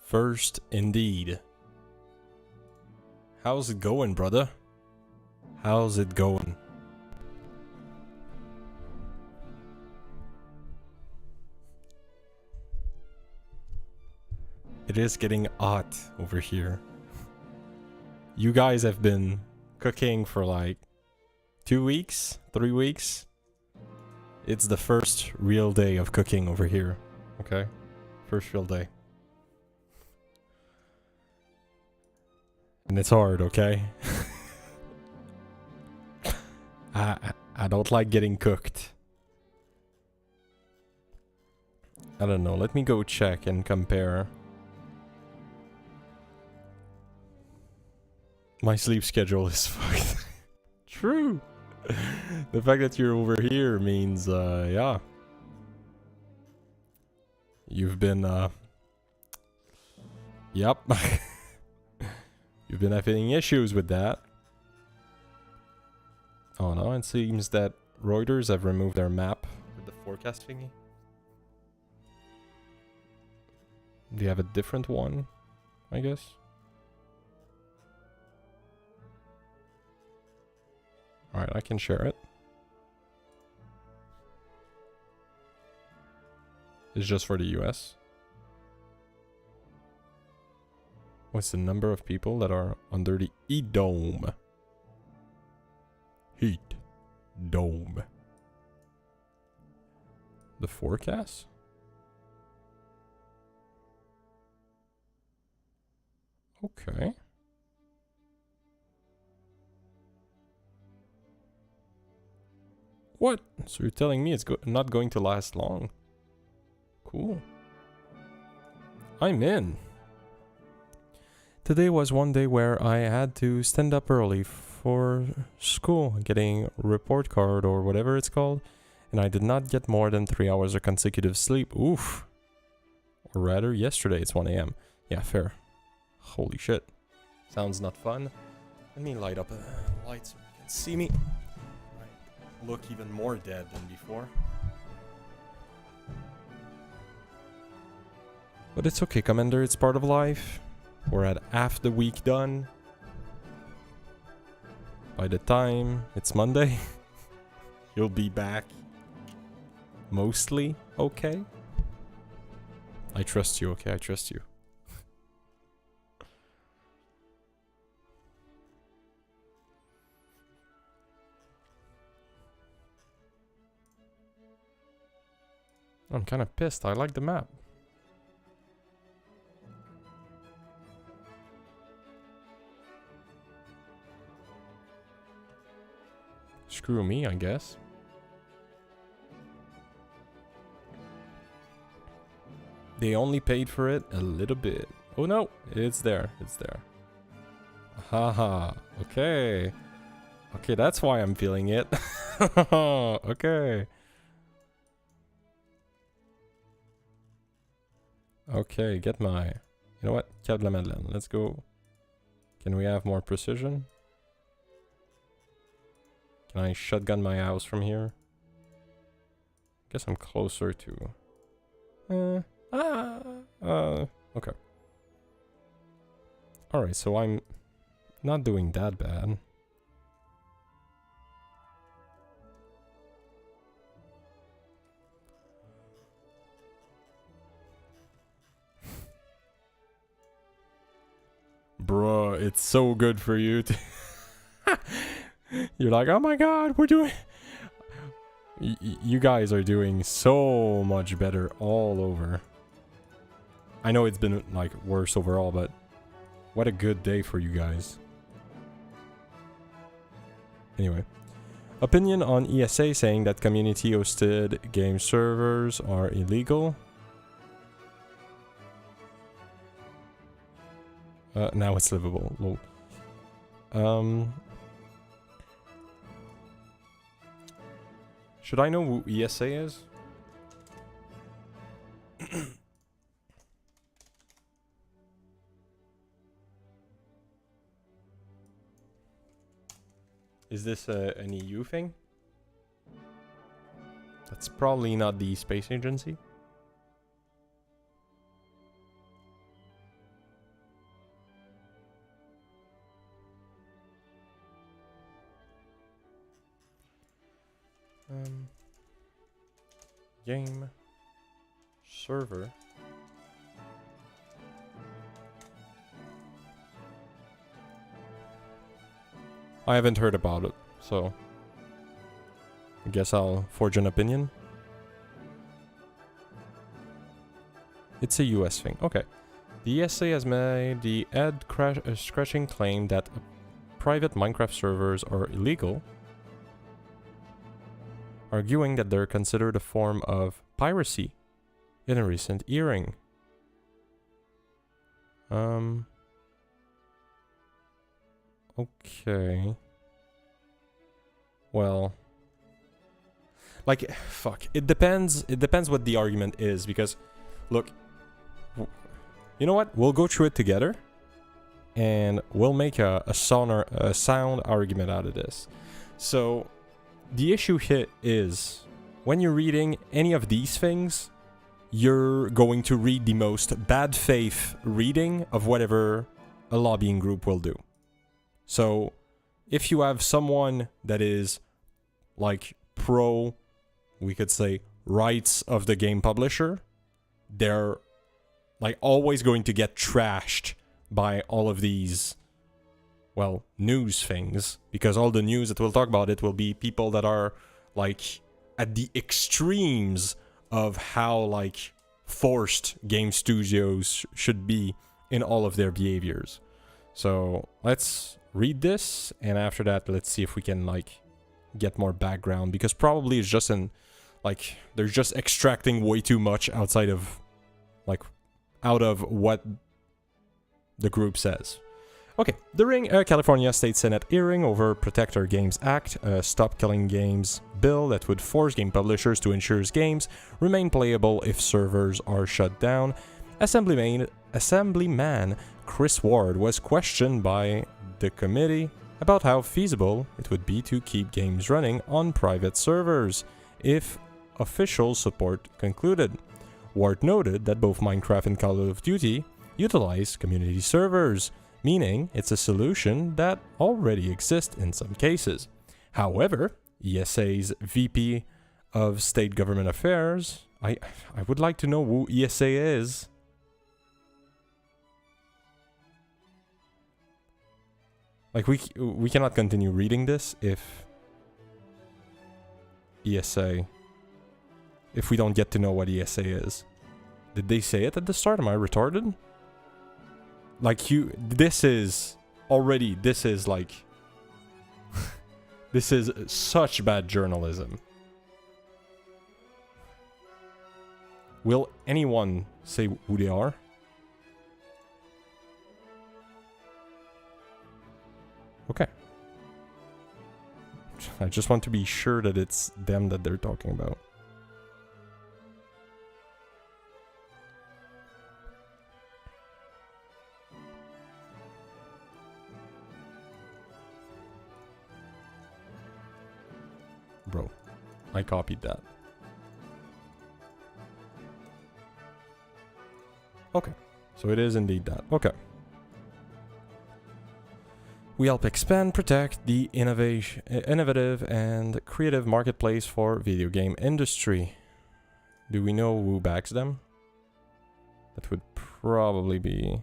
First, indeed. How's it going, brother? How's it going? It is getting hot over here. You guys have been cooking for like 2 weeks, 3 weeks. It's the first real day of cooking over here. Okay? First real day. And it's hard, okay? I don't like getting cooked. I don't know. Let me go check and compare. My sleep schedule is fucked. True. The fact that you're over here means, yeah. You've been, yep. You've been having issues with that. Oh no, it seems that Reuters have removed their map with the forecast thingy. Do you have a different one, I guess? Alright, I can share it. It's just for the US. What's the number of people that are under the heat dome? Heat dome. The forecast? Okay. What? So you're telling me it's not going to last long? Cool. I'm in. Today was one day where I had to stand up early for school, getting report card or whatever it's called, and I did not get more than 3 hours of consecutive sleep. Oof. Or rather, yesterday it's 1 a.m. Yeah, fair. Holy shit. Sounds not fun. Let me light up a light so you can see me. I look even more dead than before. But it's okay, Commander. It's part of life. We're at half the week done. By the time it's Monday, you'll be back mostly okay. I trust you, okay? I trust you. I'm kind of pissed. I like the map. Screw me, I guess. They only paid for it a little bit. Oh no, it's there. It's there. Haha. Okay. Okay, that's why I'm feeling it. Okay. Okay, get my... You know what? Cab de la Madeleine. Let's go. Can we have more precision? Can I shotgun my house from here? Guess I'm closer to... okay. Alright, so I'm not doing that bad. Bruh, it's so good for you to... You're like, oh my god, we're doing... you guys are doing so much better all over. I know it's been, like, worse overall, but... What a good day for you guys. Anyway. Opinion on ESA saying that community-hosted game servers are illegal. Now it's livable. Lol. Should I know who ESA is? Is this an EU thing? That's probably not the space agency. Game server. I haven't heard about it, so I guess I'll forge an opinion. It's a US thing. Okay. The ESA has made the scratching claim that private Minecraft servers are illegal, arguing that they're considered a form of piracy in a recent hearing. Okay. Well, like, fuck. It depends what the argument is, because, look, you know what? We'll go through it together, and we'll make a sound argument out of this. So, the issue here is, when you're reading any of these things, you're going to read the most bad faith reading of whatever a lobbying group will do. So, if you have someone that is, like, pro, we could say, rights of the game publisher, they're, like, always going to get trashed by all of these, well, news things, because all the news that we'll talk about it will be people that are, like, at the extremes of how, like, forced game studios should be in all of their behaviors. So, let's read this, and after that, let's see if we can, like, get more background, because probably it's just like, they're just extracting way too much outside of, like, out of what the group says. Okay, during a California State Senate hearing over Protect Our Games Act, a Stop Killing Games bill that would force game publishers to ensure games remain playable if servers are shut down, Assemblyman Chris Ward was questioned by the committee about how feasible it would be to keep games running on private servers if official support concluded. Ward noted that both Minecraft and Call of Duty utilize community servers, meaning it's a solution that already exists in some cases. However, ESA's VP of State Government Affairs, I would like to know who ESA is. Like, we cannot continue reading this if ESA, if we don't get to know what ESA is. Did they say it at the start? Am I retarded? Like, this is like, this is such bad journalism. Will anyone say who they are? Okay. I just want to be sure that it's them that they're talking about. Bro, I copied that. Okay, so it is indeed that. Okay. We help expand, protect the innovative and creative marketplace for video game industry. Do we know who backs them? That would probably be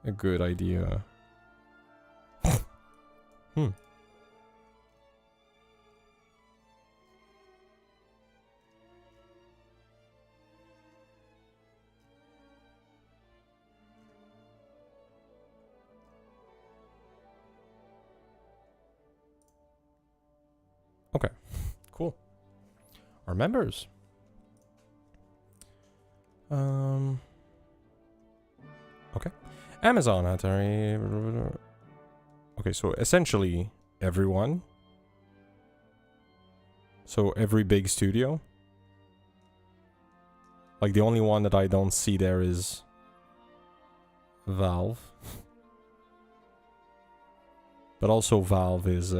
a good idea. Okay, cool. Our members. Okay. Amazon Atari. Okay, so essentially everyone. So every big studio. Like, the only one that I don't see there is Valve. But also Valve is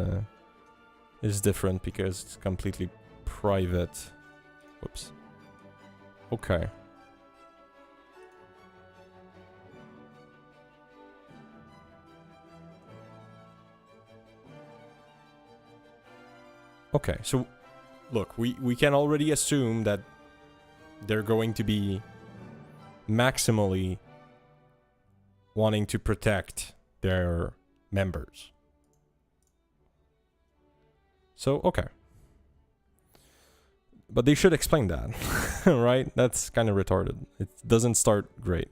different because it's completely private. Whoops. Okay. Okay, so look, we can already assume that they're going to be maximally wanting to protect their members. So, okay. But they should explain that, right? That's kind of retarded. It doesn't start great.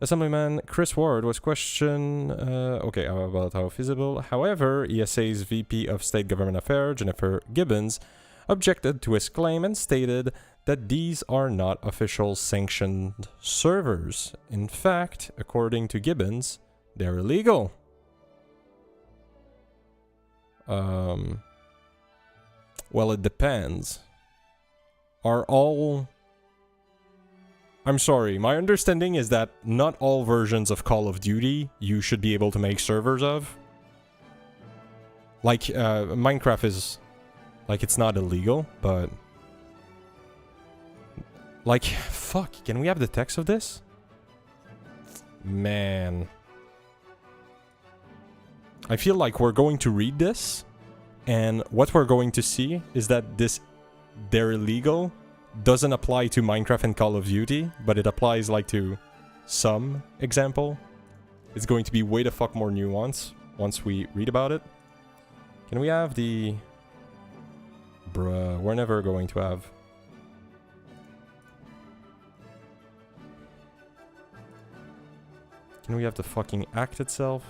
Assemblyman Chris Ward was questioned, about how feasible. However, ESA's VP of State Government Affairs, Jennifer Gibbons, objected to his claim and stated that these are not official sanctioned servers. In fact, according to Gibbons, they're illegal. Well, it depends. Are all... I'm sorry, my understanding is that not all versions of Call of Duty you should be able to make servers of. Like, Minecraft is... Like, it's not illegal, but... Like, fuck, can we have the text of this? Man. I feel like we're going to read this, and what we're going to see is that this... They're illegal doesn't apply to Minecraft and Call of Duty, but it applies like to some example. It's going to be way the fuck more nuanced once we read about it. Can we have the... Bruh, we're never going to have... Can we have the fucking act itself?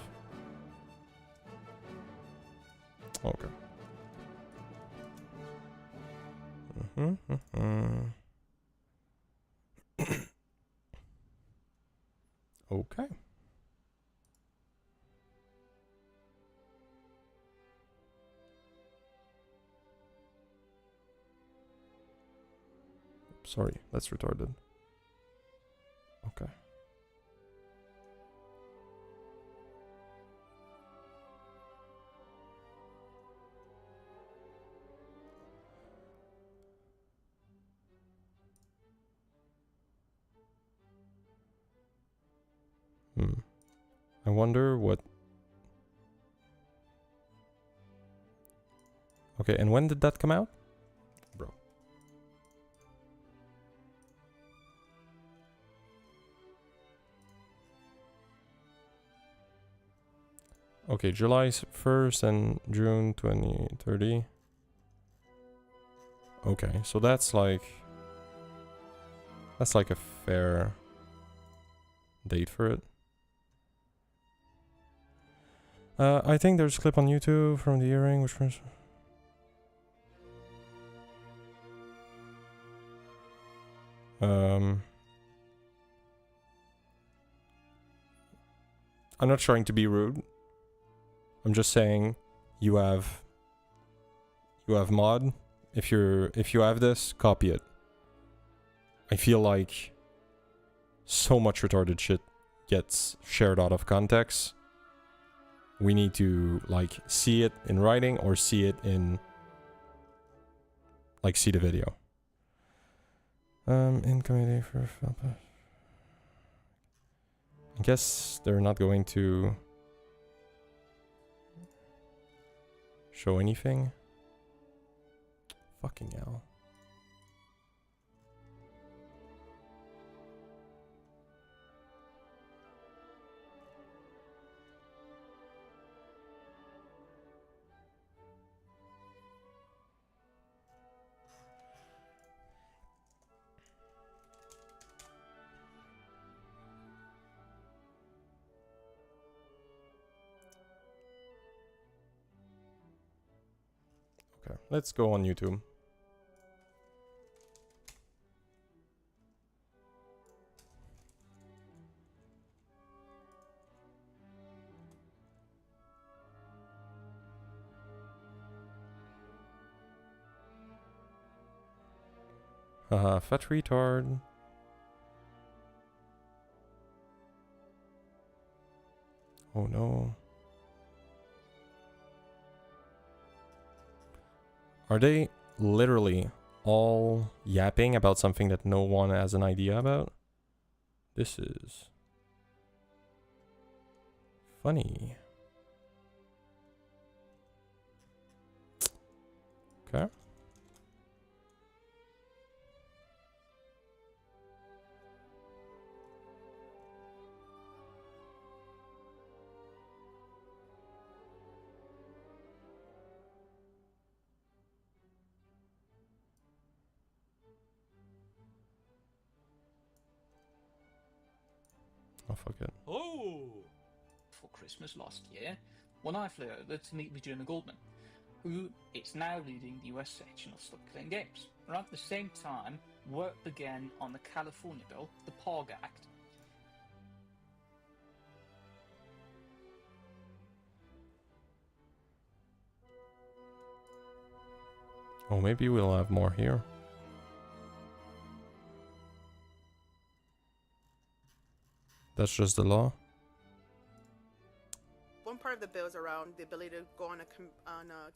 Okay. Okay. Sorry, that's retarded. Okay. I wonder what... Okay, and when did that come out? Bro. Okay, July 1st and June 2030. Okay, so that's like... That's like a fair date for it. I think there's a clip on YouTube from the earring, which was... I'm not trying to be rude. I'm just saying you have mod. If you have this, copy it. I feel like so much retarded shit gets shared out of context. We need to, like, see it in writing or see it in... Like, see the video. In committee for... I guess they're not going to... show anything. Fucking hell. Okay, let's go on YouTube. Haha, fat retard. Oh no. Are they literally all yapping about something that no one has an idea about? This is funny. Okay. Oh, fuck it. Oh! For Christmas last year, when I flew over to meet with Jonah Goldman, who is now leading the US section of Stuck Games. Around the same time, work began on the California bill, the PARG Act. Oh, maybe we'll have more here. That's just the law. One part of the bill is around the ability to go on a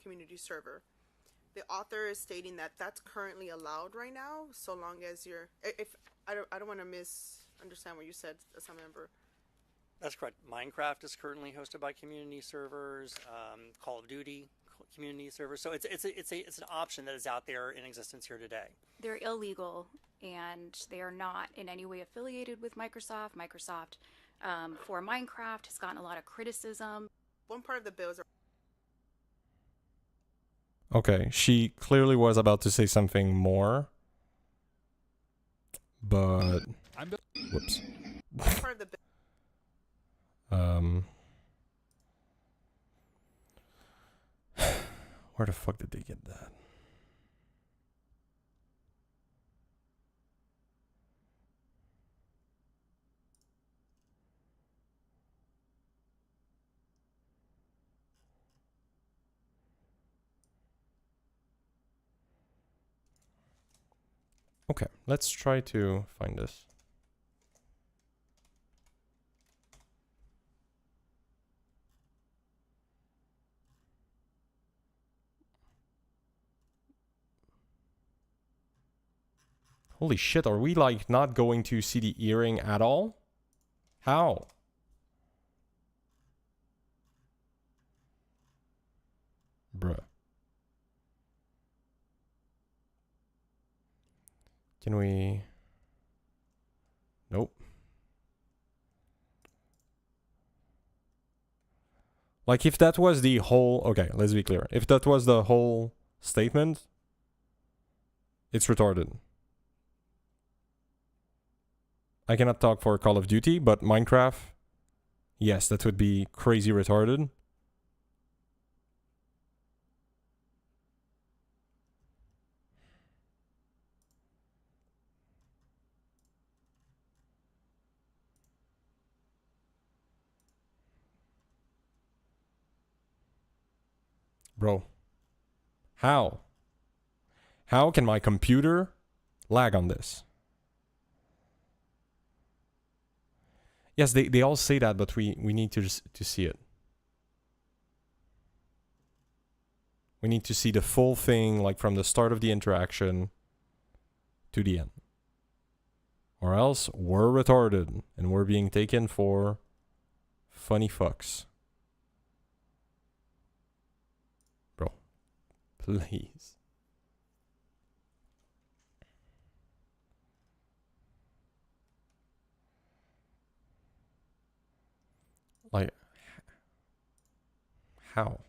community server. The author is stating that that's currently allowed right now, so long as you're. If I don't want to misunderstand what you said, Assembly Member. That's correct. Minecraft is currently hosted by community servers. Call of Duty community servers. So it's an option that is out there in existence here today. They're illegal, and they are not in any way affiliated with Microsoft. Microsoft, for Minecraft, has gotten a lot of criticism. One part of the bill is. Okay, she clearly was about to say something more. But... Whoops. One part of the bill. Where the fuck did they get that? Okay, let's try to find this. Holy shit, are we like not going to see the earring at all? How? Bruh. Can we... Nope. Like if that was the whole... Okay, let's be clear. If that was the whole statement, it's retarded. I cannot talk for Call of Duty, but Minecraft, yes, that would be crazy retarded. Bro, how? How can my computer lag on this? Yes, they all say that, but we need to see it. We need to see the full thing, like from the start of the interaction to the end. Or else we're retarded and we're being taken for funny fucks. Bro, please. Like, how?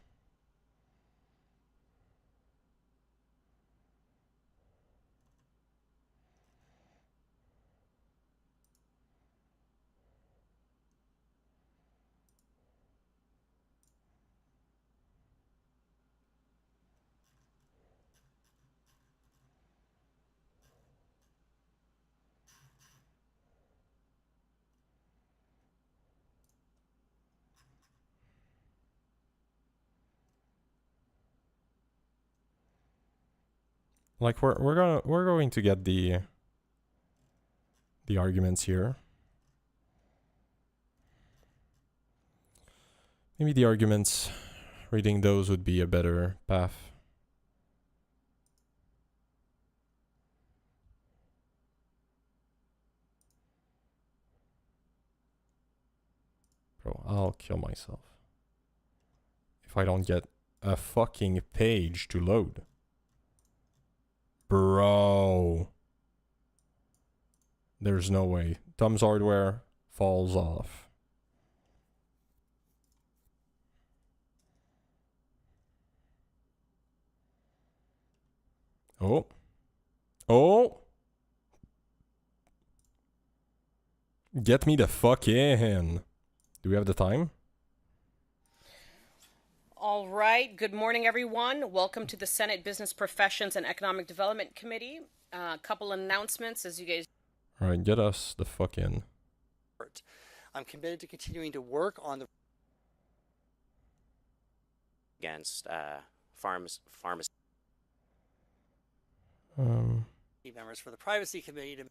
Like we're going to get the arguments here. Maybe the arguments, reading those would be a better path. Bro, I'll kill myself if I don't get a fucking page to load. Bro. There's no way. Tom's hardware falls off. Oh. Oh. Get me the fuck in. Do we have the time? All right. Good morning, everyone. Welcome to the Senate Business Professions and Economic Development Committee. A couple announcements as you guys. All right, get us the fuck in. I'm committed to continuing to work on the against members for the Privacy Committee to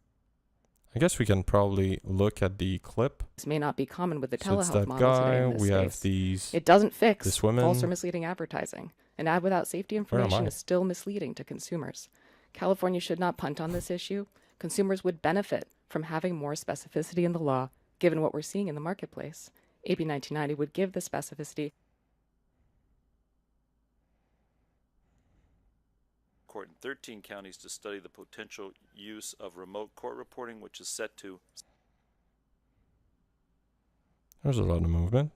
I guess we can probably look at the clip. This may not be common with the So it's telehealth that model today guy. in this We have space. these. It doesn't fix this woman. false or misleading advertising. An ad without safety Where am information I? is still misleading to consumers. California should not punt on this issue. Consumers would benefit from having more specificity in the law, given what we're seeing in the marketplace. AB 1990 would give the specificity. Court in 13 counties to study the potential use of remote court reporting, which is set to. There's a lot of movement.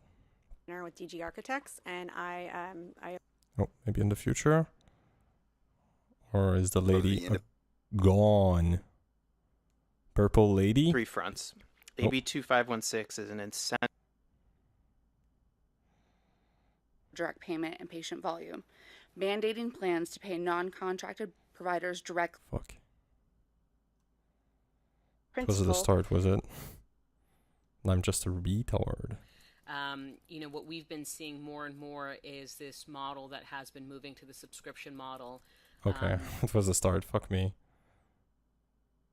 With DG Architects, and I Oh, maybe in the future? Or is the lady gone? Purple lady? three fronts. AB 2516 is an incentive. Direct payment and patient volume, mandating plans to pay non-contracted providers direct. Fuck. Was it the start, was it? I'm just a retard. What we've been seeing more and more is this model that has been moving to the subscription model. Okay, it was the start. Fuck me.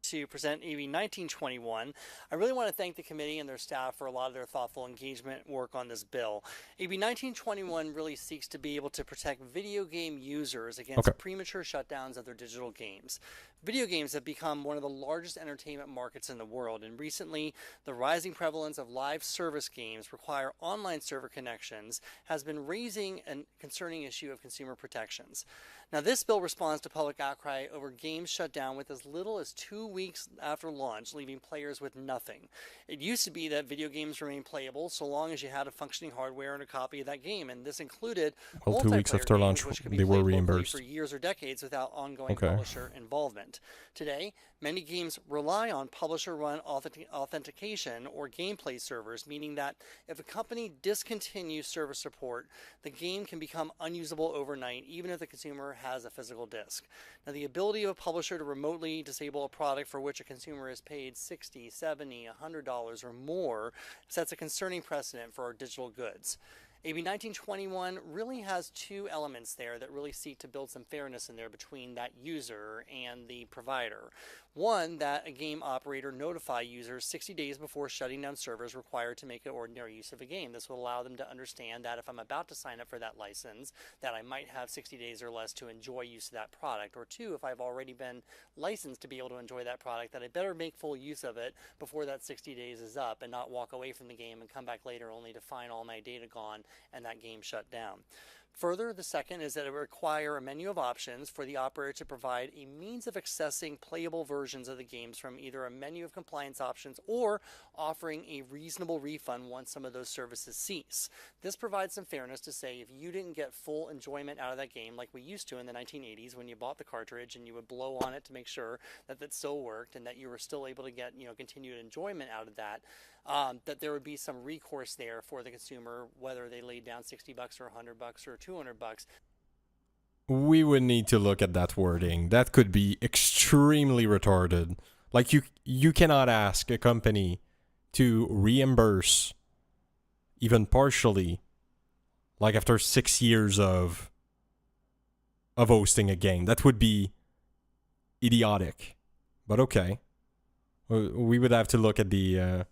to present AB 1921. I really want to thank the committee and their staff for a lot of their thoughtful engagement work on this bill. AB 1921 really seeks to be able to protect video game users against premature shutdowns of their digital games. Video games have become one of the largest entertainment markets in the world, and recently the rising prevalence of live service games require online server connections has been raising a concerning issue of consumer protections. Now, this bill responds to public outcry over games shut down with as little as 2 weeks after launch, leaving players with nothing. It used to be that video games remained playable so long as you had a functioning hardware and a copy of that game, and this included 2 weeks after games, launch, which could be they were played locally reimbursed. for years or decades without ongoing publisher involvement. Today, many games rely on publisher-run authentication or gameplay servers, meaning that if a company discontinues server support, the game can become unusable overnight, even if the consumer has a physical disc. Now, the ability of a publisher to remotely disable a product for which a consumer has paid $60, $70, $100 or more sets a concerning precedent for our digital goods. AB 1921 really has two elements there that really seek to build some fairness in there between that user and the provider. One, that a game operator notify users 60 days before shutting down servers required to make an ordinary use of a game. This will allow them to understand that if I'm about to sign up for that license, that I might have 60 days or less to enjoy use of that product. Or two, if I've already been licensed to be able to enjoy that product, that I better make full use of it before that 60 days is up and not walk away from the game and come back later only to find all my data gone and that game shut down. Further, the second is that it would require a menu of options for the operator to provide a means of accessing playable versions of the games from either a menu of compliance options or offering a reasonable refund once some of those services cease. This provides some fairness to say if you didn't get full enjoyment out of that game like we used to in the 1980s when you bought the cartridge and you would blow on it to make sure that it still worked and that you were still able to get continued enjoyment out of that, that there would be some recourse there for the consumer, whether they laid down $60 or $100 or $200. We would need to look at that wording. That could be extremely retarded. Like you cannot ask a company to reimburse even partially, like after 6 years of hosting a game. That would be idiotic. But okay. We would have to look at the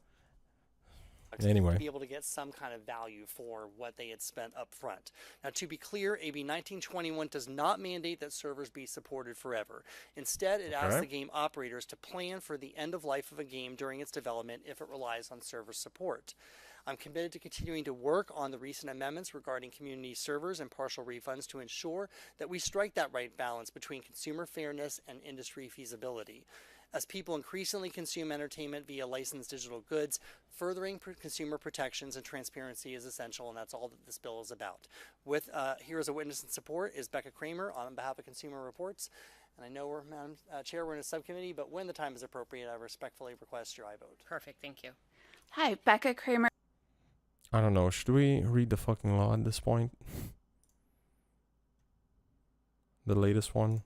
anyway. To be able to get some kind of value for what they had spent up front. Now, to be clear, AB 1921 does not mandate that servers be supported forever. Instead, it asks the game operators to plan for the end of life of a game during its development if it relies on server support. I'm committed to continuing to work on the recent amendments regarding community servers and partial refunds to ensure that we strike that right balance between consumer fairness and industry feasibility. As people increasingly consume entertainment via licensed digital goods, furthering consumer protections and transparency is essential, and that's all that this bill is about. With here as a witness in support is Becca Kramer on behalf of Consumer Reports. And I know Madam Chair, we're in a subcommittee, but when the time is appropriate, I respectfully request your aye vote. Perfect, thank you. Hi, Becca Kramer. I don't know. Should we read the fucking law at this point? The latest one.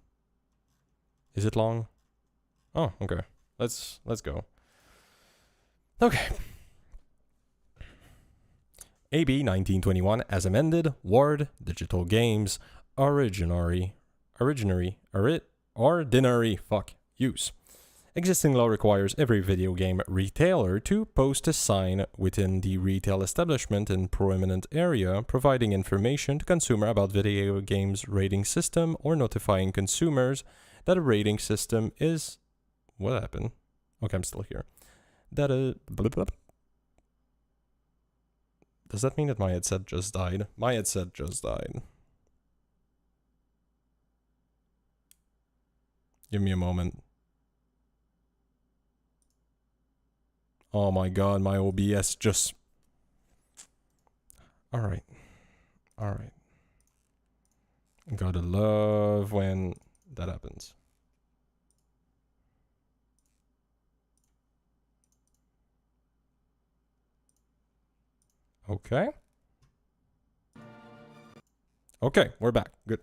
Is it long? Oh, okay. Let's go. Okay. AB 1921 as amended, Ward Digital Games ordinary use. Existing law requires every video game retailer to post a sign within the retail establishment in prominent area providing information to consumer about video games rating system or notifying consumers that a rating system is... What happened? Okay, I'm still here. That a... Does that mean that my headset just died? My headset just died. Give me a moment. Oh my god, my OBS just... Alright. Alright. Gotta love when that happens. Okay. Okay, we're back. Good.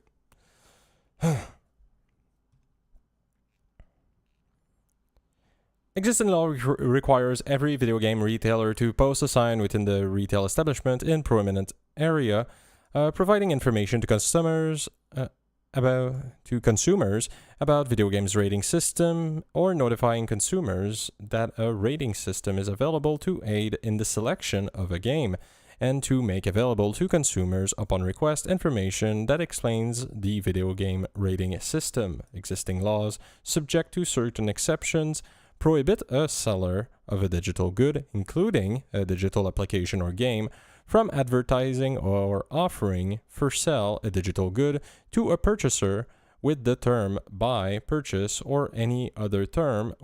Existing law requires every video game retailer to post a sign within the retail establishment in prominent area, providing information to consumers about video games rating system or notifying consumers that a rating system is available to aid in the selection of a game, and to make available to consumers upon request information that explains the video game rating system. Existing laws, subject to certain exceptions, prohibit a seller of a digital good, including a digital application or game, from advertising or offering for sale a digital good to a purchaser with the term buy, purchase, or any other term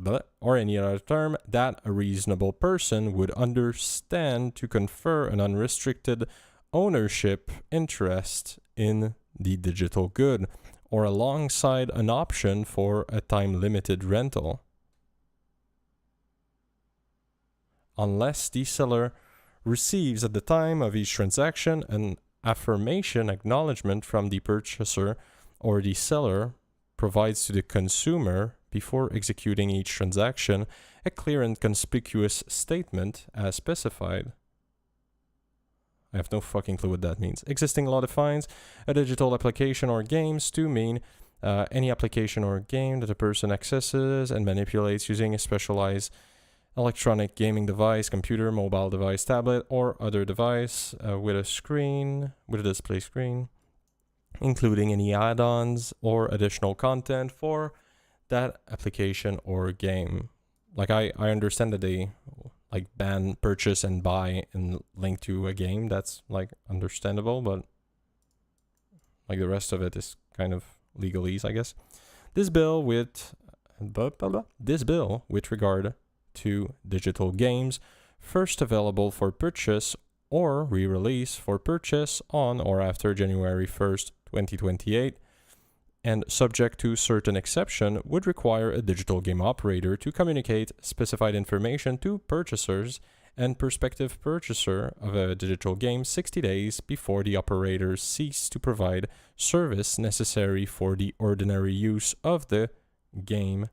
that a reasonable person would understand to confer an unrestricted ownership interest in the digital good, or alongside an option for a time-limited rental. Unless the seller receives at the time of each transaction an affirmation acknowledgement from the purchaser, or the seller provides to the consumer before executing each transaction a clear and conspicuous statement as specified. I have no fucking clue what that means. Existing law defines a digital application or games to mean any application or game that a person accesses and manipulates using a specialized electronic gaming device, computer, mobile device, tablet, or other device with a display screen, including any add-ons or additional content for that application or game. Like I understand that they like ban purchase and buy and link to a game. That's like understandable, but like the rest of it is kind of legalese, I guess. This bill with regard to digital games first available for purchase or re-release for purchase on or after January 1st, 2028, and subject to certain exception, would require a digital game operator to communicate specified information to purchasers and prospective purchaser of a digital game 60 days before the operator cease to provide service necessary for the ordinary use of the game.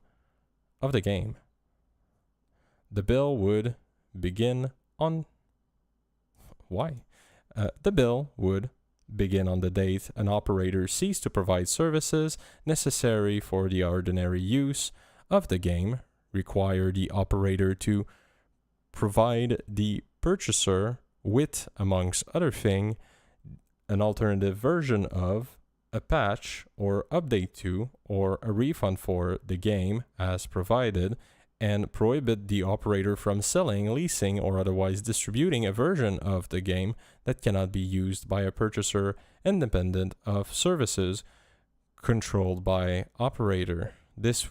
The bill would begin on... Why? The bill would begin on the date an operator ceased to provide services necessary for the ordinary use of the game, require the operator to provide the purchaser with, amongst other things, an alternative version of, a patch or update to, or a refund for the game as provided, and prohibit the operator from selling, leasing, or otherwise distributing a version of the game that cannot be used by a purchaser independent of services controlled by operator. This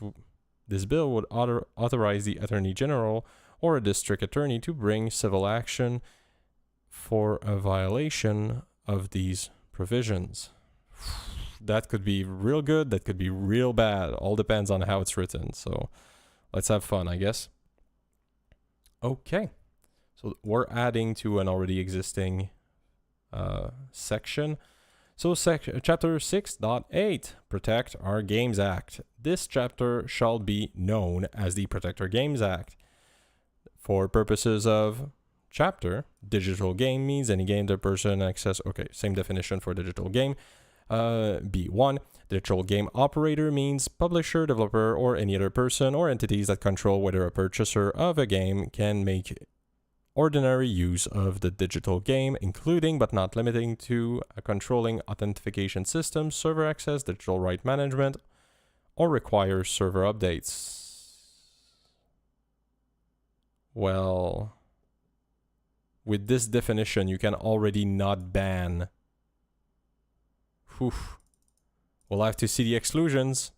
bill would authorize the Attorney General or a district attorney to bring civil action for a violation of these provisions. That could be real good, that could be real bad. All depends on how it's written, so let's have fun, I guess. Okay. So we're adding to an already existing section. So chapter 6.8, Protect Our Games Act. This chapter shall be known as the Protect Our Games Act. For purposes of chapter, digital game means any game that person access. Okay, same definition for digital game. B1, digital game operator means publisher, developer, or any other person or entities that control whether a purchaser of a game can make ordinary use of the digital game, including but not limiting to controlling authentication systems, server access, digital right management, or requires server updates. Well, with this definition, you can already not ban. Whew. We'll have to see the exclusions,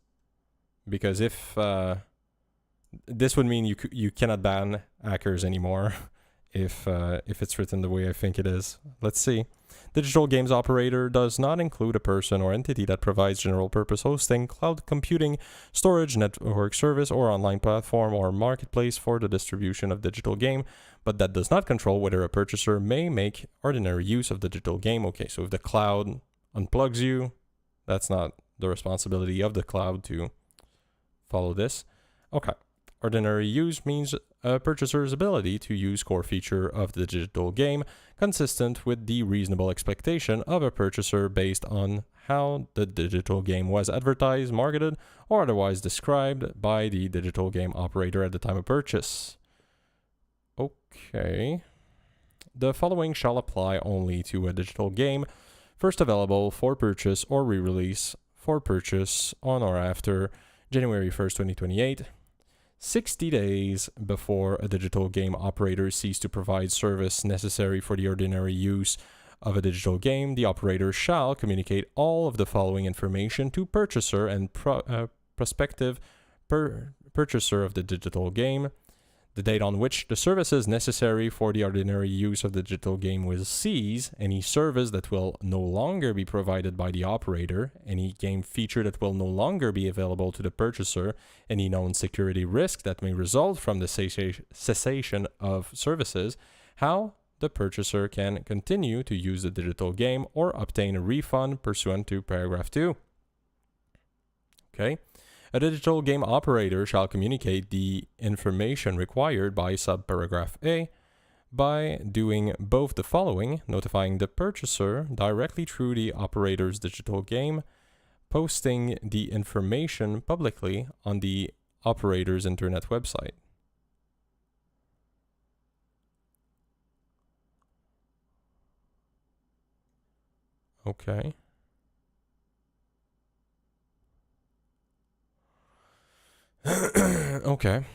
because if this would mean you cannot ban hackers anymore. If it's written the way I think it is. Let's see. Digital games operator does not include a person or entity that provides general purpose hosting, cloud computing, storage, network service, or online platform or marketplace for the distribution of digital game, but that does not control whether a purchaser may make ordinary use of the digital game. Okay, so if the cloud unplugs you, that's not the responsibility of the cloud to follow this. Okay. Ordinary use means a purchaser's ability to use core feature of the digital game consistent with the reasonable expectation of a purchaser based on how the digital game was advertised, marketed, or otherwise described by the digital game operator at the time of purchase. Okay. The following shall apply only to a digital game first available for purchase or re-release for purchase on or after January 1st, 2028. 60 days before a digital game operator ceases to provide service necessary for the ordinary use of a digital game, the operator shall communicate all of the following information to purchaser and prospective purchaser of the digital game: the date on which the services necessary for the ordinary use of the digital game will cease, any service that will no longer be provided by the operator, any game feature that will no longer be available to the purchaser, any known security risk that may result from the cessation of services, how the purchaser can continue to use the digital game or obtain a refund pursuant to paragraph 2. Okay. A digital game operator shall communicate the information required by subparagraph A by doing both the following: notifying the purchaser directly through the operator's digital game, posting the information publicly on the operator's internet website. Okay. Okay.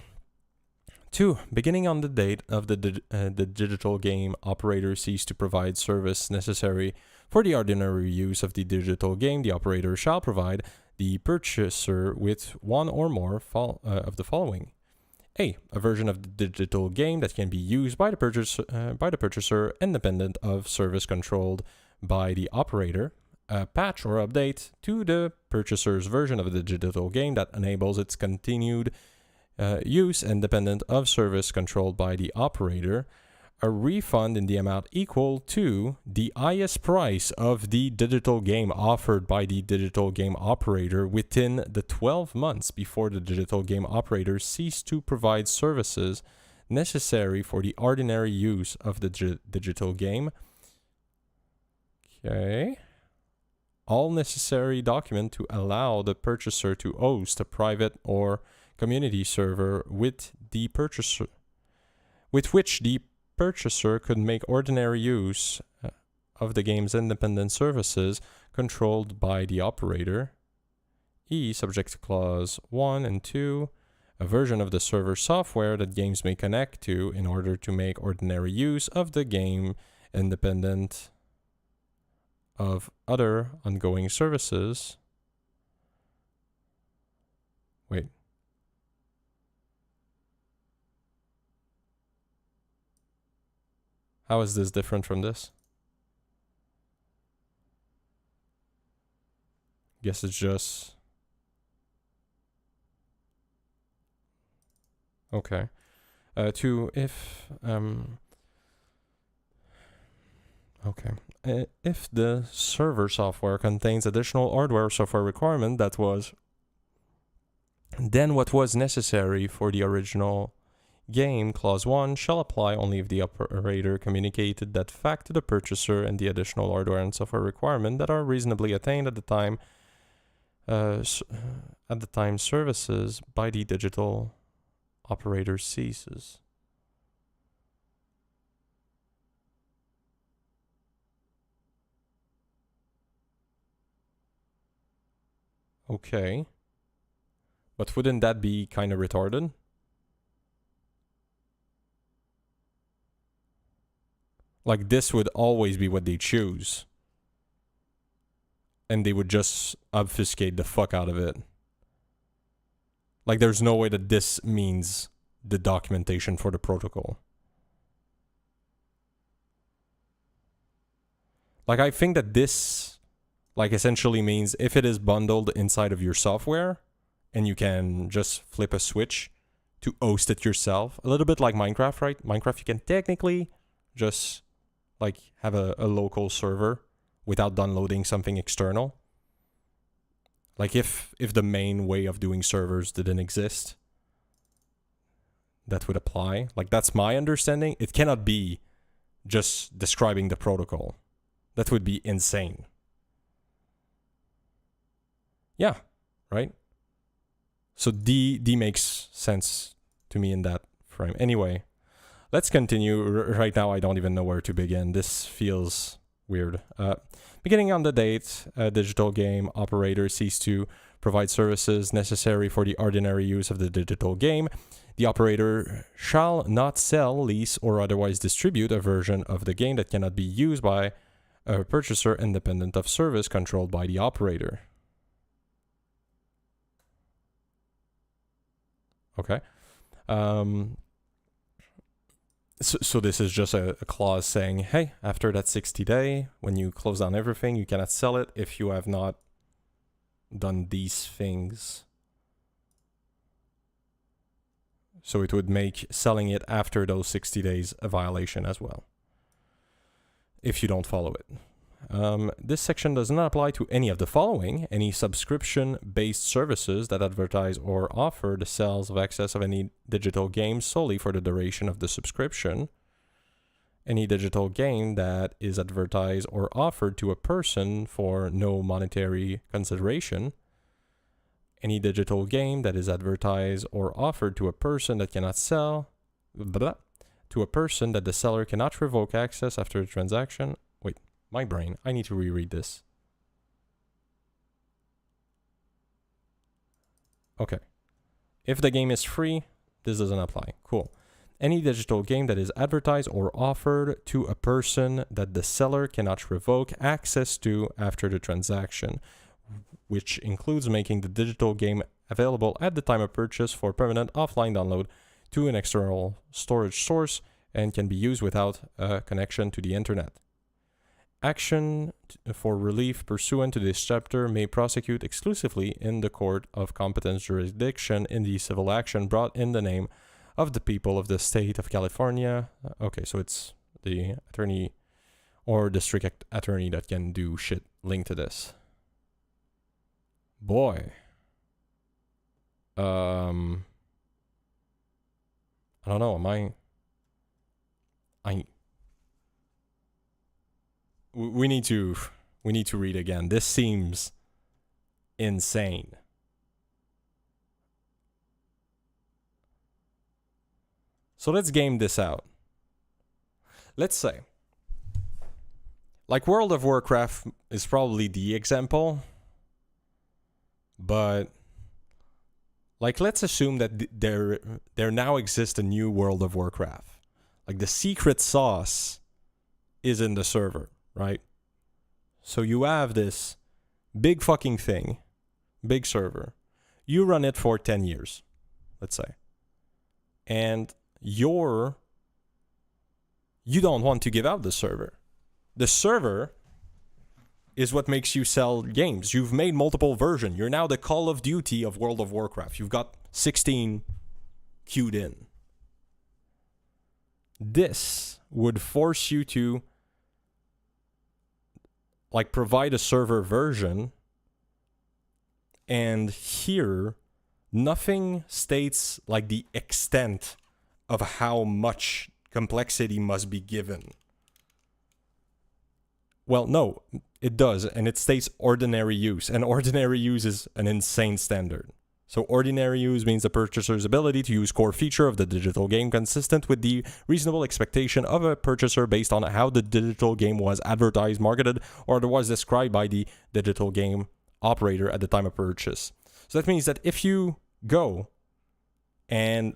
2. Beginning on the date of the digital game operator ceased to provide service necessary for the ordinary use of the digital game, the operator shall provide the purchaser with one or more of the following: A version of the digital game that can be used by the purchaser independent of service controlled by the operator. A patch or update to the purchaser's version of the digital game that enables its continued use independent of service controlled by the operator. A refund in the amount equal to the highest price of the digital game offered by the digital game operator within the 12 months before the digital game operator ceased to provide services necessary for the ordinary use of the digital game. Okay. All necessary document to allow the purchaser to host a private or community server with which the purchaser could make ordinary use of the game's independent services controlled by the operator. E, subject to clause 1 and 2, a version of the server software that games may connect to in order to make ordinary use of the game independent of other ongoing services. Wait. How is this different from this? Guess it's just... Okay. If the server software contains additional hardware or software requirement that was then what was necessary for the original game, clause 1 shall apply only if the operator communicated that fact to the purchaser and the additional hardware and software requirement that are reasonably attained at the time services by the digital operator ceases. Okay. But wouldn't that be kind of retarded? Like, this would always be what they choose. And they would just obfuscate the fuck out of it. Like, there's no way that this means the documentation for the protocol. Like, I think that this, like, essentially means if it is bundled inside of your software, and you can just flip a switch to host it yourself. A little bit like Minecraft, right? Minecraft, you can technically just like have a local server without downloading something external. Like if the main way of doing servers didn't exist, that would apply. Like that's my understanding. It cannot be just describing the protocol. That would be insane. Yeah, right? So D makes sense to me in that frame. Anyway, let's continue. Right now, I don't even know where to begin. This feels weird. Beginning on the date, a digital game operator ceased to provide services necessary for the ordinary use of the digital game. The operator shall not sell, lease, or otherwise distribute a version of the game that cannot be used by a purchaser independent of service controlled by the operator. Okay. So this is just a clause saying, hey, after that 60 day, when you close down everything, you cannot sell it if you have not done these things. So it would make selling it after those 60 days a violation as well, if you don't follow it. This section does not apply to any of the following: any subscription-based services that advertise or offer the sales of access of any digital game solely for the duration of the subscription, any digital game that is advertised or offered to a person for no monetary consideration, any digital game that is advertised or offered to a person that cannot sell, to a person that the seller cannot revoke access after the transaction. Wait. My brain. I need to reread this. Okay. If the game is free, this doesn't apply. Cool. Any digital game that is advertised or offered to a person that the seller cannot revoke access to after the transaction, which includes making the digital game available at the time of purchase for permanent offline download to an external storage source and can be used without a connection to the internet. Action for relief pursuant to this chapter may prosecute exclusively in the court of competent jurisdiction in the civil action brought in the name of the people of the state of California. Okay, so it's the attorney or district attorney that can do shit linked to this. Boy. I don't know, we need to read again. This seems insane. So let's game this out. Let's say, like, World of Warcraft is probably the example, but like, let's assume that there now exists a new World of Warcraft. Like, the secret sauce is in the server, right? So you have this big fucking thing, big server. You run it for 10 years, let's say. And you don't want to give out the server. The server is what makes you sell games. You've made multiple versions. You're now the Call of Duty of World of Warcraft. You've got 16 queued in. this would force you to like provide a server version, and here nothing states like the extent of how much complexity must be given. Well, no, it does, and it states ordinary use, and ordinary use is an insane standard. So ordinary use means the purchaser's ability to use core feature of the digital game consistent with the reasonable expectation of a purchaser based on how the digital game was advertised, marketed, or otherwise described by the digital game operator at the time of purchase. So that means that if you go and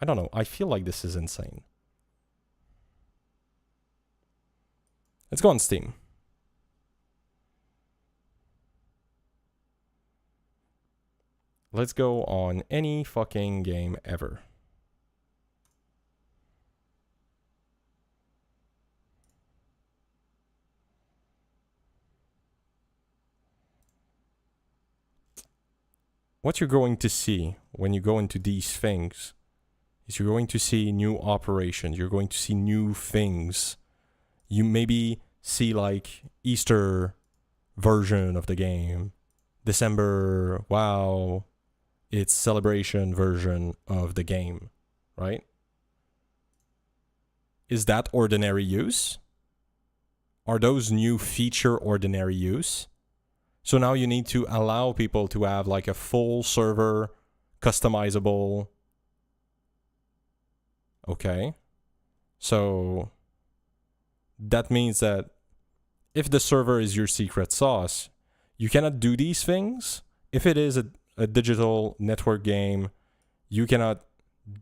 I don't know, I feel like this is insane. Let's go on Steam. Let's go on any fucking game ever. What you're going to see when you go into these things is you're going to see new operations. You're going to see new things. You maybe see like Easter version of the game. December, wow, it's celebration version of the game, right? Is that ordinary use? Are those new feature ordinary use? So now you need to allow people to have like a full server, customizable. Okay. So that means that if the server is your secret sauce, you cannot do these things. If it is a digital network game, you cannot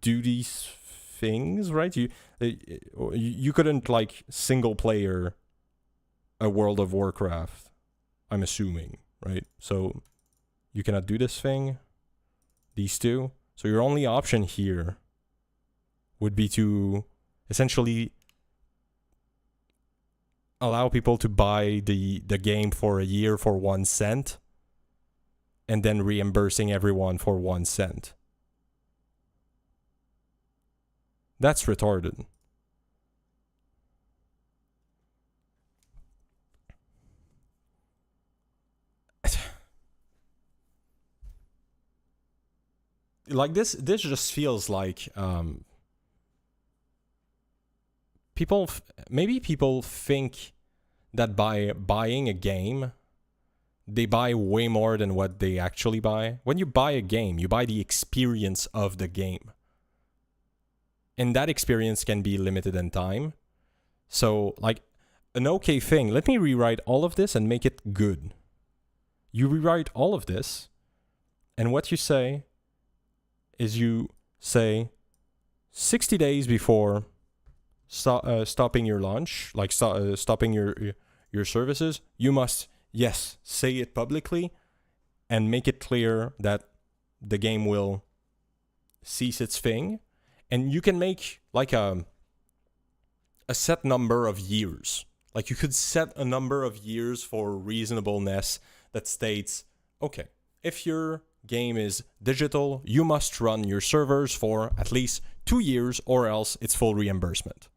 do these things, right? You couldn't like single player a World of Warcraft, I'm assuming, right? So you cannot do this thing, these two. So your only option here would be to essentially allow people to buy the game for a year for 1 cent and then reimbursing everyone for 1 cent. That's retarded. Like this just feels like maybe people think that by buying a game, they buy way more than what they actually buy. When you buy a game, you buy the experience of the game. And that experience can be limited in time. So, like, an okay thing, let me rewrite all of this and make it good. You rewrite all of this, and what you say is you say 60 days before stopping your launch, like stopping your services, you must, yes, say it publicly and make it clear that the game will cease its thing. And you can make like a set number of years. Like you could set a number of years for reasonableness that states, okay, if your game is digital, you must run your servers for at least 2 years or else it's full reimbursement.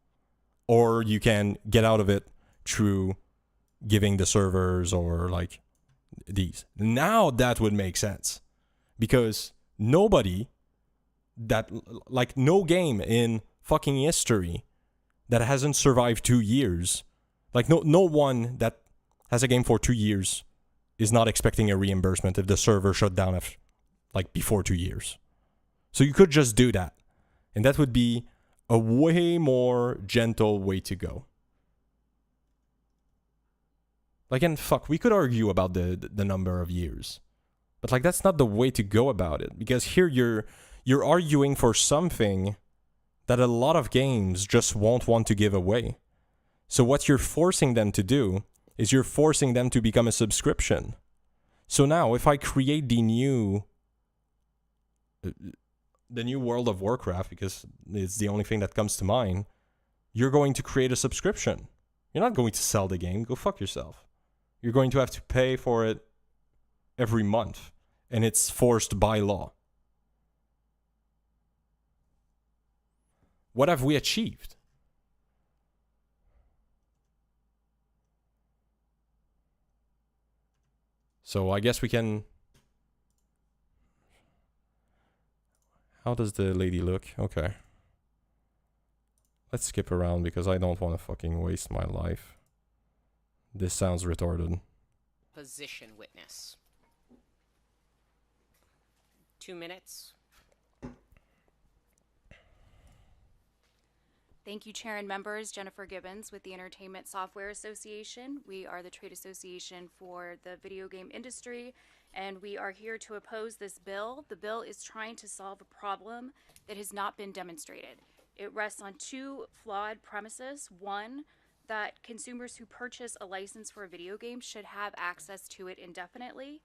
Or you can get out of it through giving the servers or like these. Now that would make sense. Because nobody that, like no game in fucking history that hasn't survived 2 years, like no one that has a game for 2 years is not expecting a reimbursement if the server shut down after, like before 2 years. So you could just do that. And that would be a way more gentle way to go. Like, and fuck, we could argue about the number of years. But like that's not the way to go about it. Because here you're arguing for something that a lot of games just won't want to give away. So what you're forcing them to do is you're forcing them to become a subscription. So now if I create the new World of Warcraft, because it's the only thing that comes to mind, you're going to create a subscription. You're not going to sell the game. Go fuck yourself. You're going to have to pay for it every month, and it's forced by law. what have we achieved? So I guess we can... How does the lady look? Okay. Let's skip around because I don't want to fucking waste my life. This sounds retarded. Position witness. 2 minutes. Thank you, Chair and members. Jennifer Gibbons with the Entertainment Software Association. We are the trade association for the video game industry, and we are here to oppose this bill. The bill is trying to solve a problem that has not been demonstrated. It rests on two flawed premises. One, that consumers who purchase a license for a video game should have access to it indefinitely.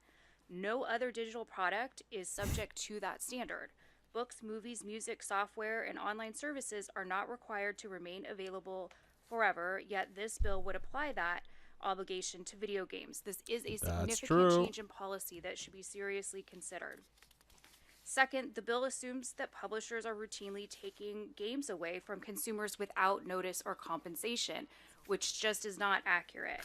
No other digital product is subject to that standard. Books, movies, music, software, and online services are not required to remain available forever, yet this bill would apply that obligation to video games. This is a significant change in policy that should be seriously considered. Second, the bill assumes that publishers are routinely taking games away from consumers without notice or compensation, which just is not accurate.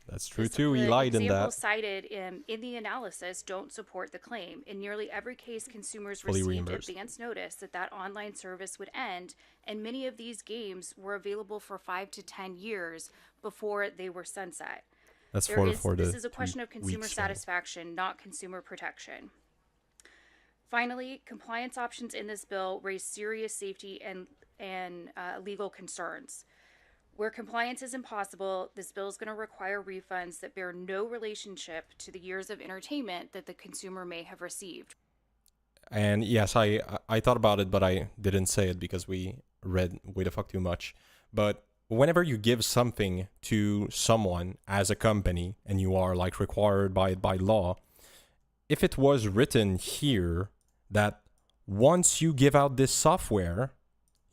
That's true too. He lied in that. Examples cited in the analysis don't support the claim. In nearly every case, consumers received advance notice that online service would end, and many of these games were available for 5 to 10 years before they were sunset. That's this is a question of consumer satisfaction, not consumer protection. Finally, compliance options in this bill raise serious safety and legal concerns. Where compliance is impossible, this bill is going to require refunds that bear no relationship to the years of entertainment that the consumer may have received. And yes, I thought about it, but I didn't say it because we read way the fuck too much. But whenever you give something to someone as a company and you are like required by it by law, if it was written here that once you give out this software,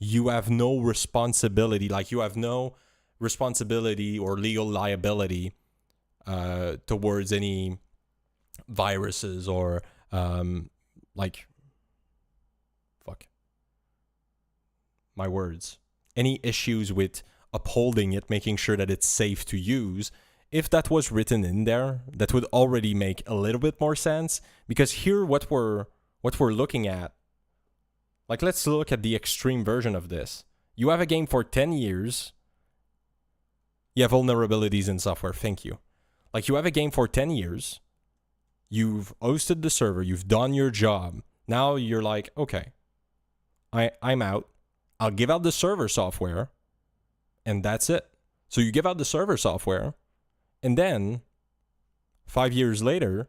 you have no responsibility, like you have no responsibility or legal liability towards any viruses or any issues with upholding it, making sure that it's safe to use. If that was written in there, that would already make a little bit more sense, because here what we're looking at, like, let's look at the extreme version of this. You have a game for 10 years. You have vulnerabilities in software. Thank you. Like, you have a game for 10 years. You've hosted the server. You've done your job. Now you're like, okay, I'm out. I'll give out the server software. And that's it. So you give out the server software. And then, 5 years later,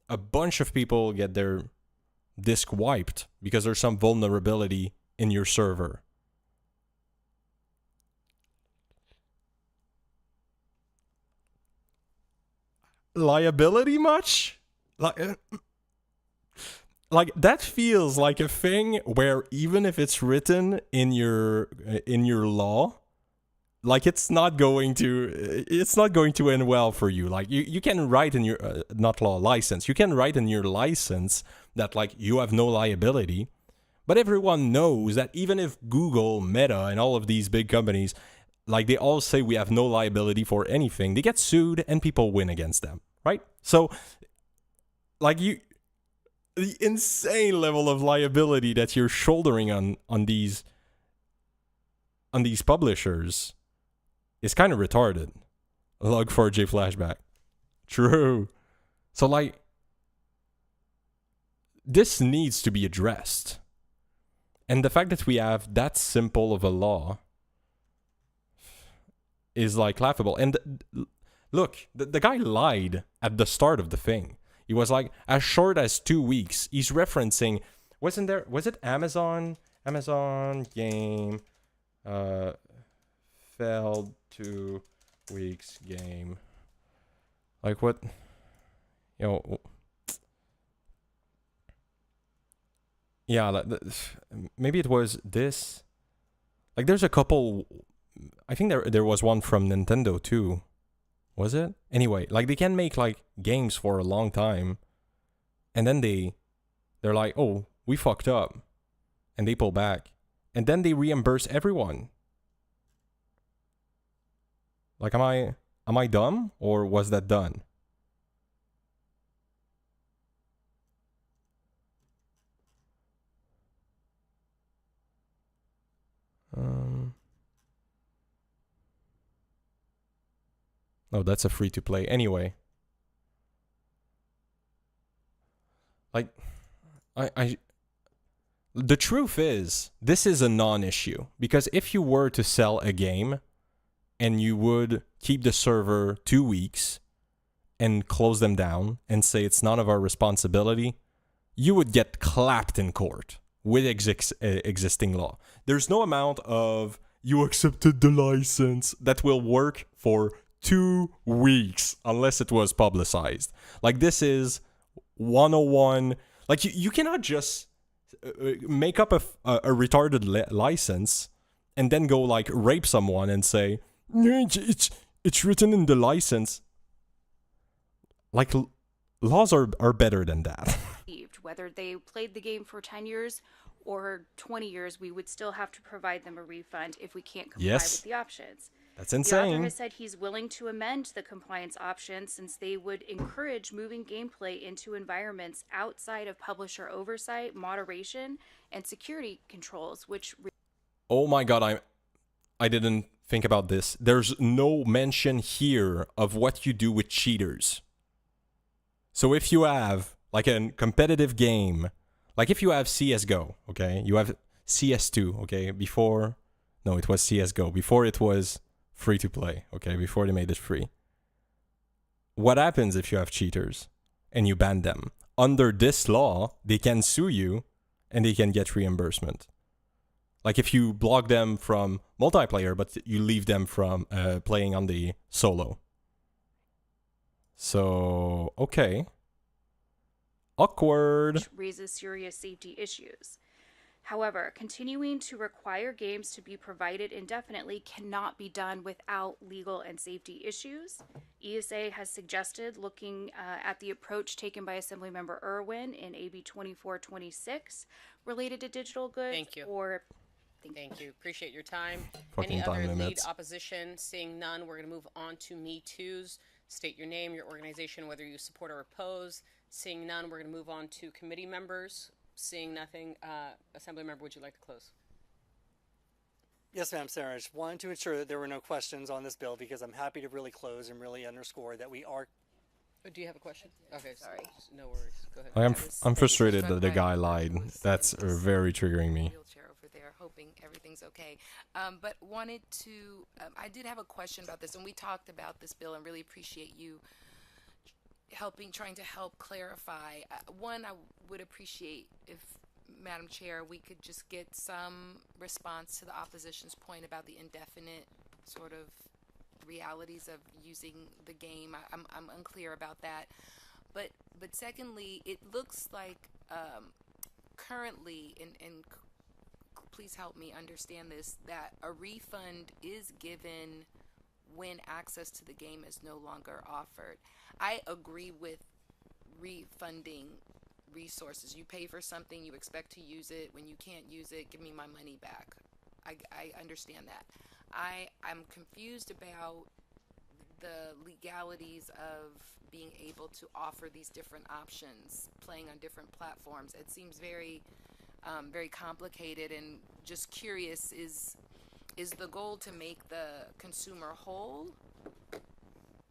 a bunch of people get their disk wiped because there's some vulnerability in your server. Liability much? Like that feels like a thing where even if it's written in your law, like it's not going to end well for you. Like you can write in your license. You can write in your license that like you have no liability, but everyone knows that even if Google, Meta, and all of these big companies, like they all say we have no liability for anything, they get sued and people win against them, right? So like the insane level of liability that you're shouldering on these publishers is kind of retarded. Log4j flashback. True. So like this needs to be addressed. And the fact that we have that simple of a law is like laughable. And look, the guy lied at the start of the thing. He was like, as short as 2 weeks. He's referencing, was it Amazon game failed 2 weeks game. Like what, yeah, maybe it was this. Like there's a couple, I think there was one from Nintendo too. Was it? Anyway, like they can make like games for a long time and then they're like, oh, we fucked up, and they pull back. and then they reimburse everyone. Like, am I dumb, or was that done? Oh, that's a free to play anyway. Like, the truth is, this is a non-issue, because if you were to sell a game and you would keep the server 2 weeks and close them down and say it's none of our responsibility, you would get clapped in court with existing law. There's no amount of you accepted the license that will work for 2 weeks unless it was publicized. Like, this is 101. Like, you cannot just make up a retarded license and then go like rape someone and say it's written in the license. Like, laws are better than that. Whether they played the game for 10 years or 20 years, we would still have to provide them a refund if we can't comply with the options. That's insane. The author has said he's willing to amend the compliance options since they would encourage moving gameplay into environments outside of publisher oversight, moderation, and security controls, which... Oh my god, I didn't think about this. There's no mention here of what you do with cheaters. So if you have, like, a competitive game, like if you have CSGO, okay? You have CS2, okay? Before... No, it was CSGO. Before it was free to play, okay? Before they made it free. What happens if you have cheaters and you ban them? Under this law, they can sue you and they can get reimbursement. Like if you block them from multiplayer, but you leave them from playing on the solo. So, okay. Awkward. Raises serious safety issues. However, continuing to require games to be provided indefinitely cannot be done without legal and safety issues. ESA has suggested looking at the approach taken by Assemblymember Irwin in AB 2426 related to digital goods. Thank you. Thank you. Appreciate your time. Fucking Any other time lead limits. opposition? Seeing none, we're going to move on to Me Too's. State your name, your organization, whether you support or oppose. Seeing none, we're going to move on to committee members. Seeing nothing, Assemblymember, would you like to close? Yes, ma'am, Sarah. I just wanted to ensure that there were no questions on this bill because I'm happy to really close and really underscore that we are... Oh, do you have a question? Okay, sorry. No worries. Go ahead. I'm frustrated that the guy lied. That's very triggering me. Wheelchair over there, hoping everything's okay. But wanted to, I did have a question about this, and we talked about this bill and really appreciate you trying to help clarify. One, I would appreciate if, Madam Chair, we could just get some response to the opposition's point about the indefinite sort of realities of using the game. I'm unclear about that. But secondly, it looks like currently, and please help me understand this, that a refund is given when access to the game is no longer offered. I agree with refunding resources. You pay for something, you expect to use it. When you can't use it, give me my money back. I understand that. I'm confused about the legalities of being able to offer these different options, playing on different platforms. It seems very, very complicated, and just curious, is the goal to make the consumer whole?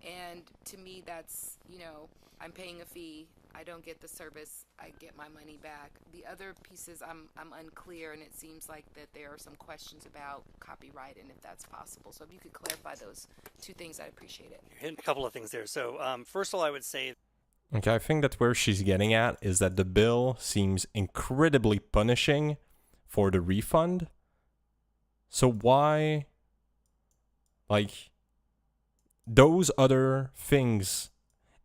And to me, that's, I'm paying a fee, I don't get the service, I get my money back. The other pieces, I'm unclear, and it seems like that there are some questions about copyright and if that's possible. So if you could clarify those two things, I'd appreciate it. You're hitting a couple of things there. So first of all, I would say... Okay, I think that where she's getting at is that the bill seems incredibly punishing for the refund. So why, like, those other things,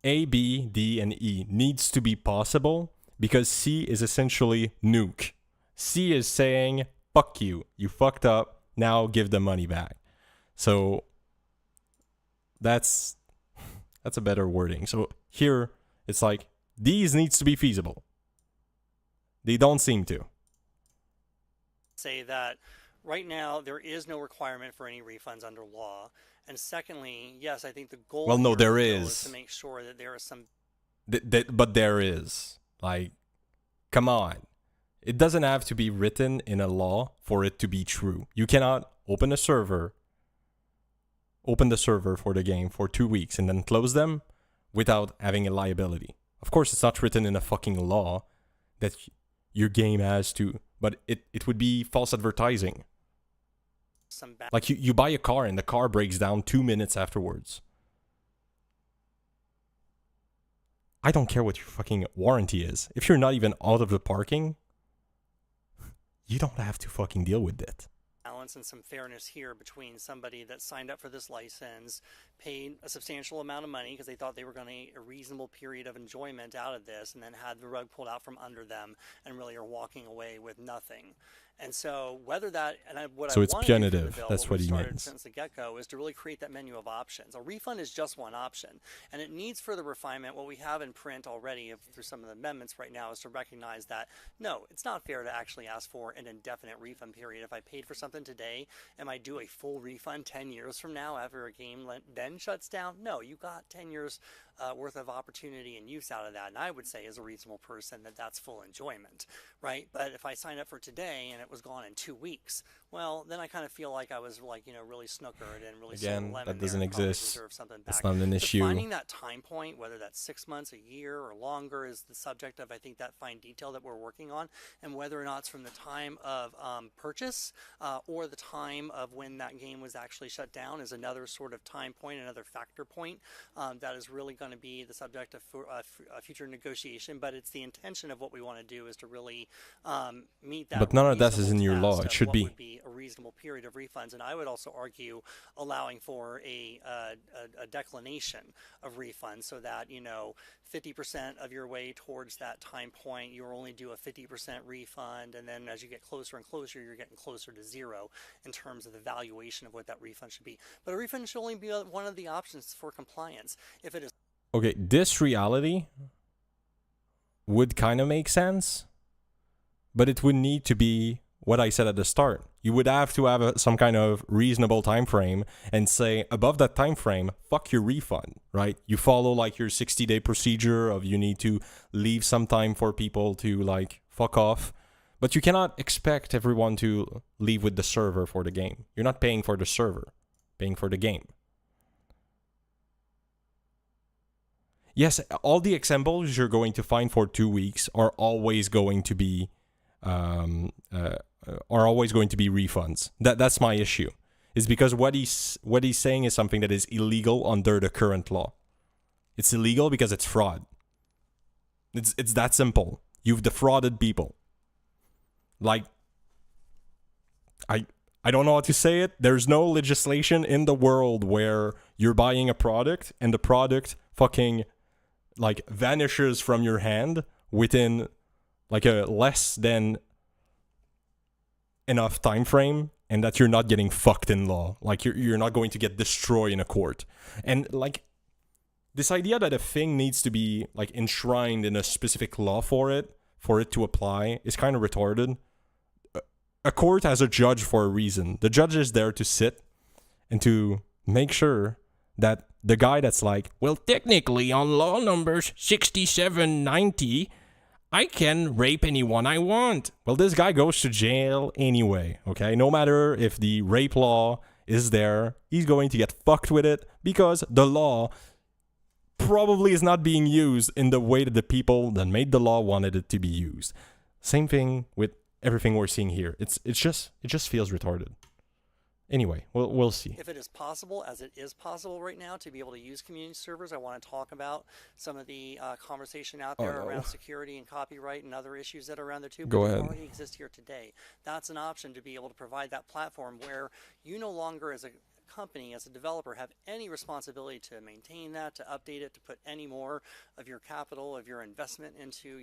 A, B, D, and E, needs to be possible because C is essentially nuke. C is saying, fuck you, you fucked up, now give the money back. So that's a better wording. So here, it's like, these needs to be feasible. They don't seem to. say that right now there is no requirement for any refunds under law. And secondly, yes, I think the goal Well, no, here there is is. to make sure that there is some. But there is. Like, come on. It doesn't have to be written in a law for it to be true. You cannot open the server for the game for 2 weeks and then close them without having a liability. Of course, it's not written in a fucking law that your game has to, but it would be false advertising. Like you buy a car and the car breaks down 2 minutes afterwards. I don't care what your fucking warranty is. If you're not even out of the parking, you don't have to fucking deal with it. Balance and some fairness here between somebody that signed up for this license, paid a substantial amount of money because they thought they were going to get a reasonable period of enjoyment out of this, and then had the rug pulled out from under them and really are walking away with nothing. And so whether that, So it's punitive. That's what he means. Since the get-go is to really create that menu of options. A refund is just one option, and it needs further refinement. What we have in print already through some of the amendments right now is to recognize that, no, it's not fair to actually ask for an indefinite refund period. If I paid for something today, am I due a full refund 10 years from now after a game then shuts down? No, you got 10 years worth of opportunity and use out of that. And I would say as a reasonable person that's full enjoyment, right? But if I sign up for today and it was gone in 2 weeks, well, then I kind of feel like I was really snookered and really Again, lemon that doesn't there and probably exist. deserve something back. It's not an issue. Finding that time point, whether that's 6 months, a year, or longer, is the subject of, I think, that fine detail that we're working on, and whether or not it's from the time of purchase or the time of when that game was actually shut down is another sort of time point, another factor point that is really going to be the subject of future negotiation. But it's the intention of what we want to do is to really meet that. But none of that is in your law. It should be. Would be a reasonable period of refunds, and I would also argue allowing for a declination of refunds, so that 50% of your way towards that time point, you only do a 50% refund, and then as you get closer and closer, you're getting closer to zero in terms of the valuation of what that refund should be. But a refund should only be one of the options for compliance. If it is okay, this reality would kind of make sense, but it would need to be what I said at the start. You would have to have some kind of reasonable time frame and say above that time frame, fuck your refund, right? You follow like your 60-day procedure of you need to leave some time for people to like fuck off, but you cannot expect everyone to leave with the server for the game. You're not paying for the server, paying for the game. Yes, all the examples you're going to find for 2 weeks are always going to be refunds. That's my issue. Is because what he's saying is something that is illegal under the current law. It's illegal because it's fraud. It's that simple. You've defrauded people. Like, I don't know how to say it. There's no legislation in the world where you're buying a product and the product fucking like vanishes from your hand within like a less than enough time frame, and that you're not getting fucked in law. Like you're not going to get destroyed in a court. And like this idea that a thing needs to be like enshrined in a specific law for it to apply is kind of retarded. A court has a judge for a reason. The judge is there to sit and to make sure that the guy that's like, well, technically on law numbers 6790, I can rape anyone I want. Well, this guy goes to jail anyway, okay? No matter if the rape law is there, he's going to get fucked with it because the law probably is not being used in the way that the people that made the law wanted it to be used. Same thing with everything we're seeing here. It just feels retarded. Anyway, we'll see. If it is possible, as it is possible right now, to be able to use community servers, I want to talk about some of the conversation out there around security and copyright and other issues that are around there too. Go ahead. They already exist here today. That's an option to be able to provide that platform where you no longer, as a company, as a developer, have any responsibility to maintain that, to update it, to put any more of your capital, of your investment into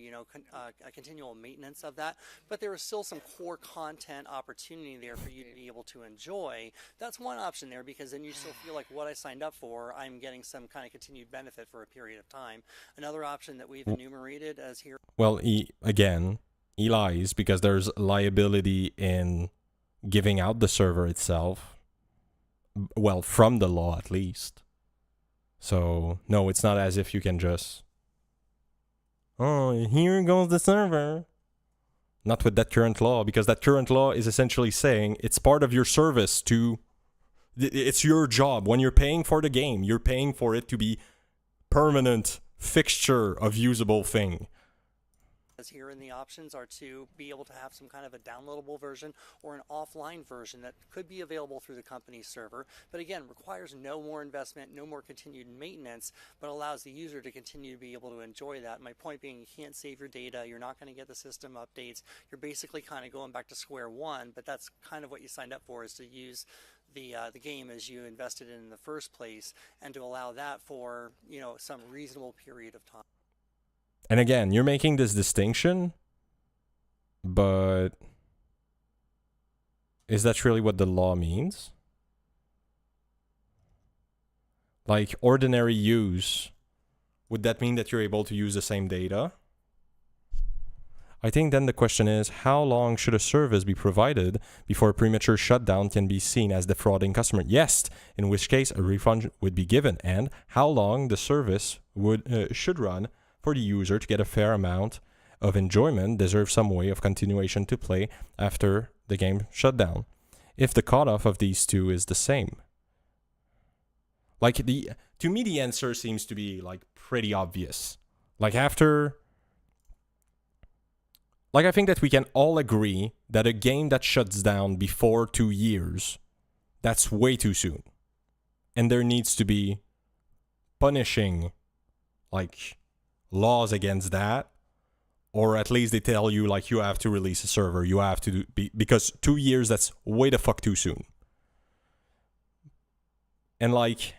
a continual maintenance of that. But there is still some core content opportunity there for you to be able to enjoy. That's one option there, because then you still feel like what I signed up for, I'm getting some kind of continued benefit for a period of time. Another option that we've enumerated as here. Well, he he lies because there's liability in giving out the server itself. Well, from the law at least. So, no, it's not as if you can just... Oh, here goes the server. Not with that current law, because that current law is essentially saying it's part of your service to... It's your job. When you're paying for the game, you're paying for it to be permanent fixture of usable thing. Here in the options are to be able to have some kind of a downloadable version or an offline version that could be available through the company's server, but again requires no more investment, no more continued maintenance, but allows the user to continue to be able to enjoy that. My point being, you can't save your data, you're not going to get the system updates, you're basically kind of going back to square one, but that's kind of what you signed up for, is to use the game as you invested in the first place, and to allow that for, you know, some reasonable period of time. And again, you're making this distinction, but is that really what the law means? Like, ordinary use, would that mean that you're able to use the same data? I think then the question is, how long should a service be provided before a premature shutdown can be seen as defrauding customer? Yes, in which case a refund would be given, and how long the service should run for the user to get a fair amount of enjoyment, deserve some way of continuation to play after the game shut down. If the cutoff of these two is the same. Like, to me, the answer seems to be, like, pretty obvious. Like, after... Like, I think that we can all agree that a game that shuts down before 2 years, that's way too soon. And there needs to be punishing, like... laws against that, or at least they tell you, like, you have to release a server, you have to because 2 years, that's way the fuck too soon. And like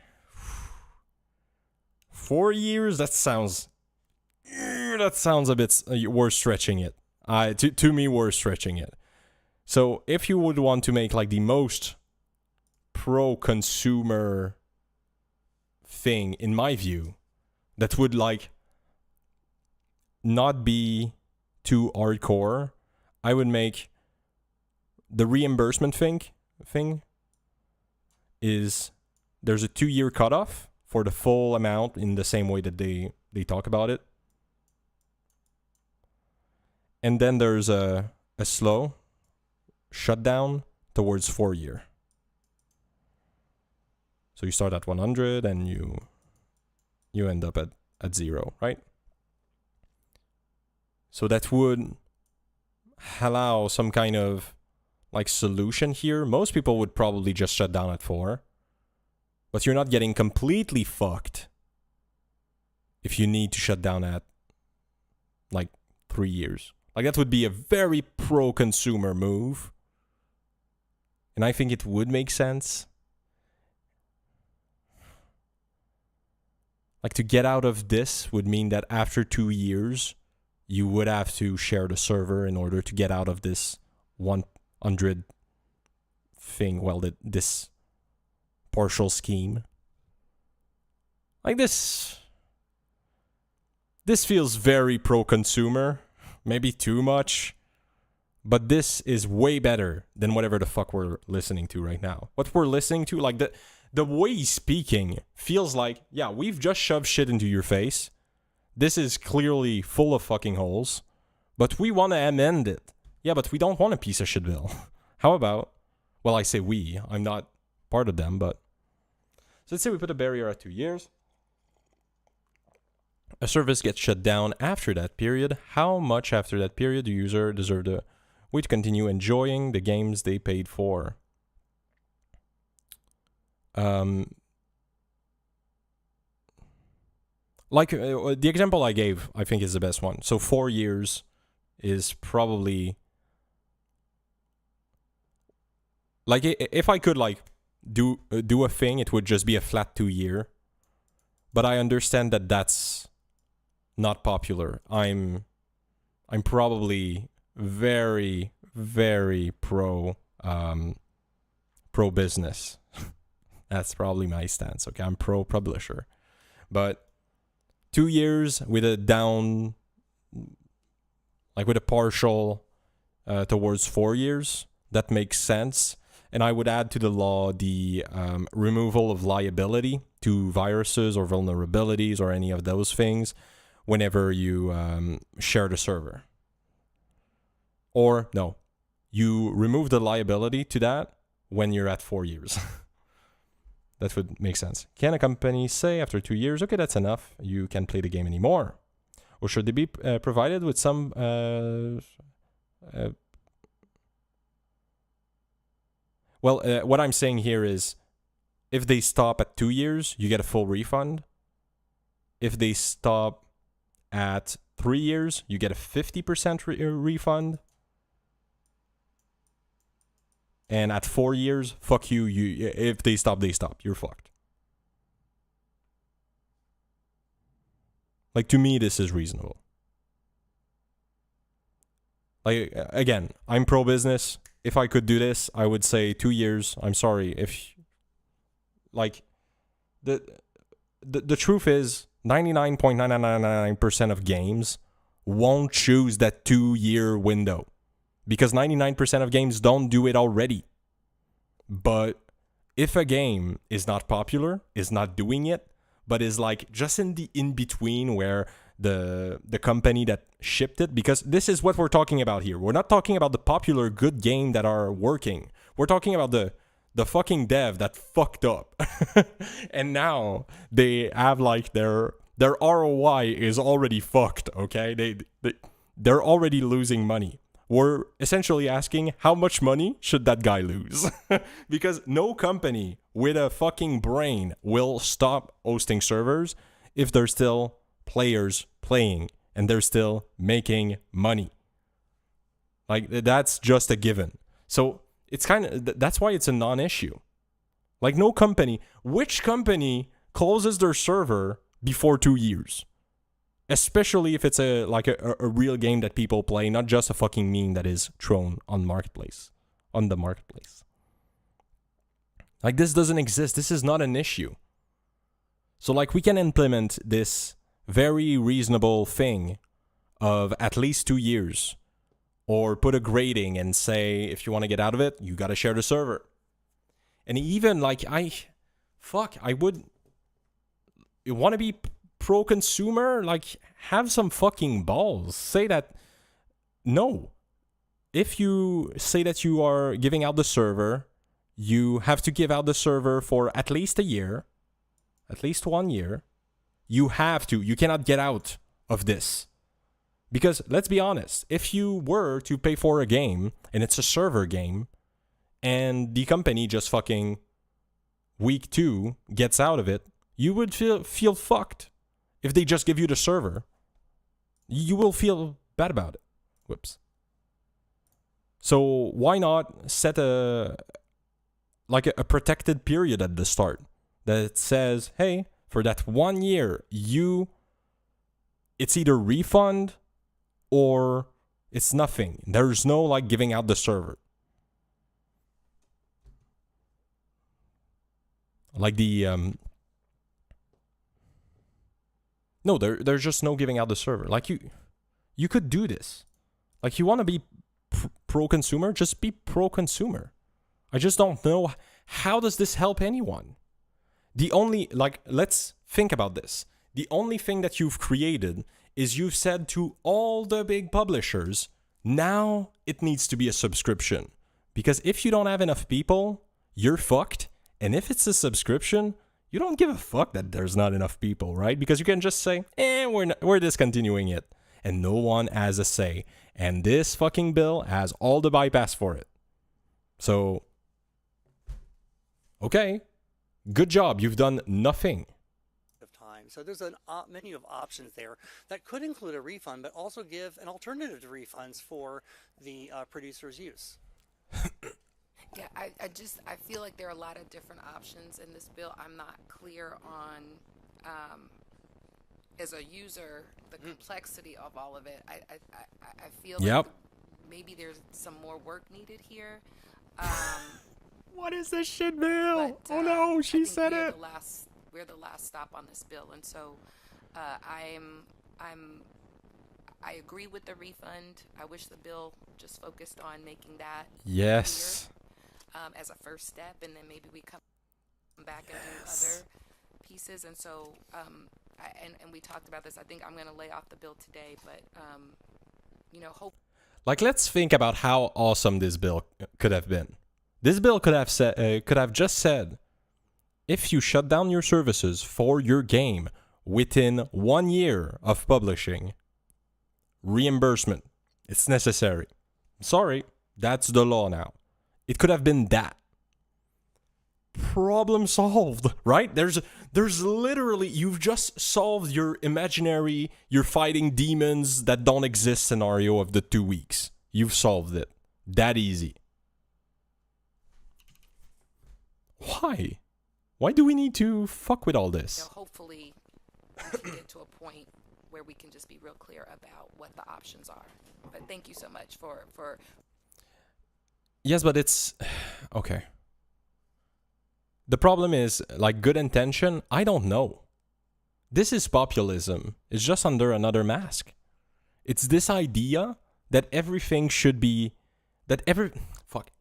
4 years, that sounds a bit, we're stretching it. To me, we're stretching it. So if you would want to make like the most pro-consumer thing, in my view, that would like not be too hardcore, I would make the reimbursement thing is there's a 2-year cutoff for the full amount in the same way that they talk about it. And then there's a slow shutdown towards 4 year. So you start at 100 and you end up at 0, right? So that would allow some kind of like solution here. Most people would probably just shut down at 4. But you're not getting completely fucked if you need to shut down at like 3 years. Like, that would be a very pro-consumer move. And I think it would make sense. Like, to get out of this would mean that after 2 years, you would have to share the server in order to get out of this 100 thing. Well, this partial scheme. Like, this feels very pro-consumer. Maybe too much. But this is way better than whatever the fuck we're listening to right now. What we're listening to, like, the way he's speaking feels like, yeah, we've just shoved shit into your face. This is clearly full of fucking holes. But we want to amend it. Yeah, but we don't want a piece of shit bill. How about... Well, I say we. I'm not part of them, but... So let's say we put a barrier at 2 years. A service gets shut down after that period. How much after that period do user deserve the way to continue enjoying the games they paid for? Like the example I gave, I think is the best one. So 4 years is probably... Like, if I could, like, do a thing, it would just be a flat 2 year. But I understand that that's not popular. I'm probably very, very pro business. That's probably my stance. Okay, I'm pro publisher. But 2 years with a down, like with a partial towards 4 years. That makes sense. And I would add to the law the removal of liability to viruses or vulnerabilities or any of those things whenever you share the server. Or, no, you remove the liability to that when you're at 4 years. That would make sense. Can a company say after 2 years, okay, that's enough, you can't play the game anymore? Or should they be provided with some... what I'm saying here is, if they stop at 2 years, you get a full refund. If they stop at 3 years, you get a 50% refund. And at 4 years, fuck you. If they stop, they stop. You're fucked. Like, to me, this is reasonable. Like, again, I'm pro-business. If I could do this, I would say 2 years. I'm sorry. If, like, the truth is, 99.9999% of games won't choose that 2-year window. Because 99% of games don't do it already. But if a game is not popular, is not doing it, but is like just in the in-between where the company that shipped it, because this is what we're talking about here. We're not talking about the popular good game that are working. We're talking about the fucking dev that fucked up. And now they have like their ROI is already fucked, okay? They're already losing money. We're essentially asking how much money should that guy lose? Because no company with a fucking brain will stop hosting servers if there's still players playing and they're still making money. Like, that's just a given. So it's kind of, that's why it's a non-issue. Like, no company, which company closes their server before 2 years? Especially if it's a real game that people play, not just a fucking meme that is thrown on the marketplace. Like, this doesn't exist. This is not an issue. So, like, we can implement this very reasonable thing of at least 2 years, or put a grading and say, if you want to get out of it, you got to share the server. And even, like, you want to be pro-consumer? Like, have some fucking balls. Say that, no. If you say that you are giving out the server, you have to give out the server for at least a year, at least 1 year. You have to. You cannot get out of this. Because, let's be honest, if you were to pay for a game, and it's a server game, and the company just fucking week 2 gets out of it, you would feel fucked. If they just give you the server, you will feel bad about it. Whoops. So why not set a protected period at the start that says, hey, for that 1 year, it's either refund or it's nothing. There's no like giving out the server. Like the no, there's just no giving out the server. Like you could do this. Like, you want to be pro-consumer, just be pro-consumer. I just don't know, how does this help anyone? Let's think about this. The only thing that you've created is you've said to all the big publishers, now it needs to be a subscription. Because if you don't have enough people, you're fucked. And if it's a subscription, you don't give a fuck that there's not enough people, right? Because you can just say, we're discontinuing it. And no one has a say. And this fucking bill has all the bypass for it. So, okay, good job. You've done nothing. So there's a menu of options there that could include a refund, but also give an alternative to refunds for the producer's use. Yeah, I feel like there are a lot of different options in this bill. I'm not clear on, as a user, the complexity of all of it. I feel like maybe there's some more work needed here. What is this shit bill? Oh no, she said it. We're the last stop on this bill, and so I agree with the refund. I wish the bill just focused on making that Yes. clear, as a first step, and then maybe we come back and do other pieces. And so, and we talked about this. I think I'm going to lay off the bill today, but hope. Like, let's think about how awesome this bill could have been. This bill could have just said, if you shut down your services for your game within 1 year of publishing, reimbursement, it's necessary. Sorry, that's the law now. It could have been that. Problem solved, right? There's literally, you've just solved your imaginary, you're fighting demons that don't exist scenario of the 2 weeks. You've solved it. That easy. Why? Why do we need to fuck with all this? Hopefully we can get to a point where we can just be real clear about what the options are. But thank you so much for Yes, but it's okay. The problem is, like, good intention, I don't know. This is populism. It's just under another mask. It's this idea that everything should be, that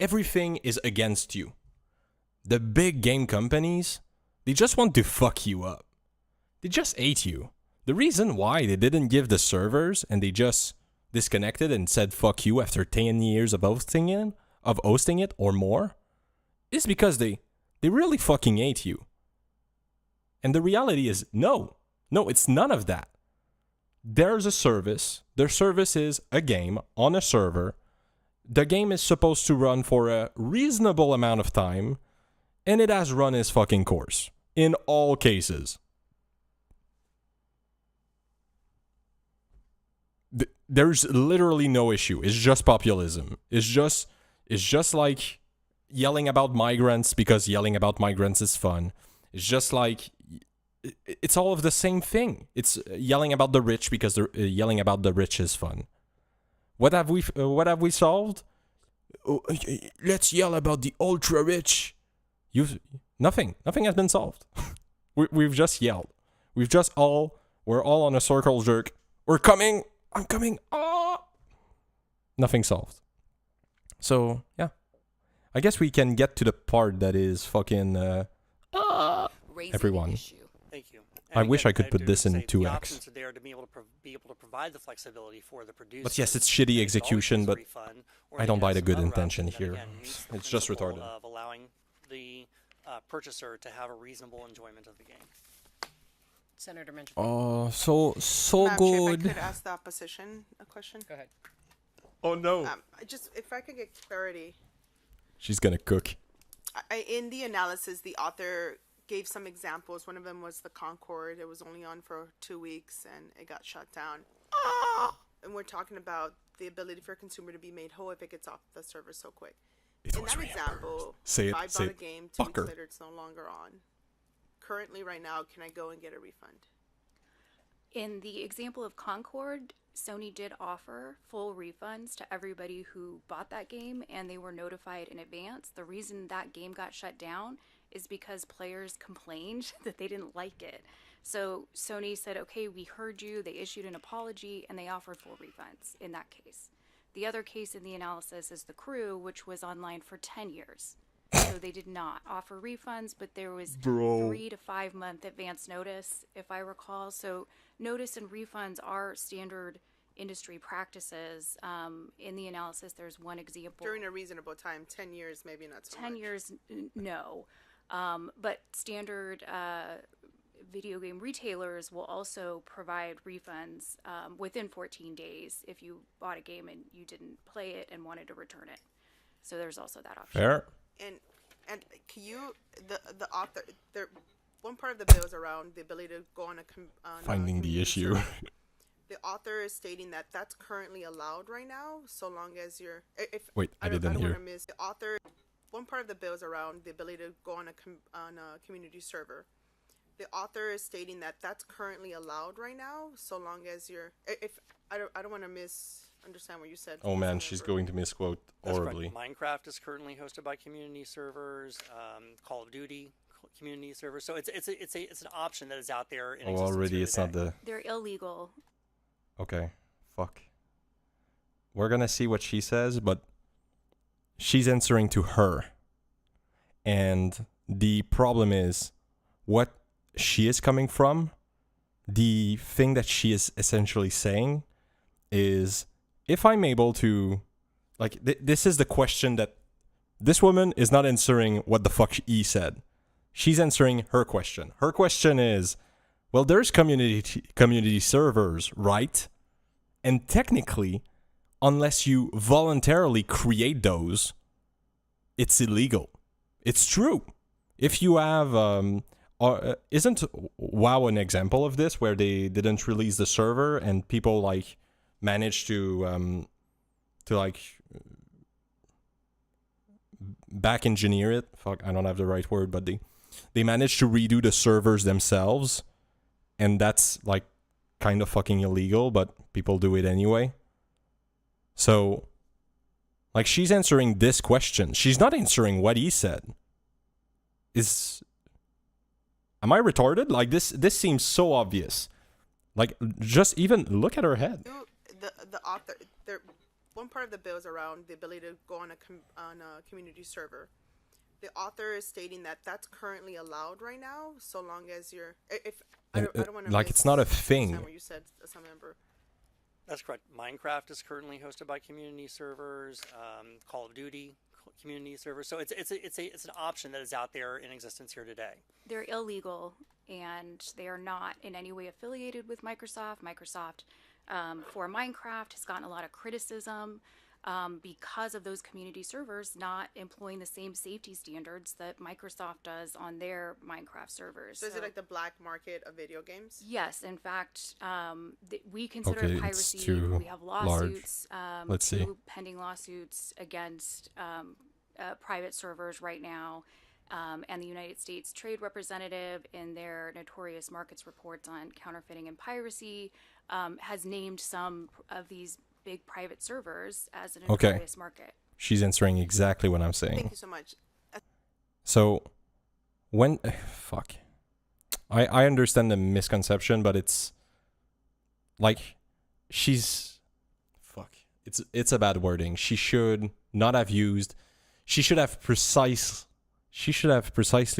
everything is against you. The big game companies, they just want to fuck you up. They just hate you. The reason why they didn't give the servers and they just disconnected and said fuck you after 10 years of hosting it or more is because they really fucking hate you. And the reality is, no, it's none of that. There's a service. Their service is a game on a server. The game is supposed to run for a reasonable amount of time, and it has run its fucking course in all cases. There's literally no issue. It's just populism. It's just like yelling about migrants because yelling about migrants is fun. It's just like, it's all of the same thing. It's yelling about the rich because yelling about the rich is fun. What have we solved? Oh, let's yell about the ultra rich. Nothing has been solved. We've just yelled. We're all on a circle jerk. We're coming. I'm coming. Oh! Nothing solved. So, yeah. I guess we can get to the part that is fucking everyone. Thank you. I wish I could put this in 2x. The options are there to be able to provide the flexibility for the producer. But yes, it's shitty execution, but I don't buy the good intention here. It's just retarded. Of allowing the purchaser to have a reasonable enjoyment of the game. Senator mentioned. Oh, so Madam good. Chair, if I could ask the opposition a question. Go ahead. Oh no. If I could get clarity. She's gonna cook. In the analysis, the author gave some examples. One of them was the Concorde. It was only on for 2 weeks and it got shut down. And we're talking about the ability for a consumer to be made whole if it gets off the server so quick. In that example, if I bought a game 2 weeks later, it's no longer on. Currently, right now, can I go and get a refund? In the example of Concorde, Sony did offer full refunds to everybody who bought that game, and they were notified in advance. The reason that game got shut down is because players complained that they didn't like it. So Sony said, okay, we heard you. They issued an apology, and they offered full refunds in that case. The other case in the analysis is The Crew, which was online for 10 years. So they did not offer refunds, but there was 3 to 5 month advance notice, if I recall. So notice and refunds are standard industry practices. In the analysis, there's one example. During a reasonable time, 10 years, maybe not so 10 much. years, no. But standard video game retailers will also provide refunds within 14 days if you bought a game and you didn't play it and wanted to return it. So there's also that option. Fair. And can you, the author, one part of the bill is around the ability to go on finding the issue. The author is stating that that's currently allowed right now, so long as you're. Wait, I didn't hear. The author, one part of the bill is around the ability to go on a community server. The author is stating that that's currently allowed right now, so long as you're. I don't want to misunderstand what you said. Oh man, she's going to misquote horribly. Minecraft is currently hosted by community servers. Call of Duty community servers. So it's an option that is out there. Already it's not the. They're illegal. Okay, fuck. We're gonna see what she says, but she's answering to her. And the problem is what she is coming from. The thing that she is essentially saying is, if I'm able to, like, this is the question that this woman is not answering what the fuck he said. She's answering her question. Her question is, well, there's community servers, right? And technically, unless you voluntarily create those, it's illegal. It's true. If you have, isn't WoW an example of this, where they didn't release the server and people like managed to like back engineer it? Fuck, I don't have the right word, but they managed to redo the servers themselves, and that's like kind of fucking illegal, but people do it anyway. So, like, she's answering this question. She's not answering what he said. Am I retarded? Like, this seems so obvious. Like, just even look at her head. The author, one part of the bill is around the ability to go on a community server. The author is stating that that's currently allowed right now, so long as you're. I don't want to. Like, it's not a thing. What you said, some member. That's correct. Minecraft is currently hosted by community servers. Call of Duty community servers. So it's an option that is out there in existence here today. They're illegal, and they are not in any way affiliated with Microsoft. Microsoft, for Minecraft, has gotten a lot of criticism because of those community servers not employing the same safety standards that Microsoft does on their Minecraft servers. So is it like the black market of video games? Yes, in fact, we consider Okay, it it's piracy. too We have lawsuits, Let's see. pending lawsuits against private servers right now. And the United States Trade Representative, in their notorious markets reports on counterfeiting and piracy, has named some of these big private servers as a notorious market. She's answering exactly what I'm saying. Thank you so much. So, fuck. I understand the misconception, but it's like it's a bad wording. She should not have used. She should have precisely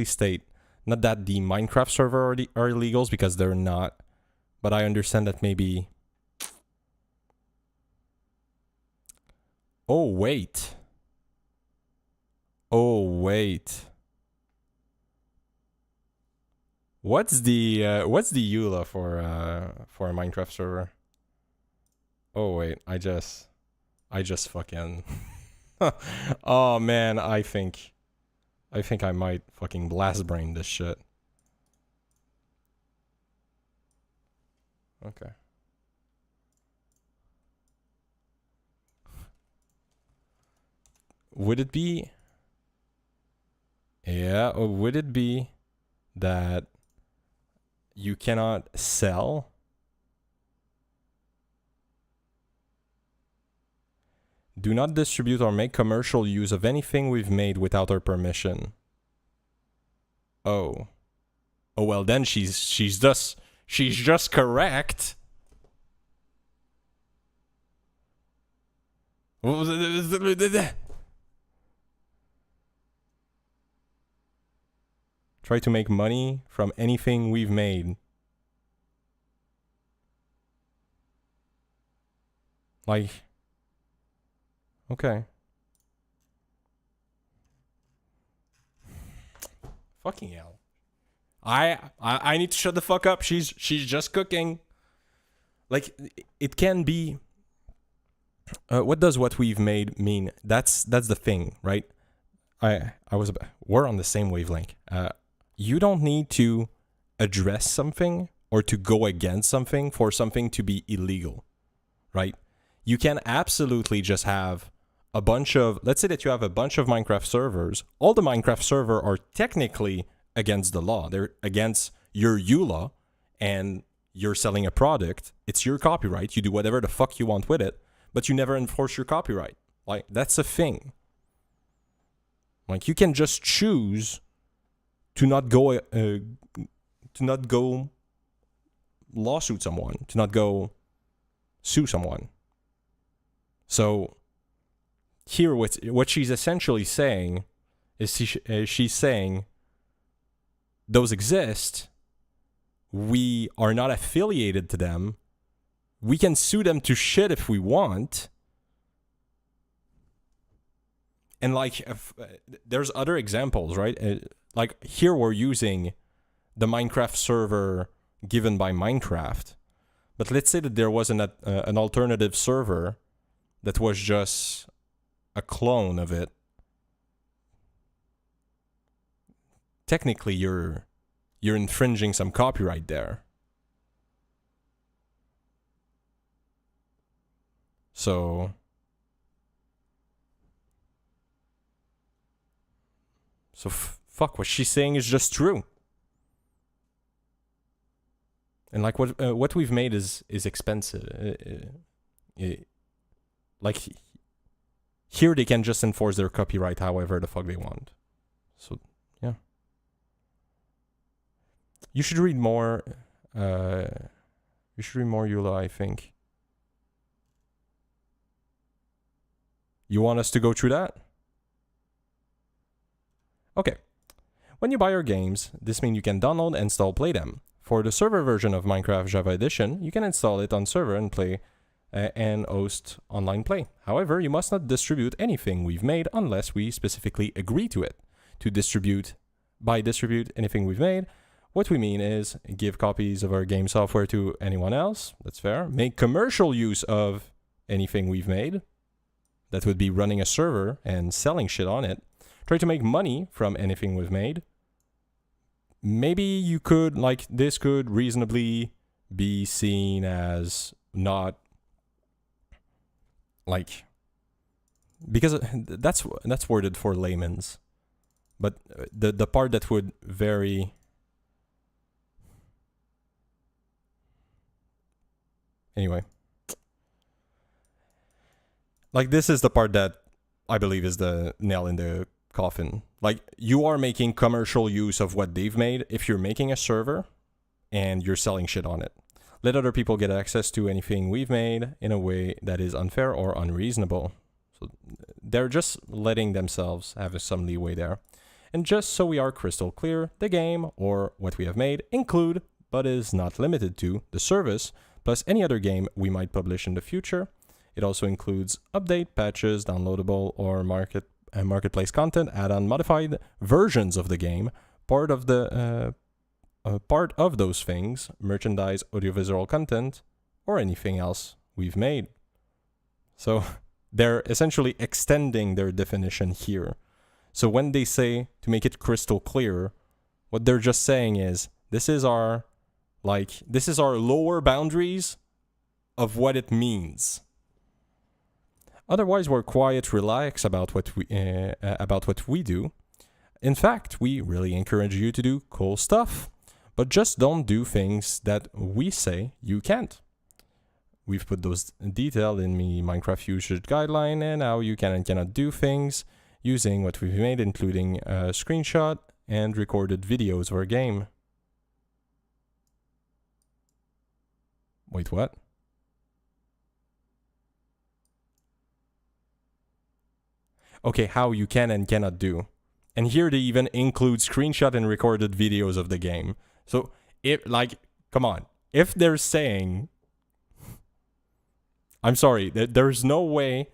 state, not that the Minecraft server are illegals, because they're not, but I understand that maybe. Oh wait. What's the EULA for a Minecraft server? Oh wait, I just fucking. Oh man, I think I might fucking blast brain this shit. Okay. Would it be? Yeah, or would it be that you cannot sell? Do not distribute or make commercial use of anything we've made without our permission. Oh. Oh well, then she's just correct. Try to make money from anything we've made. Like, okay. Fucking hell. I need to shut the fuck up. She's just cooking. Like, it can be. What does what we've made mean? That's the thing, right? We're on the same wavelength. You don't need to address something or to go against something for something to be illegal, right? You can absolutely just have a bunch of, let's say that you have a bunch of Minecraft servers. All the Minecraft servers are technically against the law. They're against your EULA, and you're selling a product. It's your copyright. You do whatever the fuck you want with it, but you never enforce your copyright. Like, that's a thing. Like, you can just choose to not go lawsuit someone, to not go sue someone. So here what she's essentially saying is she's saying those exist. We are not affiliated to them. We can sue them to shit if we want. And like, there's other examples, right? Like here we're using the Minecraft server given by Minecraft. But let's say that there was an alternative server that was just a clone of it. Technically, you're infringing some copyright there. So fuck, what she's saying is just true. And like what we've made is expensive. Like here they can just enforce their copyright however the fuck they want. So yeah. You should read more. You should read more, Eula, I think. You want us to go through that? Okay. When you buy our games, this means you can download, install, play them. For the server version of Minecraft Java Edition, you can install it on server and play and host online play. However, you must not distribute anything we've made unless we specifically agree to it. To distribute anything we've made, what we mean is give copies of our game software to anyone else. That's fair. Make commercial use of anything we've made. That would be running a server and selling shit on it. Try to make money from anything we've made. Maybe you could, like, this could reasonably be seen as not, like, because that's worded for layman's. But the part that would vary... Anyway. Like, this is the part that I believe is the nail in the coffin. Like, you are making commercial use of what they've made if you're making a server and you're selling shit on it. Let other people get access to anything we've made in a way that is unfair or unreasonable. So they're just letting themselves have some leeway there. And just so we are crystal clear, the game or what we have made include, but is not limited to, the service, plus any other game we might publish in the future. It also includes update, patches, downloadable or marketplace content, add-on modified versions of the game, part of those things, merchandise, audiovisual content, or anything else we've made. So they're essentially extending their definition here. So when they say, to make it crystal clear, what they're just saying is, this is our lower boundaries of what it means. Otherwise, we're quite relaxed about what we do. In fact, we really encourage you to do cool stuff, but just don't do things that we say you can't. We've put those detailed in the Minecraft usage guideline and how you can and cannot do things using what we've made, including a screenshot and recorded videos of our game. Wait, what? Okay, how you can and cannot do. And here they even include screenshot and recorded videos of the game. So, come on. If they're saying... I'm sorry, there's no way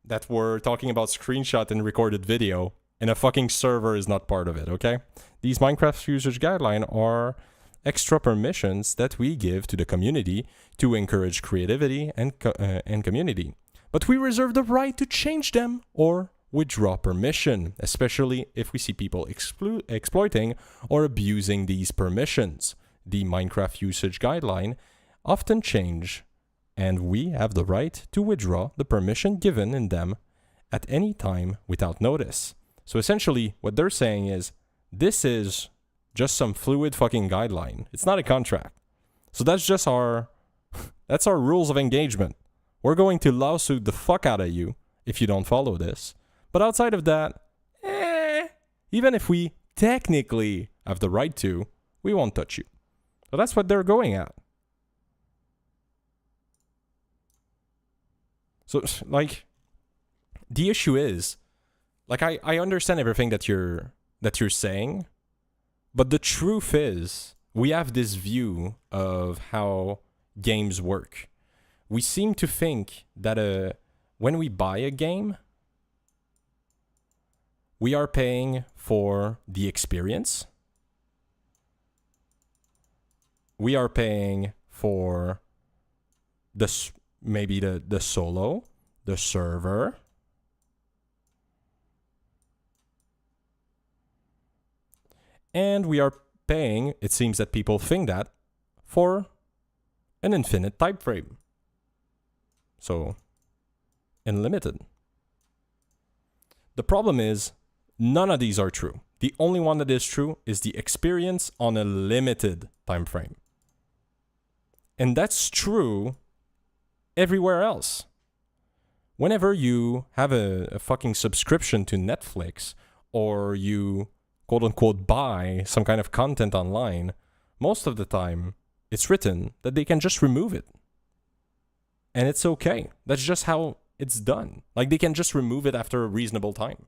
that we're talking about screenshot and recorded video and a fucking server is not part of it, okay? These Minecraft usage guidelines are extra permissions that we give to the community to encourage creativity and community. But we reserve the right to change them or withdraw permission, especially if we see people exploiting or abusing these permissions. The Minecraft usage guideline often change, and we have the right to withdraw the permission given in them at any time without notice. So essentially, what they're saying is, this is just some fluid fucking guideline. It's not a contract. So that's just that's our rules of engagement. We're going to lawsuit the fuck out of you if you don't follow this. But outside of that, even if we technically have the right to, we won't touch you. So that's what they're going at. So, like, the issue is, like, I understand everything that you're saying, but the truth is, we have this view of how games work. We seem to think that when we buy a game, we are paying for the experience. We are paying for maybe the solo, the server, and we are paying, it seems that people think that, for an infinite type frame. So, unlimited. The problem is, none of these are true. The only one that is true is the experience on a limited time frame. And that's true everywhere else. Whenever you have a fucking subscription to Netflix, or you quote-unquote buy some kind of content online, most of the time it's written that they can just remove it. And it's okay. That's just how it's done. Like, they can just remove it after a reasonable time.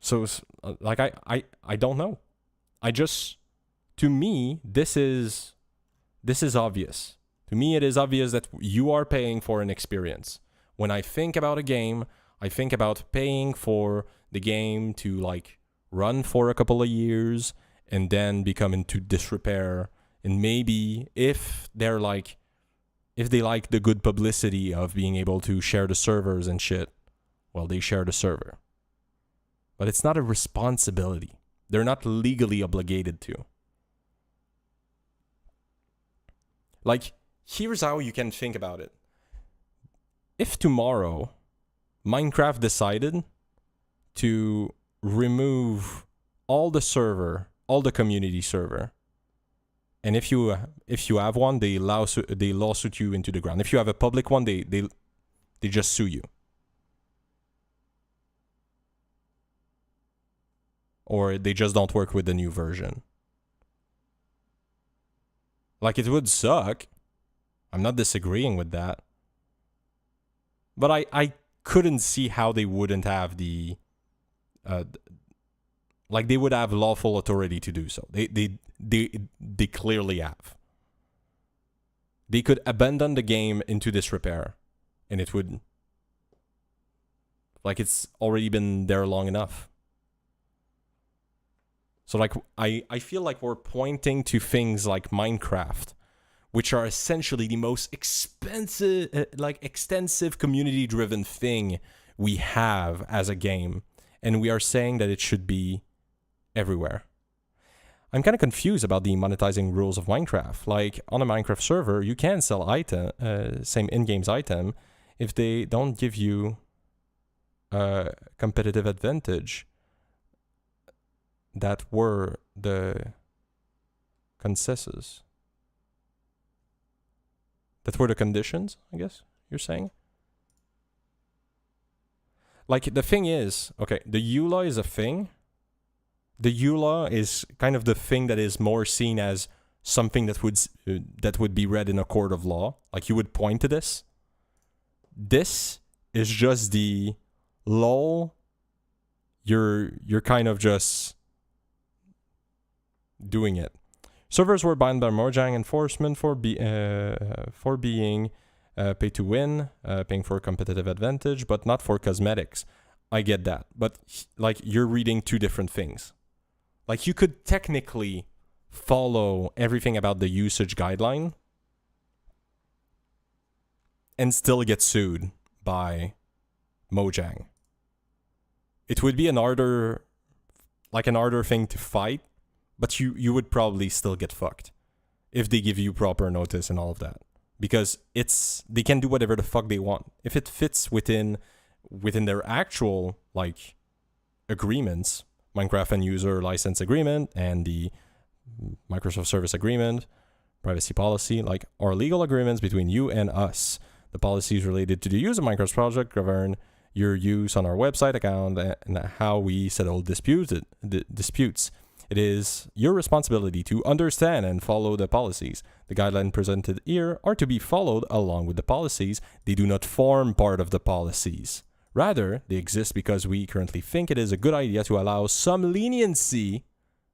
So, like, I don't know. To me, this is obvious. To me, it is obvious that you are paying for an experience. When I think about a game, I think about paying for the game to, like, run for a couple of years and then become into disrepair. And maybe if they like the good publicity of being able to share the servers and shit, well, they share the server. But it's not a responsibility. They're not legally obligated to. Like, here's how you can think about it. If tomorrow Minecraft decided to remove all the community server, and if you have one, they lawsuit you into the ground. If you have a public one, they just sue you. Or they just don't work with the new version. Like, it would suck. I'm not disagreeing with that. But I couldn't see how they wouldn't have the... like, they would have lawful authority to do so. They clearly have. They could abandon the game into disrepair, and it would... like, it's already been there long enough. So, like, I feel like we're pointing to things like Minecraft, which are essentially the most extensive community-driven thing we have as a game, and we are saying that it should be everywhere. I'm kind of confused about the monetizing rules of Minecraft. Like, on a Minecraft server, you can sell same in-games item if they don't give you a competitive advantage. That were the consensus. That were the conditions, I guess you're saying? Like, the thing is, okay, the EULA is a thing. The EULA is kind of the thing that is more seen as something that would be read in a court of law. Like, you would point to this. This is just the lol. You're kind of just doing it. Servers were banned by Mojang enforcement for being pay to win, paying for a competitive advantage, but not for cosmetics. I get that, but like, you're reading two different things. Like, you could technically follow everything about the usage guideline and still get sued by Mojang. It would be an harder thing to fight, but you would probably still get fucked if they give you proper notice and all of that. Because they can do whatever the fuck they want. If it fits within their actual, like, agreements, Minecraft end user license agreement and the Microsoft service agreement, privacy policy, like, are legal agreements between you and us. The policies related to the use of Minecraft project govern your use on our website account and how we settle disputes. It is your responsibility to understand and follow the policies. The guidelines presented here are to be followed along with the policies. They do not form part of the policies. Rather, they exist because we currently think it is a good idea to allow some leniency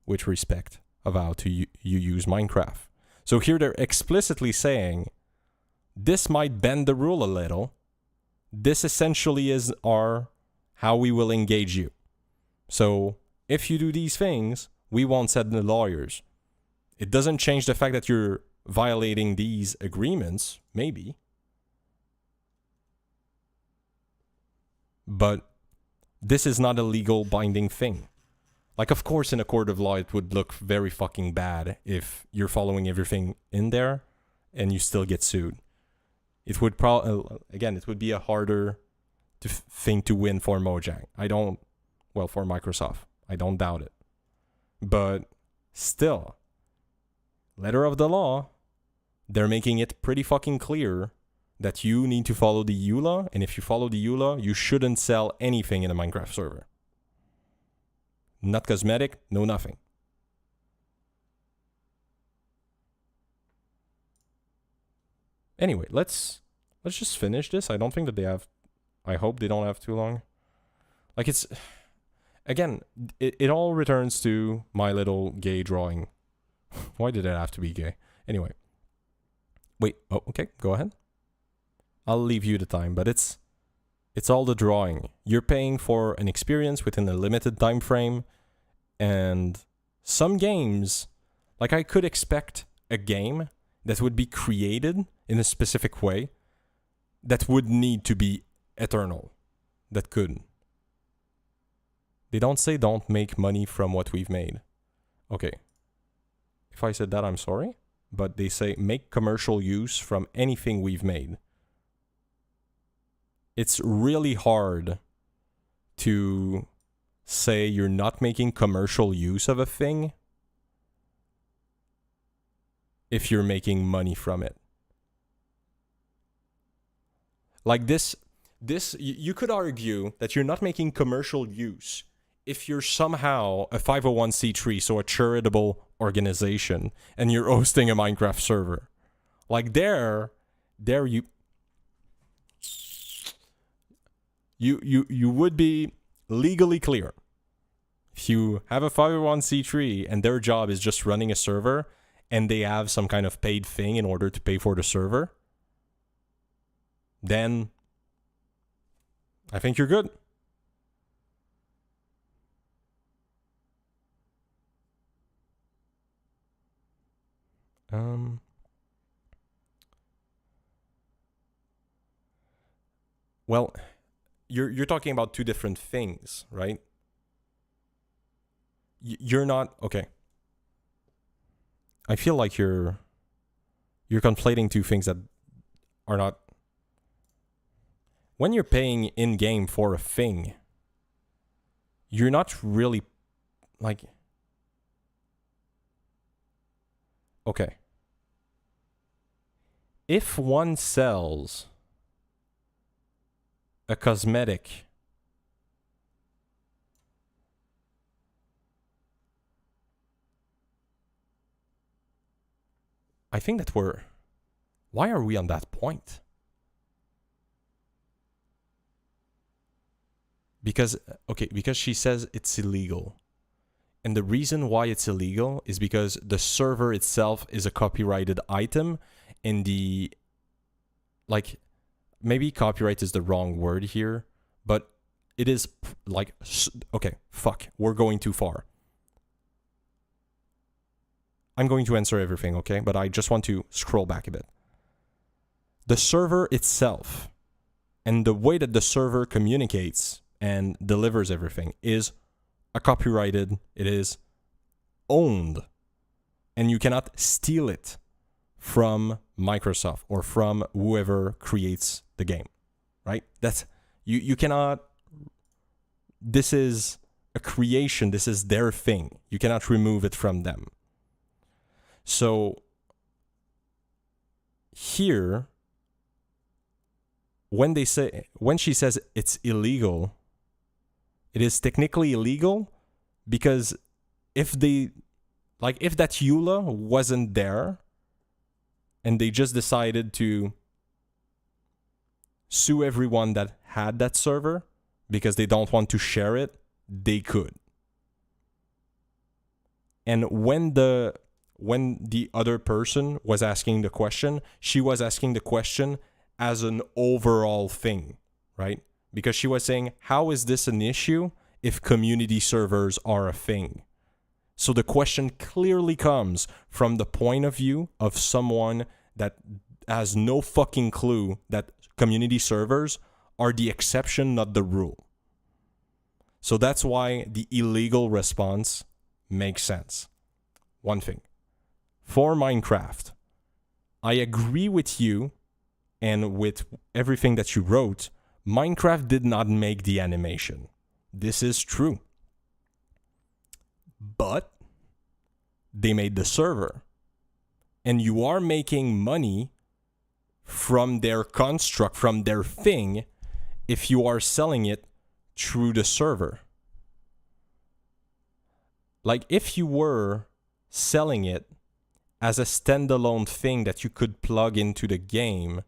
with respect of how you use Minecraft. So here they're explicitly saying, this might bend the rule a little. This essentially is how we will engage you. So if you do these things, we won't send the lawyers. It doesn't change the fact that you're violating these agreements, maybe. But this is not a legal binding thing. Like, of course, in a court of law, it would look very fucking bad if you're following everything in there and you still get sued. It would again, it would be a harder thing to win for Mojang. For Microsoft. I don't doubt it. But still, letter of the law, they're making it pretty fucking clear that you need to follow the EULA, and if you follow the EULA, you shouldn't sell anything in a Minecraft server. Not cosmetic, no nothing. Anyway, let's just finish this. I don't think that I hope they don't have too long. Like, it's... Again, it all returns to my little gay drawing. Why did it have to be gay? Anyway. Wait, oh, okay, go ahead. I'll leave you the time, but it's all the drawing. You're paying for an experience within a limited time frame, and some games, like I could expect a game that would be created in a specific way that would need to be eternal. That couldn't. They don't say don't make money from what we've made. Okay. If I said that, I'm sorry. But they say make commercial use from anything we've made. It's really hard to say you're not making commercial use of a thing if you're making money from it. Like this, you could argue that you're not making commercial use if you're somehow a 501c3, so a charitable organization, and you're hosting a Minecraft server. Like there you would be legally clear. If you have a 501c3 and their job is just running a server and they have some kind of paid thing in order to pay for the server, then I think you're good. Well, you're talking about two different things, right? You're not okay. I feel like you're conflating two things that are not. When you're paying in game for a thing, you're not really like. Okay. If one sells a cosmetic I think that why are we on that point? Because she says it's illegal. And the reason why it's illegal is because the server itself is a copyrighted item, and maybe copyright is the wrong word here, but it is like, okay, fuck, we're going too far. I'm going to answer everything, okay? But I just want to scroll back a bit. The server itself and the way that the server communicates and delivers everything is a copyrighted, it is owned, and you cannot steal it from Microsoft or from whoever creates the game, right? That's you cannot. This is a creation. This is their thing. You cannot remove it from them. So here, when she says it's illegal, it is technically illegal because if they, like, if that EULA wasn't there and they just decided to sue everyone that had that server because they don't want to share it, they could. And when the other person was asking the question, she was asking the question as an overall thing, right? Because she was saying, how is this an issue if community servers are a thing? So the question clearly comes from the point of view of someone that has no fucking clue that community servers are the exception, not the rule. So that's why the illegal response makes sense. One thing. For Minecraft, I agree with you and with everything that you wrote. Minecraft did not make the animation. This is true. But they made the server. And you are making money from their construct, from their thing, if you are selling it through the server. Like, if you were selling it as a standalone thing that you could plug into the game,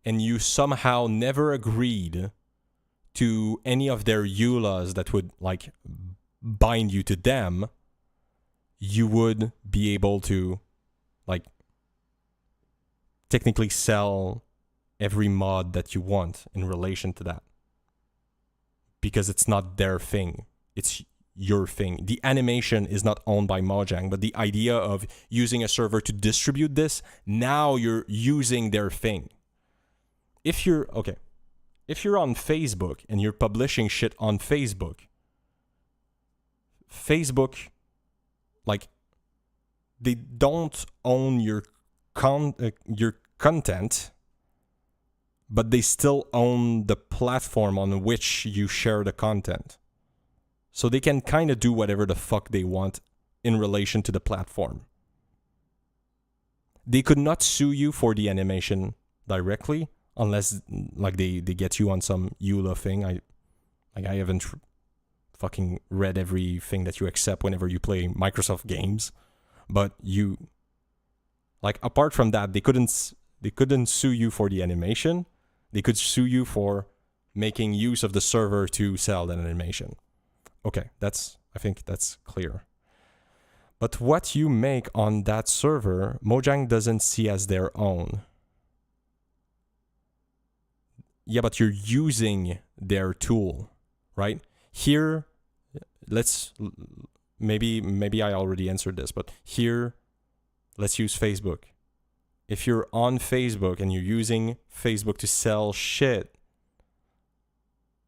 and you somehow never agreed to any of their EULAs that would, like, bind you to them, you would be able to, like, technically sell every mod that you want in relation to that. Because it's not their thing. It's your thing. The animation is not owned by Mojang, but the idea of using a server to distribute this, now you're using their thing. If you're on Facebook and you're publishing shit on Facebook, like, they don't own your content, but they still own the platform on which you share the content. So they can kind of do whatever the fuck they want in relation to the platform. They could not sue you for the animation directly unless, like, they get you on some EULA thing. I haven't fucking read everything that you accept whenever you play Microsoft games, but you, like, apart from that, they couldn't sue you for the animation. They could sue you for making use of the server to sell that animation. Okay, I think that's clear. But what you make on that server, Mojang doesn't see as their own. Yeah, but you're using their tool, right? Here, maybe I already answered this, but here, let's use Facebook. If you're on Facebook and you're using Facebook to sell shit,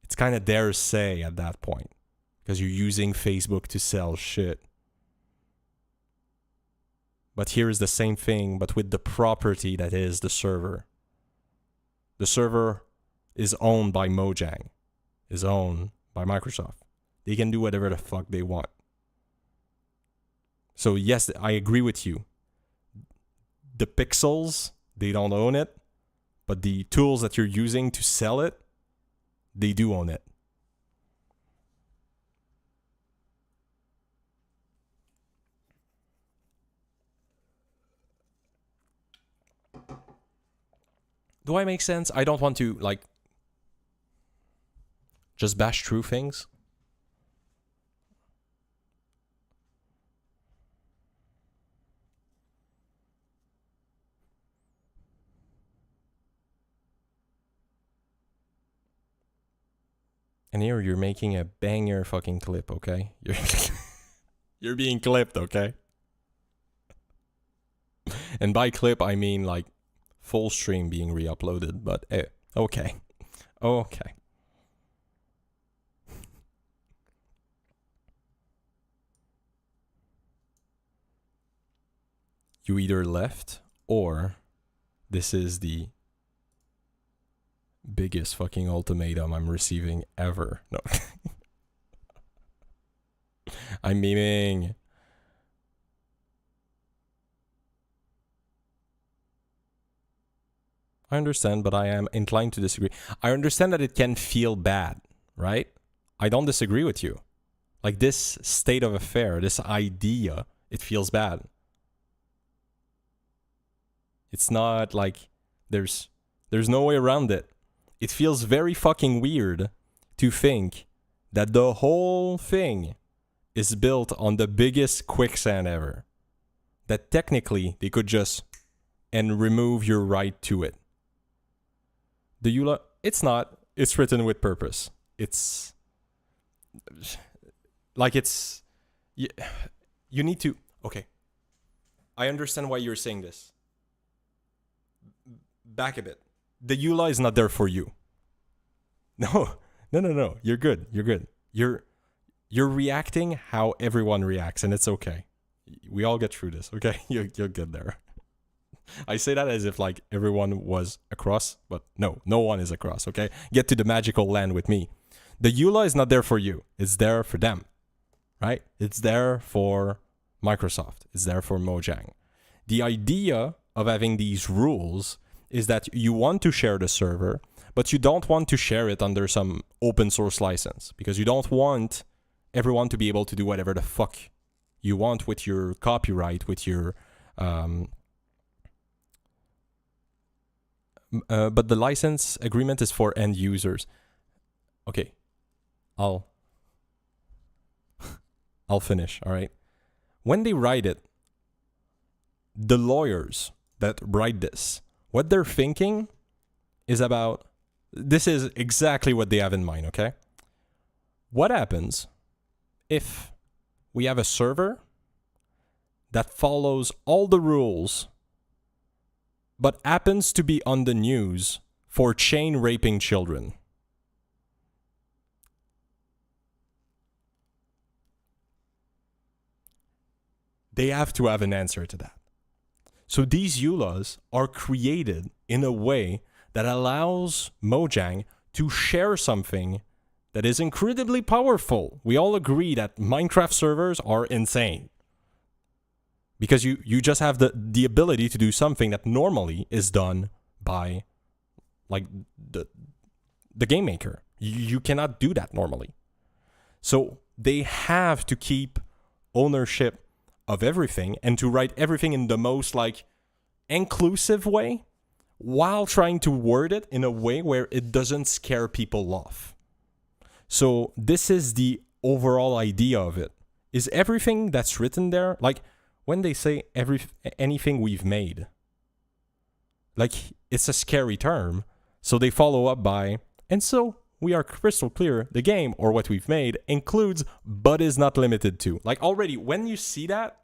it's kind of their say at that point. Because you're using Facebook to sell shit. But here is the same thing, but with the property that is the server. The server is owned by Mojang, is owned by Microsoft. They can do whatever the fuck they want. So yes, I agree with you. The pixels, they don't own it, but the tools that you're using to sell it, they do own it. Do I make sense? I don't want to, like, just bash through things. And here you're making a banger fucking clip, okay? You're being clipped, okay? And by clip, I mean, like, full stream being re-uploaded, but okay. Okay. You either left, or this is the biggest fucking ultimatum I'm receiving ever. No. I'm memeing. I understand, but I am inclined to disagree. I understand that it can feel bad, right? I don't disagree with you. Like this state of affair, this idea, it feels bad. It's not like there's no way around it. It feels very fucking weird to think that the whole thing is built on the biggest quicksand ever. That technically they could just and remove your right to it. The EULA, it's not. It's written with purpose. It's like it's you need to. Okay, I understand why you're saying this. Back a bit. The EULA is not there for you. No. You're good. You're reacting how everyone reacts, and it's okay. We all get through this, okay? You're good there. I say that as if like everyone was across, but no one is across, okay? Get to the magical land with me. The EULA is not there for you. It's there for them, right? It's there for Microsoft. It's there for Mojang. The idea of having these rules is that you want to share the server, but you don't want to share it under some open source license because you don't want everyone to be able to do whatever the fuck you want with your copyright, with your but the license agreement is for end users. Okay, I'll finish, all right? When they write it, the lawyers that write this, what they're thinking is about, this is exactly what they have in mind, okay? What happens if we have a server that follows all the rules but happens to be on the news for chain raping children? They have to have an answer to that. So these EULAs are created in a way that allows Mojang to share something that is incredibly powerful. We all agree that Minecraft servers are insane. Because you just have the ability to do something that normally is done by like the game maker. You cannot do that normally. So they have to keep ownership of everything and to write everything in the most like inclusive way while trying to word it in a way where it doesn't scare people off. So this is the overall idea of it. Is everything that's written there, like when they say anything we've made, like it's a scary term. So they follow up by, and so we are crystal clear, the game or what we've made includes but is not limited to. Like already when you see that,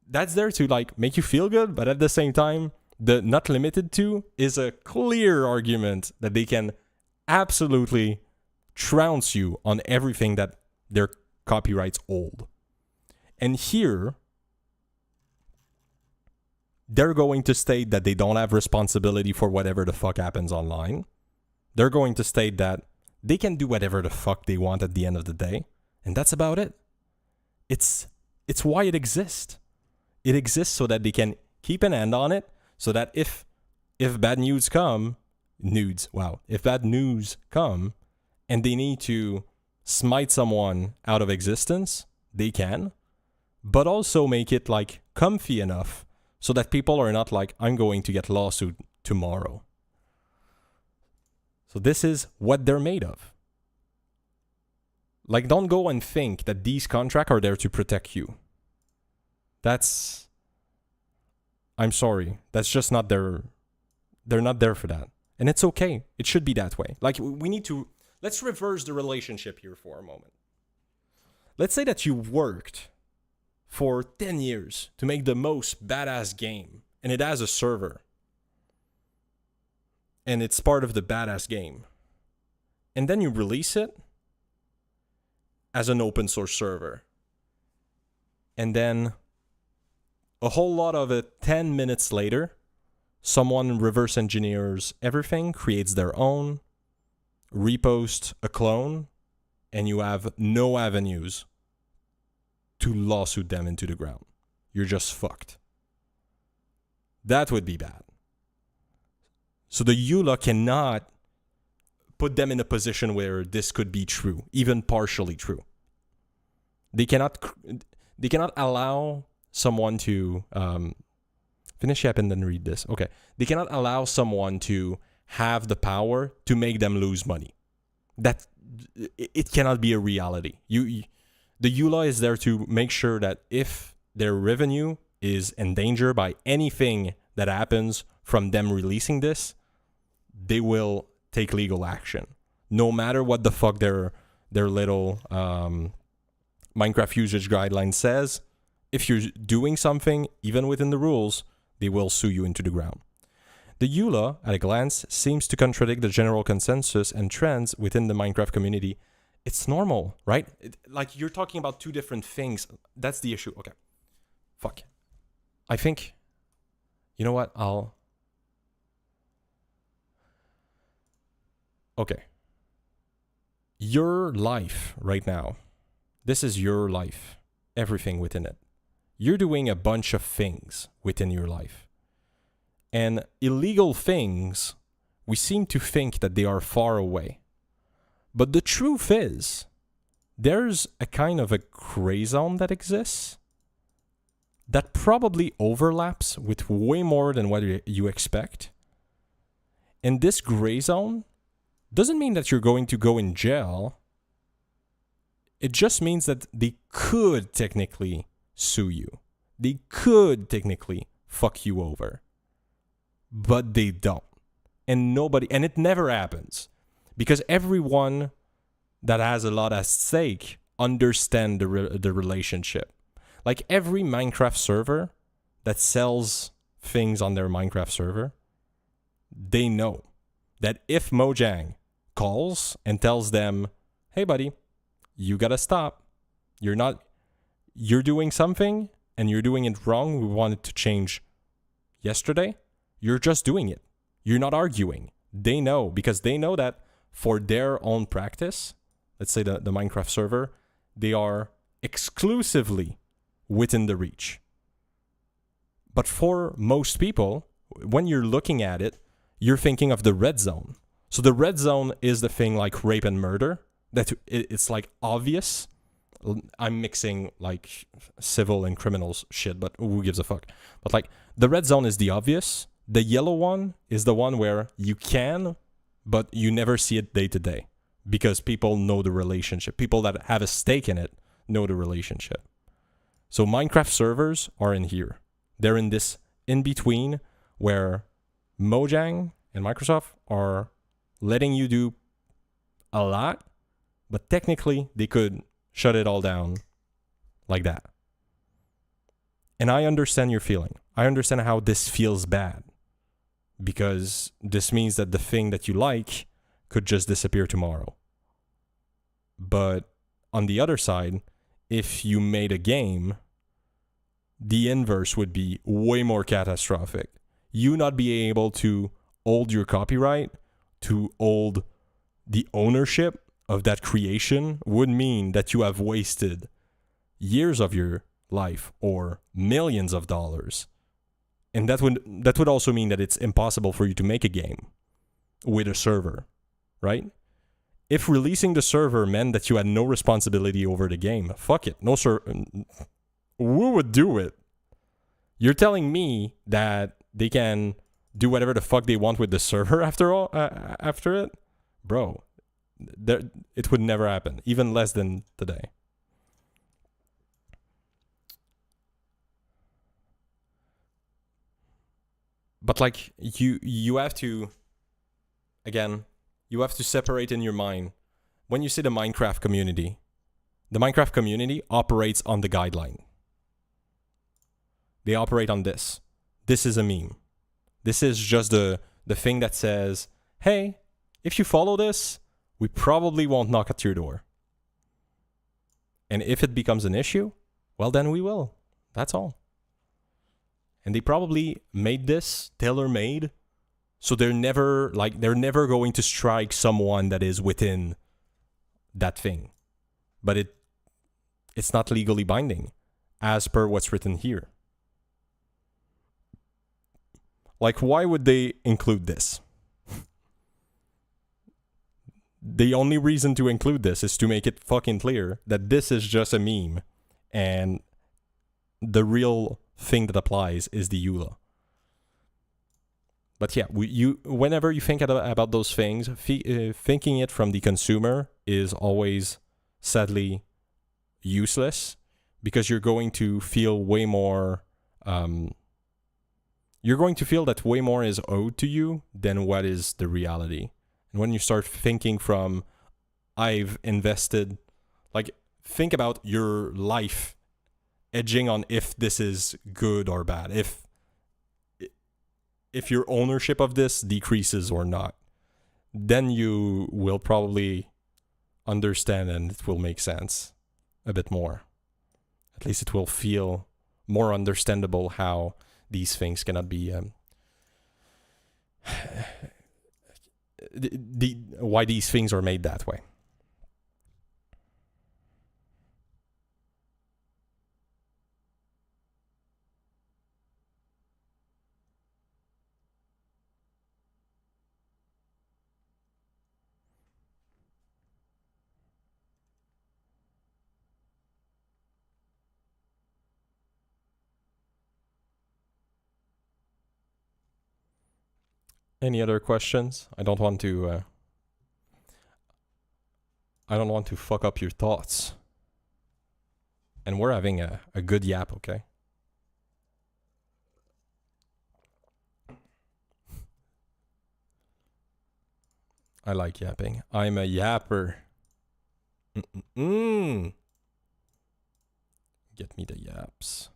that's there to like make you feel good, but at the same time, the not limited to is a clear argument that they can absolutely trounce you on everything that their copyrights hold. And here, they're going to state that they don't have responsibility for whatever the fuck happens online. They're going to state that they can do whatever the fuck they want at the end of the day. And that's about it. It's why it exists. It exists so that they can keep an hand on it, so that if bad news come, if bad news come and they need to smite someone out of existence, they can, but also make it like comfy enough so that people are not like, I'm going to get lawsuit tomorrow. So this is what they're made of. Like, don't go and think that these contracts are there to protect you. I'm sorry. That's just not they're not there for that. And it's okay. It should be that way. Like, let's reverse the relationship here for a moment. Let's say that you worked for 10 years to make the most badass game, and it has a server. And it's part of the badass game. And then you release it as an open source server. And then a whole lot of it, 10 minutes later, someone reverse engineers everything, creates their own, reposts a clone, and you have no avenues to lawsuit them into the ground. You're just fucked. That would be bad. So the EULA cannot put them in a position where this could be true, even partially true. They cannot allow someone to finish up and then read this. Okay. They cannot allow someone to have the power to make them lose money. That it cannot be a reality. The EULA is there to make sure that if their revenue is endangered by anything that happens from them releasing this, they will take legal action. No matter what the fuck their little Minecraft usage guideline says, if you're doing something, even within the rules, they will sue you into the ground. The EULA, at a glance, seems to contradict the general consensus and trends within the Minecraft community. It's normal, right? Like, you're talking about two different things. That's the issue. Okay. Fuck. I think, you know what? Okay. Your life right now, this is your life. Everything within it. You're doing a bunch of things within your life. And illegal things, we seem to think that they are far away. But the truth is, there's a kind of a gray zone that exists that probably overlaps with way more than what you expect. And this gray zone doesn't mean that you're going to go in jail. It just means that they could technically sue you. They could technically fuck you over. But they don't. And it never happens. Because everyone that has a lot at stake understand the relationship. Like every Minecraft server that sells things on their Minecraft server, they know that if Mojang calls and tells them, hey buddy, you gotta stop. You're doing something and you're doing it wrong. We want it to change yesterday. You're just doing it. You're not arguing. They know, because they know that for their own practice, let's say the Minecraft server, they are exclusively within the reach. But for most people, when you're looking at it, you're thinking of the red zone. So the red zone is the thing like rape and murder, that it's like obvious. I'm mixing like civil and criminals shit, but who gives a fuck? But like the red zone is the obvious. The yellow one is the one where you can, but you never see it day to day because people know the relationship. People that have a stake in it know the relationship. So Minecraft servers are in here. They're in this in between where Mojang and Microsoft are letting you do a lot, but technically they could shut it all down like that. And I understand your feeling. I understand how this feels bad, because this means that the thing that you like could just disappear tomorrow. But on the other side, if you made a game, the inverse would be way more catastrophic. You not being able to hold your copyright, to hold the ownership of that creation would mean that you have wasted years of your life or millions of dollars. And that would also mean that it's impossible for you to make a game with a server, right? If releasing the server meant that you had no responsibility over the game, fuck it. No server. Who would do it? You're telling me that they can do whatever the fuck they want with the server after it? Bro, it would never happen, even less than today. But like you have to, again, you have to separate in your mind. When you say the Minecraft community operates on the guideline. They operate on this. This is a meme. This is just the thing that says, hey, if you follow this, we probably won't knock at your door. And if it becomes an issue, well, then we will. That's all. And they probably made this tailor-made, so they're never going to strike someone that is within that thing. But it's not legally binding, as per what's written here. Like, why would they include this? the only reason to include this is to make it fucking clear that this is just a meme, and the real thing that applies is the EULA. But yeah, whenever you think about those things, thinking it from the consumer is always, sadly, useless, because you're going to feel way more... you're going to feel that way more is owed to you than what is the reality. And when you start thinking from, I've invested... Like, think about your life edging on if this is good or bad. If your ownership of this decreases or not, then you will probably understand and it will make sense a bit more. At least it will feel more understandable how these things cannot be... why these things are made that way. Any other questions? I don't want to fuck up your thoughts. And we're having a good yap, okay? I like yapping. I'm a yapper. Get me the yaps.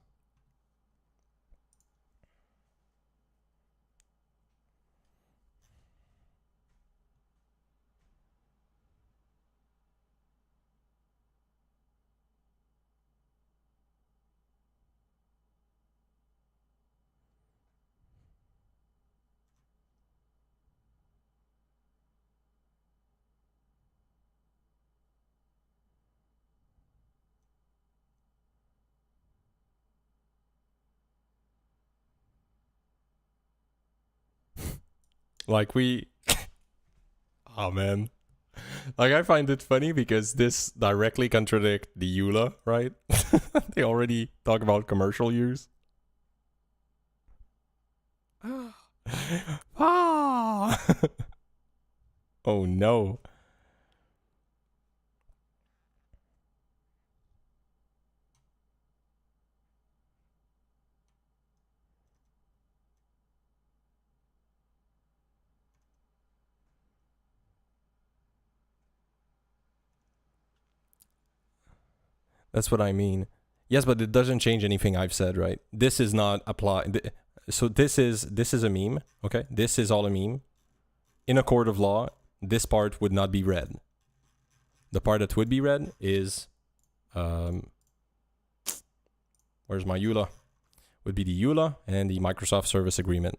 Like oh man. Like, I find it funny because this directly contradicts the EULA, right? They already talk about commercial use. Ah! Oh no. That's what I mean. Yes, but it doesn't change anything I've said, right? This is not applied. So this is a meme, okay? This is all a meme. In a court of law, this part would not be read. The part that would be read is, where's my EULA? Would be the EULA and the Microsoft Service Agreement.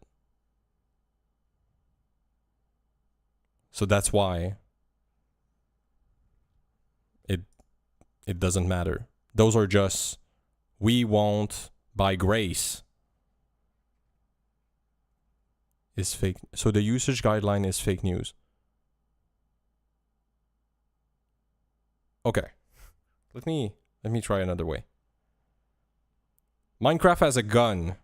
So that's why it doesn't matter. Those are just, we won't, by grace, is fake. So the usage guideline is fake news. Okay. Let me try another way. Minecraft has a gun.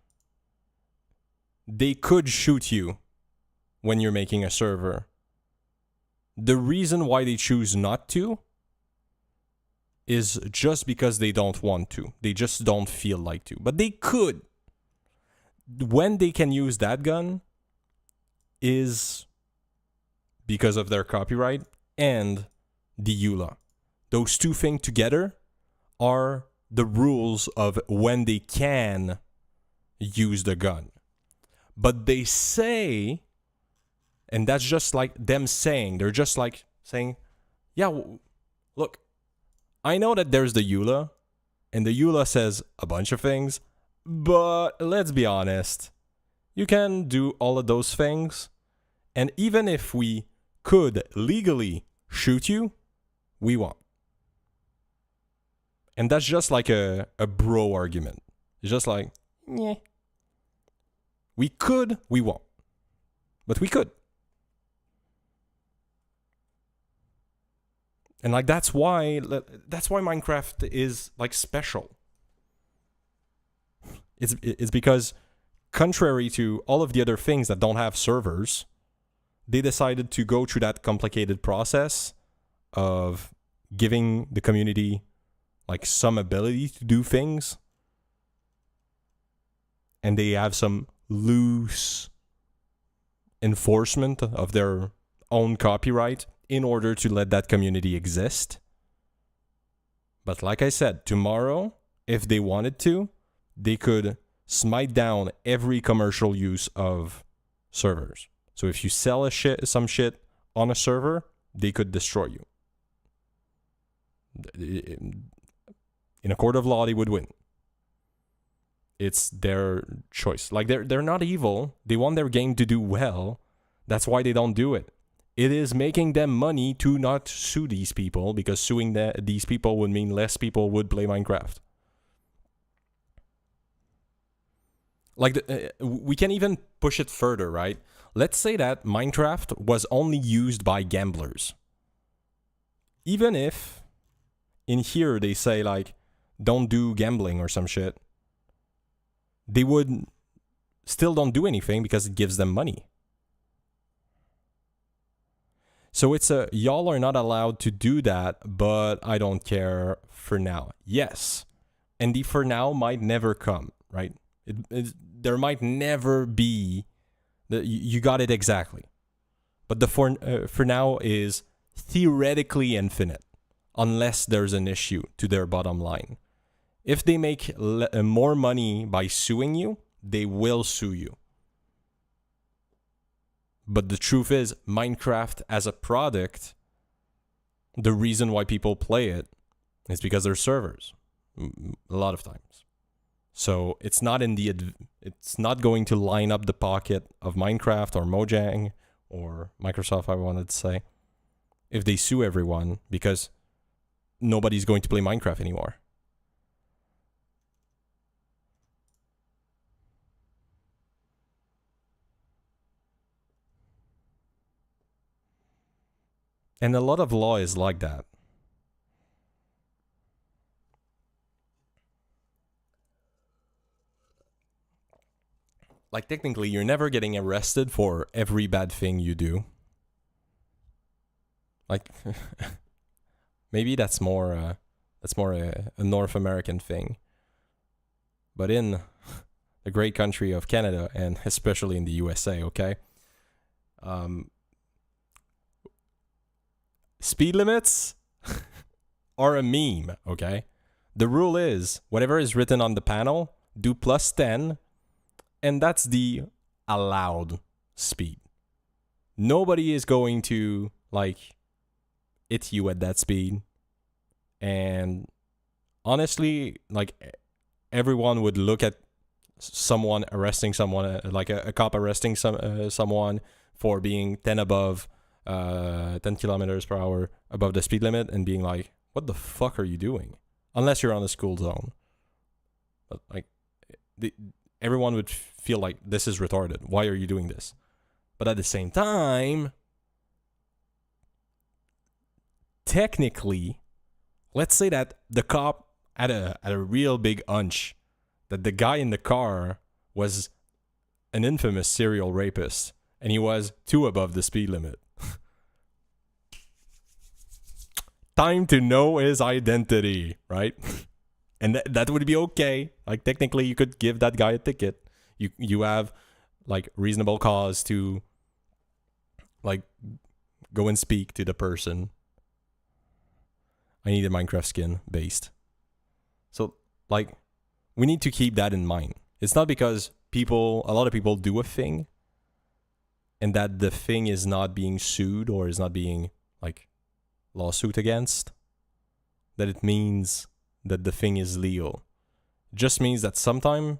They could shoot you when you're making a server. The reason why they choose not to is just because they don't want to. They just don't feel like to. But they could. When they can use that gun is because of their copyright and the EULA. Those two things together are the rules of when they can use the gun. But they say, and that's just like them saying, they're just like saying, yeah, look, I know that there's the EULA, and the EULA says a bunch of things, but let's be honest, you can do all of those things, and even if we could legally shoot you, we won't. And that's just like a bro argument. It's just like, yeah. We could, we won't. But we could. And like that's why Minecraft is like special. It's because contrary to all of the other things that don't have servers, they decided to go through that complicated process of giving the community like some ability to do things. And they have some loose enforcement of their own copyright in order to let that community exist. But like I said, tomorrow, if they wanted to, they could smite down every commercial use of servers. So if you sell some shit on a server, they could destroy you. In a court of law, they would win. It's their choice. Like they're not evil. They want their game to do well. That's why they don't do it. It is making them money to not sue these people, because suing these people would mean less people would play Minecraft. Like we can even push it further, right? Let's say that Minecraft was only used by gamblers. Even if in here they say like, don't do gambling or some shit, they would still don't do anything because it gives them money. So it's y'all are not allowed to do that, but I don't care for now. Yes. And the for now might never come, right? There might never be, you got it exactly. But the for now is theoretically infinite, unless there's an issue to their bottom line. If they make more money by suing you, they will sue you. But the truth is, Minecraft as a product, the reason why people play it is because there's servers, a lot of times. So it's not it's not going to line up the pocket of Minecraft or Mojang or Microsoft, I wanted to say, if they sue everyone, because nobody's going to play Minecraft anymore. And a lot of law is like that. Like technically, you're never getting arrested for every bad thing you do. Like, maybe that's more a North American thing. But in the great country of Canada, and especially in the USA, okay? Speed limits are a meme, okay? The rule is, whatever is written on the panel, do +10, and that's the allowed speed. Nobody is going to, like, hit you at that speed. And honestly, like, everyone would look at someone arresting someone, like a cop arresting someone for being 10 kilometers per hour above the speed limit and being like, what the fuck are you doing? Unless you're on a school zone. But like, everyone would feel like this is retarded. Why are you doing this? But at the same time, technically, let's say that the cop had a real big hunch that the guy in the car was an infamous serial rapist and he was 2 above the speed limit. Time to know his identity, right? And that would be okay. Like, technically, you could give that guy a ticket. You have, like, reasonable cause to, like, go and speak to the person. I need a Minecraft skin based. So, like, we need to keep that in mind. It's not because a lot of people do a thing and that the thing is not being sued or is not being, like, lawsuit against, that it means that the thing is legal. It just means that sometimes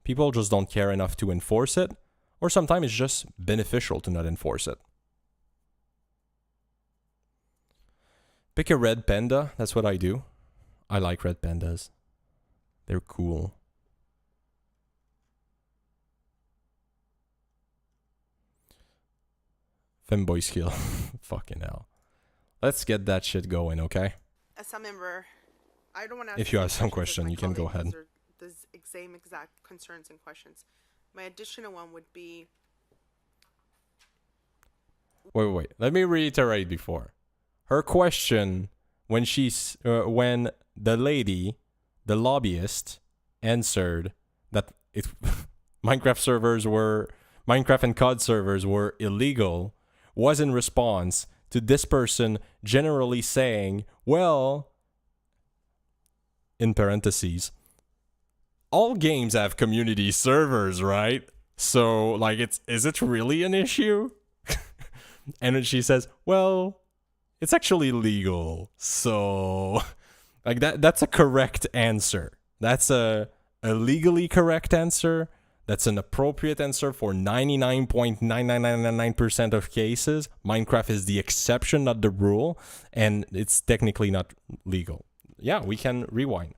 people just don't care enough to enforce it, or sometimes it's just beneficial to not enforce it. Pick a red panda, that's what I do. I like red pandas. They're cool. Femboy skill. Fucking hell. let's get that shit going, okay? As some member, I don't want to. If you have some question, you can go ahead. The same exact concerns and questions. My additional one would be. Wait. Let me reiterate before. Her question when when the lady, the lobbyist, answered that Minecraft and COD servers were illegal, was in response to this person generally saying, well, in parentheses, all games have community servers, right? So, like, is it really an issue? And then she says, well, it's actually legal. So, like, that's a correct answer. That's a legally correct answer. That's an appropriate answer for 99.99999% of cases. Minecraft is the exception, not the rule, and it's technically not legal. Yeah, we can rewind.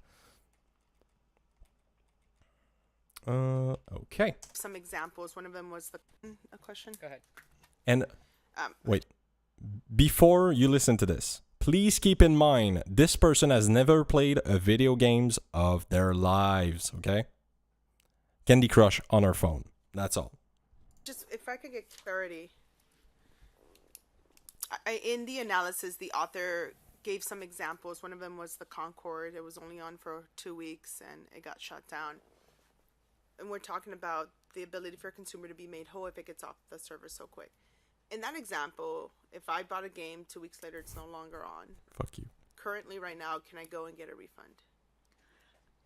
Okay. Some examples. One of them was a question. Go ahead. And wait, before you listen to this, please keep in mind this person has never played a video games of their lives. Okay. Candy Crush on her phone. That's all. Just if I could get clarity. In the analysis, the author gave some examples. One of them was the Concorde. It was only on for 2 weeks and it got shut down. And we're talking about the ability for a consumer to be made whole if it gets off the server so quick. In that example, if I bought a game 2 weeks later, it's no longer on. Fuck you. Currently, right now, can I go and get a refund?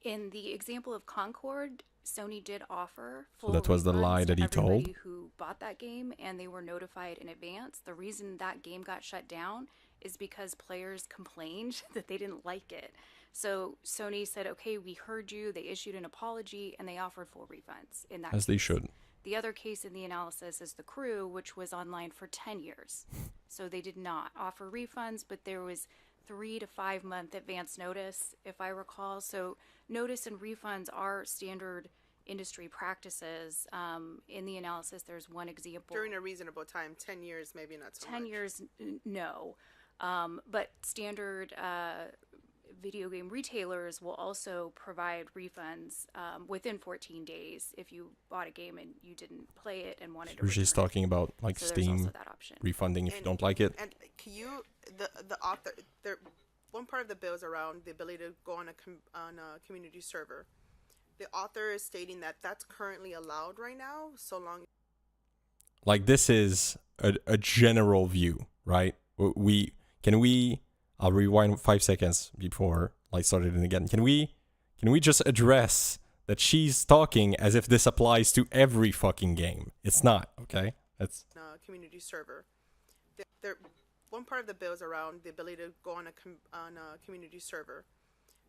In the example of Concorde, Sony did offer full So that was the refunds lie that to he told? everybody who bought that game, and they were notified in advance. The reason that game got shut down is because players complained that they didn't like it. So Sony said, okay, we heard you. They issued an apology, and they offered full refunds in that As case. they should. The other case in the analysis is The Crew, which was online for 10 years. So they did not offer refunds, but there was 3 to 5 month advance notice, if I recall. So notice and refunds are standard industry practices. In the analysis, there's one example. During a reasonable time, 10 years, maybe not so 10 much. years, no. But standard video game retailers will also provide refunds within 14 days if you bought a game and you didn't play it and wanted to She's return it. talking about like So there's Steam also that option. refunding if you don't like it. And can you, the author, one part of the bill is around the ability to go on a community server. The author is stating that that's currently allowed right now, so long. Like this is a general view, right? I'll rewind 5 seconds before I started it again. Can we just address that she's talking as if this applies to every fucking game? It's not, okay? That's Community server. One part of the bill is around the ability to go on a community server.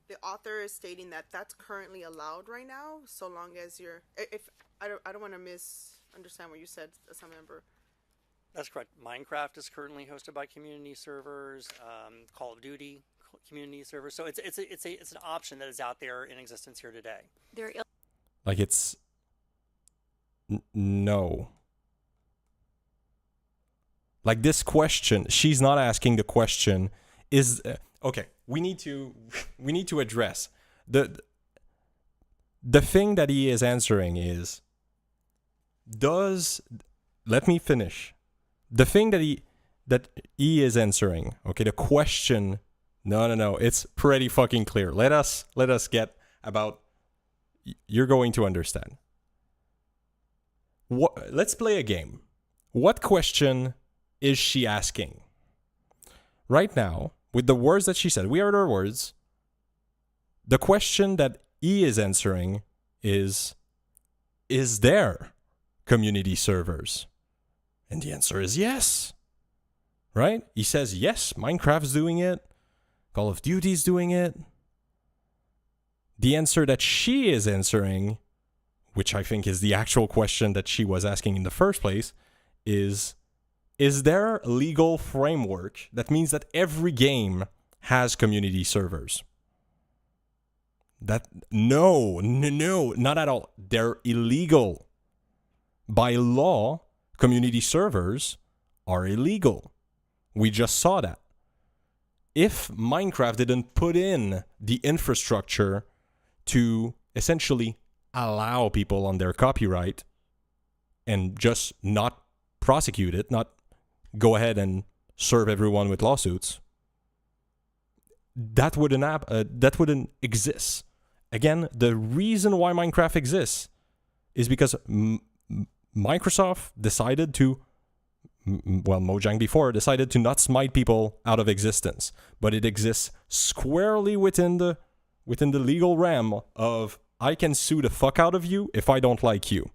The author is stating that that's currently allowed right now, so long as you're. If I don't want to misunderstand what you said, as a member. That's correct. Minecraft is currently hosted by community servers. Call of Duty community servers. So it's an option that is out there in existence here today. like it's no. Like this question, she's not asking the question. Is okay? We need to address the thing that he is answering is. Let me finish. The thing that he is answering, okay, the question, no, it's pretty fucking clear. Let us get about, you're going to understand. Let's play a game. What question is she asking? Right now, with the words that she said, we heard her words, the question that he is answering is there community servers? And the answer is yes. Right? He says, yes, Minecraft's doing it. Call of Duty's doing it. The answer that she is answering, which I think is the actual question that she was asking in the first place, is there a legal framework that means that every game has community servers? No, not at all. They're illegal. By law, community servers are illegal. We just saw that. if Minecraft didn't put in the infrastructure to essentially allow people on their copyright and just not prosecute it, not go ahead and serve everyone with lawsuits, that wouldn't exist. Again, the reason why Minecraft exists is because Microsoft decided to, well, Mojang before decided to not smite people out of existence, but it exists squarely within the legal realm of I can sue the fuck out of you if I don't like you.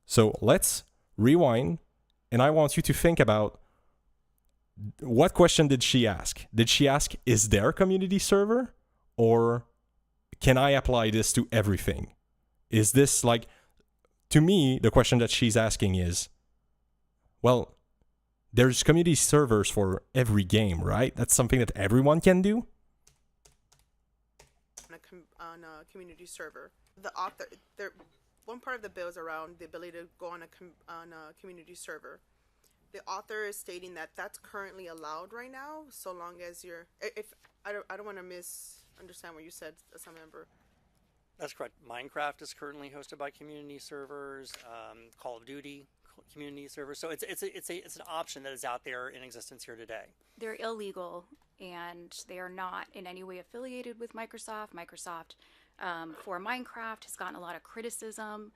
So let's rewind, and I want you to think about what question did she ask? Did she ask, is there a community server? Or can I apply this to everything? Is this like, to me, the question that she's asking is, well, there's community servers for every game, right? That's something that everyone can do. On a community server, the author, one part of the bill is around the ability to go on a community server. The author is stating that that's currently allowed right now, so long as you're. If I don't want to misunderstand what you said, as a member. That's correct. Minecraft is currently hosted by community servers. Call of Duty community servers. So it's an option that is out there in existence here today. They're illegal, and they are not in any way affiliated with Microsoft. Microsoft, for Minecraft, has gotten a lot of criticism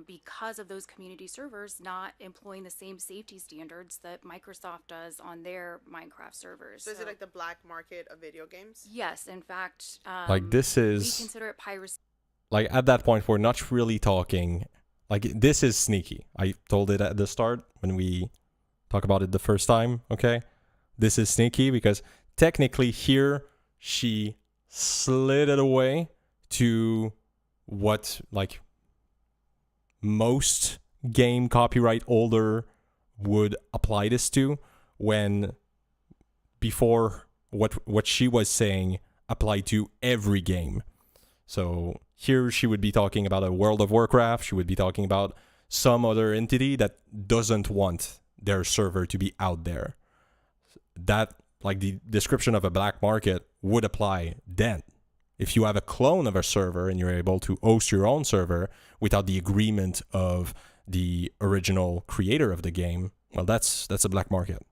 because of those community servers not employing the same safety standards that Microsoft does on their Minecraft servers. So is it like the black market of video games? Yes, in fact, like this is, we consider it piracy. Like at that point, we're not really talking. Like this is sneaky. I told it at the start when we talked about it the first time. Okay, this is sneaky because technically here she slid it away to what like most game copyright holder would apply this to, when before what she was saying applied to every game. So here she would be talking about a World of Warcraft, she would be talking about some other entity that doesn't want their server to be out there. That, like the description of a black market, would apply then. If you have a clone of a server and you're able to host your own server without the agreement of the original creator of the game, well, that's a black market.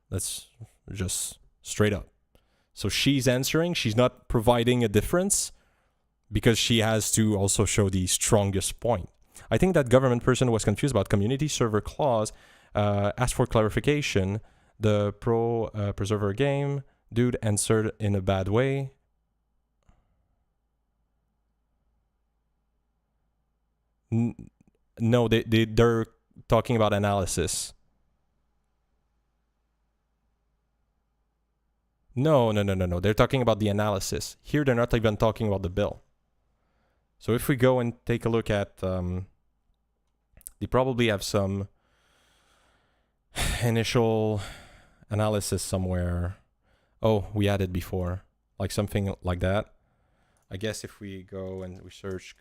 That's just straight up. So she's answering, she's not providing a difference because she has to also show the strongest point. I think that government person was confused about community server clause, asked for clarification. The preserver game dude answered in a bad way. No, they're talking about analysis. No. They're talking about the analysis. Here, they're not even talking about the bill. So if we go and take a look at, they probably have some initial analysis somewhere. Oh, we had it before, like something like that. I guess if we go and we search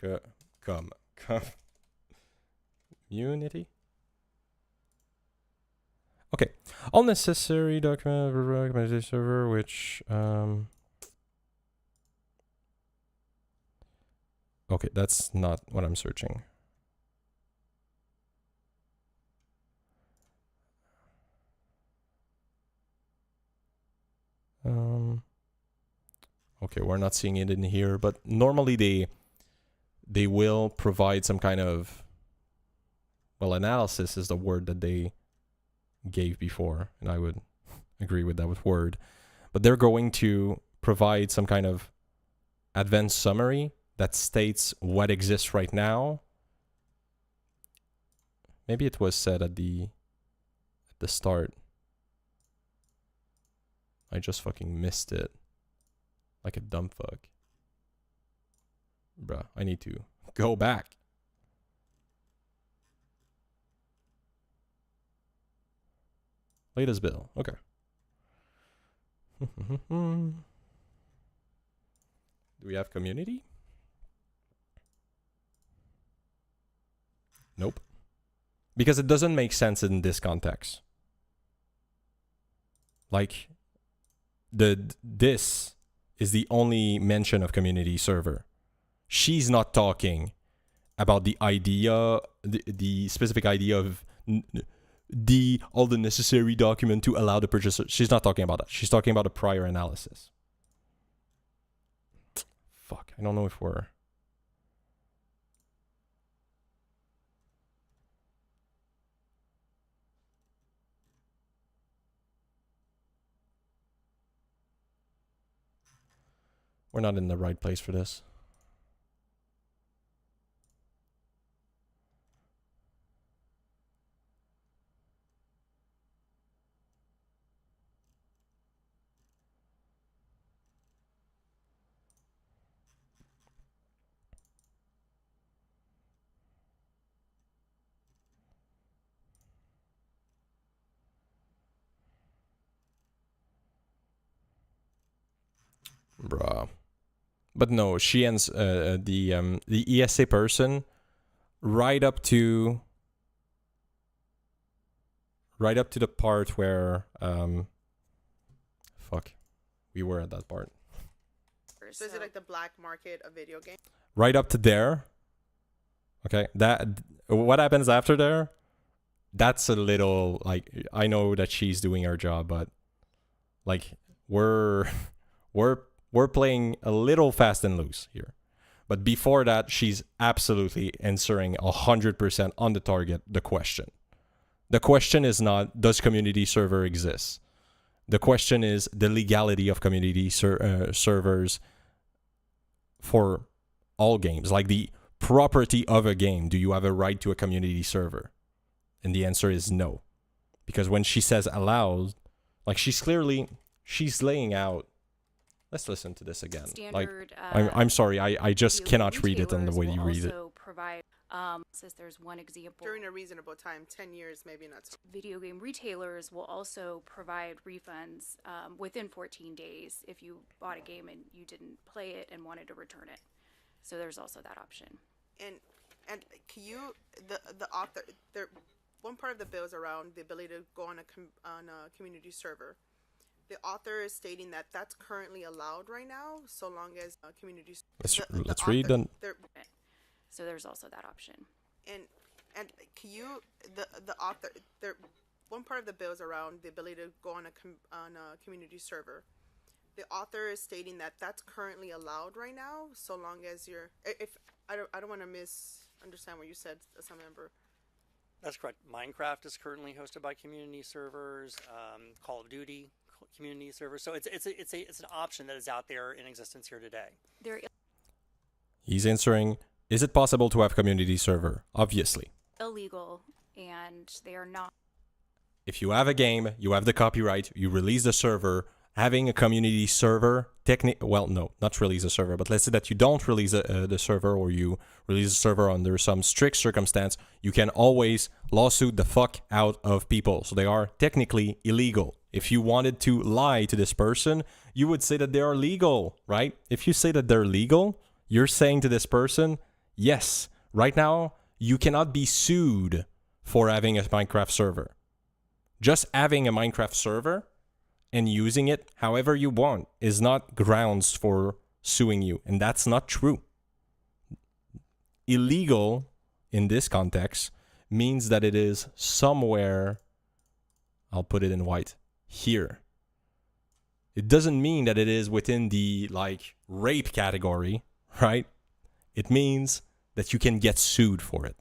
Unity. Okay, all necessary document recommended server, which okay, that's not what I'm searching. Okay, we're not seeing it in here, but normally they will provide some kind of, well, analysis is the word that they gave before, and I would agree with that with word, but they're going to provide some kind of advanced summary that states what exists right now. Maybe it was said at the start. I just fucking missed it. Like a dumb fuck. Bruh, I need to go back. Latest bill. Okay. Do we have community? Nope. Because it doesn't make sense in this context. Like, this is the only mention of community server. She's not talking about the idea, the specific idea of all the necessary document to allow the purchaser. She's not talking about that. She's talking about a prior analysis. Fuck, I don't know if we're... We're not in the right place for this. Bruh. But no, she ends the ESA person right up to the part where fuck, we were at that part. So is it like the black market of video games? Right up to there. Okay, that what happens after there? That's a little like, I know that she's doing her job, but like we're playing a little fast and loose here. But before that, she's absolutely answering 100% on the target the question. The question is not, does community server exist? The question is the legality of community servers for all games. Like the property of a game. Do you have a right to a community server? And the answer is no. Because when she says allowed, like she's laying out. Let's listen to this again. Standard, like, I'm sorry, I just cannot read it in the way you read it. Provide, since there's one example. During a reasonable time, 10 years, maybe not so. Video game retailers will also provide refunds within 14 days if you bought a game and you didn't play it and wanted to return it. So there's also that option. And can you, the author, there, one part of the bill is around the ability to go on a community server. The author is stating that that's currently allowed right now, so long as communities. Let's read then. So there's also that option. And can you, the author, there, one part of the bill is around the ability to go on a community server. The author is stating that that's currently allowed right now, so long as you're. If I don't want to misunderstand what you said, some member. That's correct. Minecraft is currently hosted by community servers. Call of Duty community servers. So it's an option that is out there in existence here today. He's answering, is it possible to have community server? Obviously. Illegal, and they are not. If you have a game, you have the copyright, you release the server, having a community server, well, no, not release a server, but let's say that you don't release the server, or you release the server under some strict circumstance, you can always lawsuit the fuck out of people. So they are technically illegal. If you wanted to lie to this person, you would say that they are legal, right? If you say that they're legal, you're saying to this person, yes, right now, you cannot be sued for having a Minecraft server. Just having a Minecraft server and using it however you want is not grounds for suing you. And that's not true. Illegal in this context means that it is somewhere, I'll put it in white, here. It doesn't mean that it is within the like rape category, right? It means that you can get sued for it.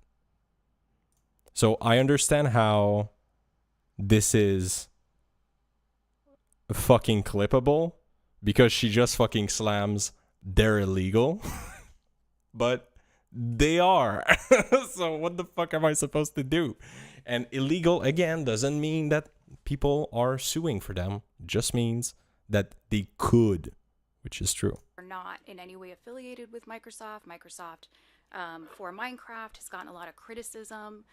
So I understand how this is fucking clippable because she just fucking slams they're illegal. But they are. So what the fuck am I supposed to do? And illegal, again, doesn't mean that people are suing for them. It just means that they could, which is true. Are not in any way affiliated with Microsoft. Microsoft, for Minecraft, has gotten a lot of criticism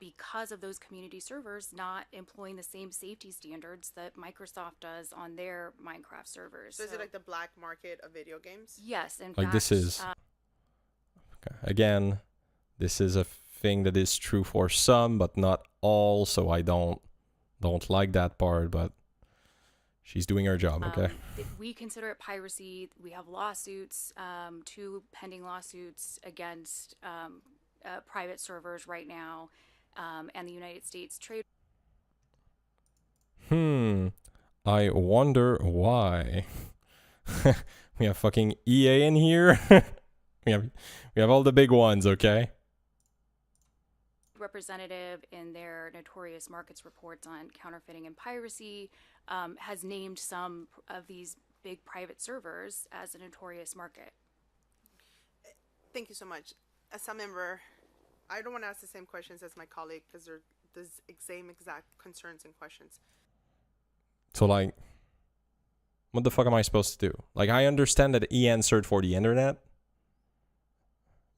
because of those community servers not employing the same safety standards that Microsoft does on their Minecraft servers. So is it like the black market of video games? Yes, in like fact, this is again, this is a thing that is true for some but not all, so I don't like that part. But She's doing her job, okay? We consider it piracy. We have lawsuits, 2 pending lawsuits against private servers right now, and the United States Trade. I wonder why. We have fucking EA in here. we have all the big ones, okay? Representative in their notorious markets reports on counterfeiting and piracy has named some of these big private servers as a notorious market. Thank you so much. As a member, I don't want to ask the same questions as my colleague because they're the same exact concerns and questions. So, like, what the fuck am I supposed to do? Like, I understand that E answered for the internet,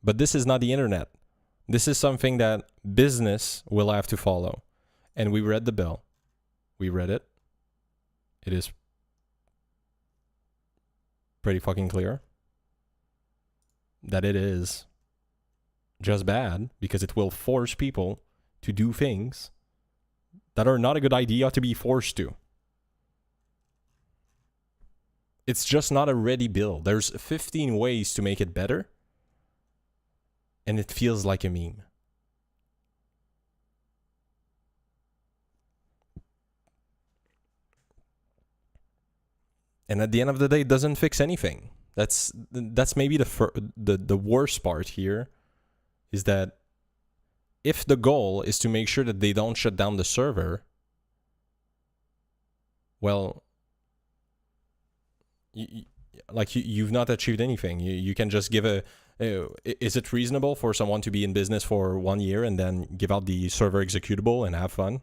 but this is not the internet. This is something that business will have to follow. And we read the bill. We read it. It is pretty fucking clear that it is just bad because it will force people to do things that are not a good idea to be forced to. It's just not a ready bill. There's 15 ways to make it better, and it feels like a meme. And at the end of the day, it doesn't fix anything. That's maybe the worst part here, is that if the goal is to make sure that they don't shut down the server, well, you've not achieved anything. You can just give a... is it reasonable for someone to be in business for 1 year and then give out the server executable and have fun?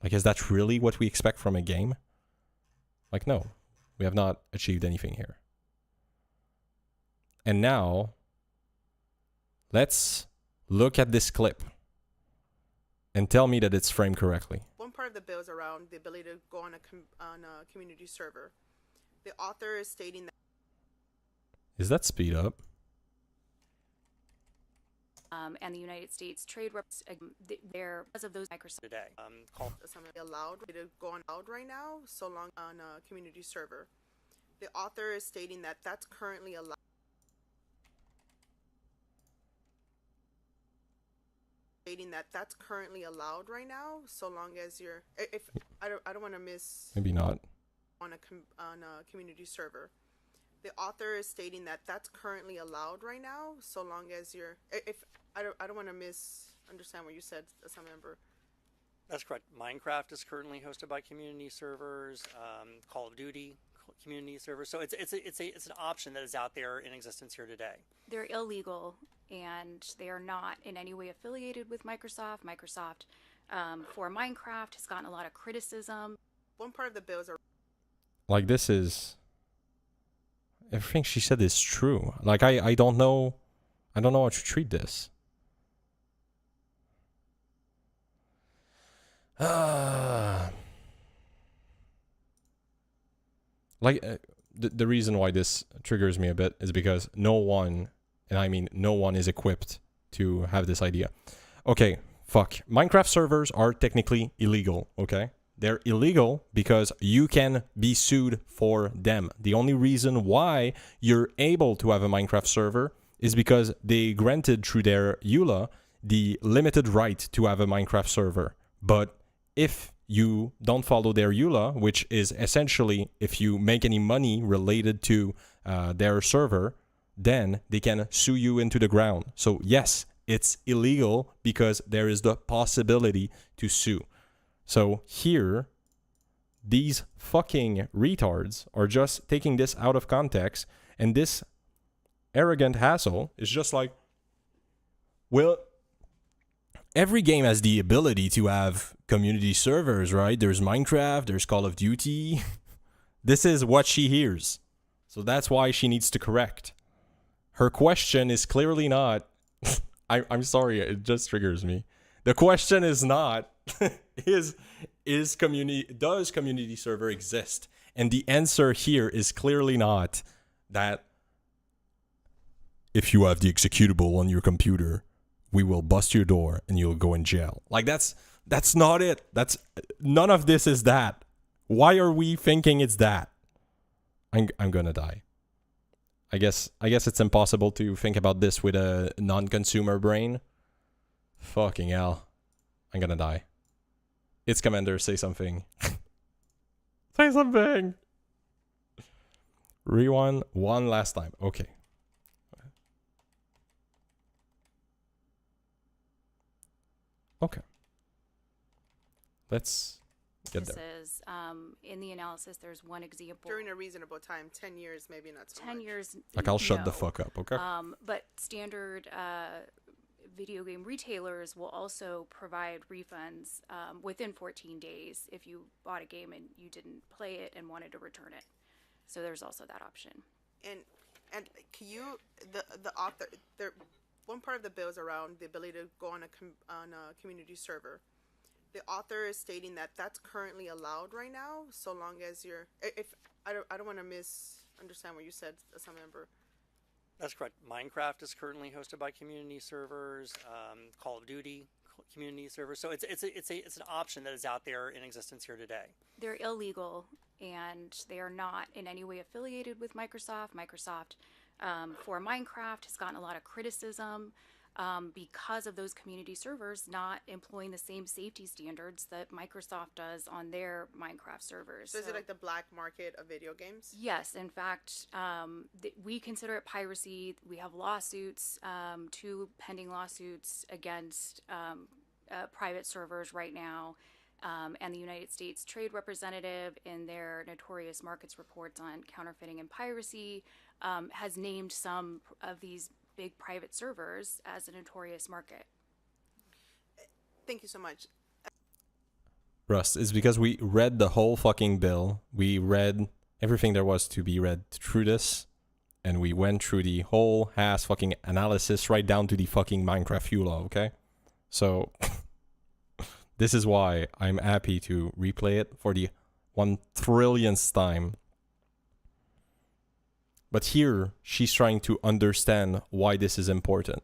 Like, is that really what we expect from a game? Like, no. We have not achieved anything here. And now, let's look at this clip and tell me that it's framed correctly. One part of the bill is around the ability to go on a community server. The author is stating that... Is that speed up? And the United States Trade Reps, there because of those Microsoft today. Allowed to go on out right now, so long on a community server. The author is stating that that's currently allowed. Stating that that's currently allowed right now, so long as you're... If I don't want to miss... Maybe not. On a community server. The author is stating that that's currently allowed right now, so long as you're... If I don't want to misunderstand what you said as a member. That's correct. Minecraft is currently hosted by community servers. Call of Duty community servers. So it's an option that is out there in existence here today. They're illegal and they are not in any way affiliated with Microsoft. Microsoft for Minecraft has gotten a lot of criticism. One part of the bills are... Like, this is... Everything she said is true. Like, I don't know... I don't know how to treat this. The reason why this triggers me a bit is because no one, and I mean no one, is equipped to have this idea. Okay, fuck. Minecraft servers are technically illegal, okay? They're illegal because you can be sued for them. The only reason why you're able to have a Minecraft server is because they granted through their EULA the limited right to have a Minecraft server. But if you don't follow their EULA, which is essentially if you make any money related to their server, then they can sue you into the ground. So yes, it's illegal because there is the possibility to sue. So here, these fucking retards are just taking this out of context, and this arrogant hassle is just like, well, every game has the ability to have community servers, right? There's Minecraft, there's Call of Duty. This is what she hears. So that's why she needs to correct. Her question is clearly not... I'm sorry, it just triggers me. The question is not, does community server exist? And the answer here is clearly not that if you have the executable on your computer, we will bust your door and you'll go in jail. Like, that's not it. None of this is that. Why are we thinking it's that? I'm gonna die. I guess it's impossible to think about this with a non-consumer brain. Fucking hell. I'm gonna die. It's Commander, say something. Say something! Rewind one last time. Okay. Okay. Let's get This there. is, in the analysis, there's one example. During a reasonable time, 10 years, maybe not so 10 much. years. Like, I'll shut the no. fuck up, okay? But standard video game retailers will also provide refunds within 14 days if you bought a game and you didn't play it and wanted to return it. So there's also that option. And can you the author there one part of the bill is around the ability to go on a community server. The author is stating that that's currently allowed right now, so long as you're. If I don't want to misunderstand what you said, some member. That's correct. Minecraft is currently hosted by community servers. Call of Duty community servers. So it's an option that is out there in existence here today. They're illegal and they are not in any way affiliated with Microsoft. Microsoft for Minecraft has gotten a lot of criticism because of those community servers not employing the same safety standards that Microsoft does on their Minecraft servers. So is it like the black market of video games? Yes, in fact, we consider it piracy. We have lawsuits, 2 pending lawsuits against private servers right now. And the United States Trade Representative, in their notorious markets reports on counterfeiting and piracy, has named some of these big private servers as a notorious market. Thank you so much. Rust, it's because we read the whole fucking bill. We read everything there was to be read through this. And we went through the whole ass fucking analysis right down to the fucking Minecraft fuel law, okay? So, this is why I'm happy to replay it for the 1 trillionth time. But here, she's trying to understand why this is important.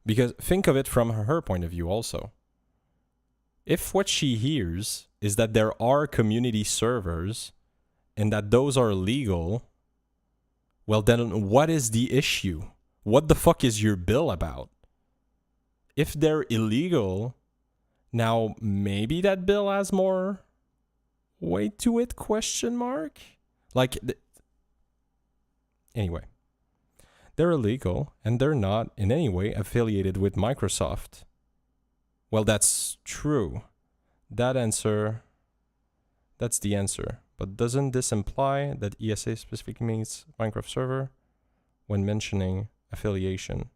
Because think of it from her point of view also. If what she hears is that there are community servers and that those are legal, well then what is the issue? What the fuck is your bill about? If they're illegal, now maybe that bill has more weight to it, question mark? Like, anyway, they're illegal and they're not in any way affiliated with Microsoft. Well, that's true. That's the answer. But doesn't this imply that ESA specifically means Minecraft server when mentioning affiliation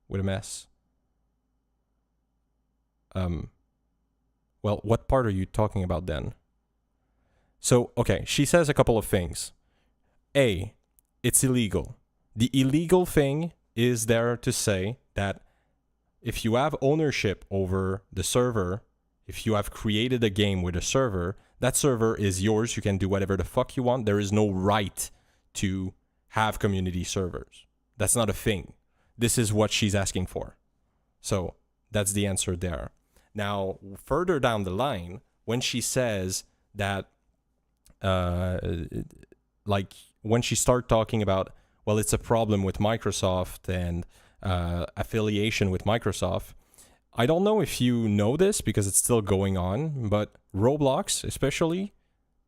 with a mess? Well, what part are you talking about then? So, okay, she says a couple of things. A, it's illegal. The illegal thing is there to say that if you have ownership over the server, if you have created a game with a server, that server is yours. You can do whatever the fuck you want. There is no right to have community servers. That's not a thing. This is what she's asking for. So that's the answer there. Now, further down the line, when she says that, like, when she starts talking about, well, it's a problem with Microsoft and affiliation with Microsoft, I don't know if you know this because it's still going on, but Roblox especially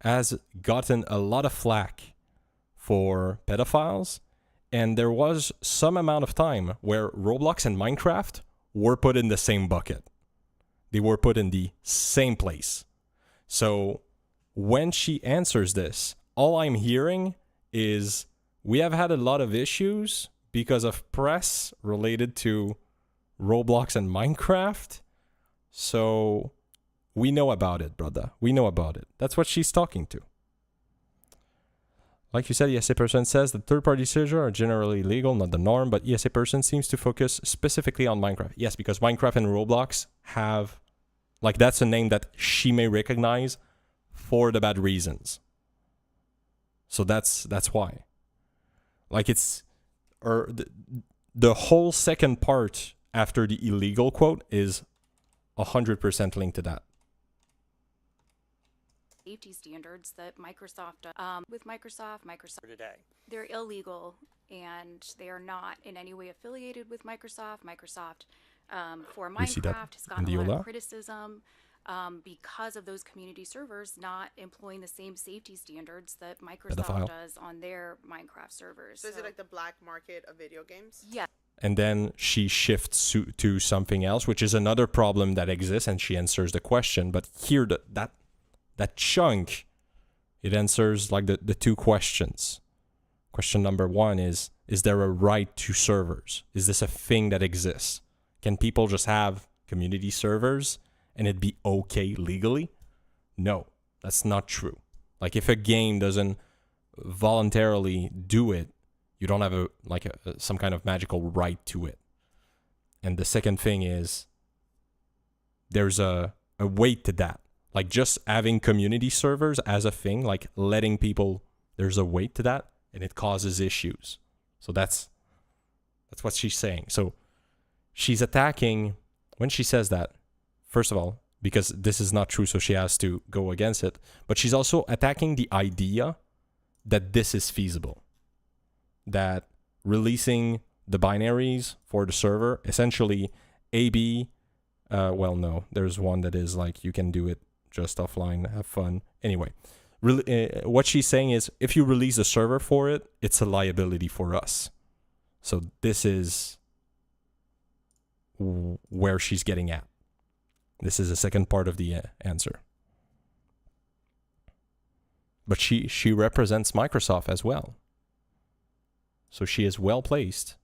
has gotten a lot of flack for pedophiles, and there was some amount of time where Roblox and Minecraft were put in the same bucket. They were put in the same place. So when she answers this, all I'm hearing is we have had a lot of issues because of press related to Roblox and Minecraft. So we know about it, brother. We know about it. That's what she's talking to. Like you said, ESA person says that third-party servers are generally legal, not the norm, but ESA person seems to focus specifically on Minecraft. Yes, because Minecraft and Roblox have, like, that's a name that she may recognize for the bad reasons. So that's why. Like, it's, or the whole second part after the illegal quote is 100% linked to that. safety standards that Microsoft with Microsoft today. they're illegal and they are not in any way affiliated with Microsoft. For We see that Minecraft has in gotten the a lot OLA. of criticism because of those community servers not employing the same safety standards that Microsoft Pedophile. does on their Minecraft servers. So is it like the black market of video games? Yeah. And then she shifts to something else, which is another problem that exists, and she answers the question. But here, that chunk, it answers like the two questions. Question number one is there a right to servers? Is this a thing that exists? Can people just have community servers and it be okay legally? No, that's not true. Like if a game doesn't voluntarily do it, you don't have some kind of magical right to it. And the second thing is there's a weight to that. Like just having community servers as a thing, like letting people, there's a weight to that and it causes issues. So that's what she's saying. So she's attacking, when she says that, first of all, because this is not true, so she has to go against it, but she's also attacking the idea that this is feasible. That releasing the binaries for the server, essentially AB, well, no, there's one that is like you can do it just offline, have fun. Anyway, what she's saying is if you release a server for it, it's a liability for us. So this is where she's getting at. This is the second part of the answer. But she represents Microsoft as well. So she is well placed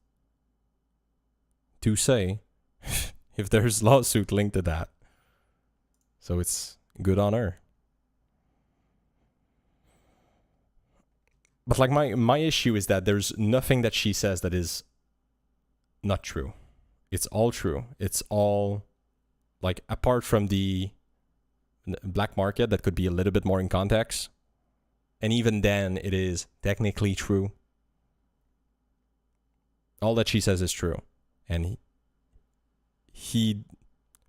to say if there's lawsuit linked to that. So it's good on her. But like my issue is that there's nothing that she says that is not true. It's all true. It's all like apart from the black market that could be a little bit more in context. And even then it is technically true. All that she says is true. And he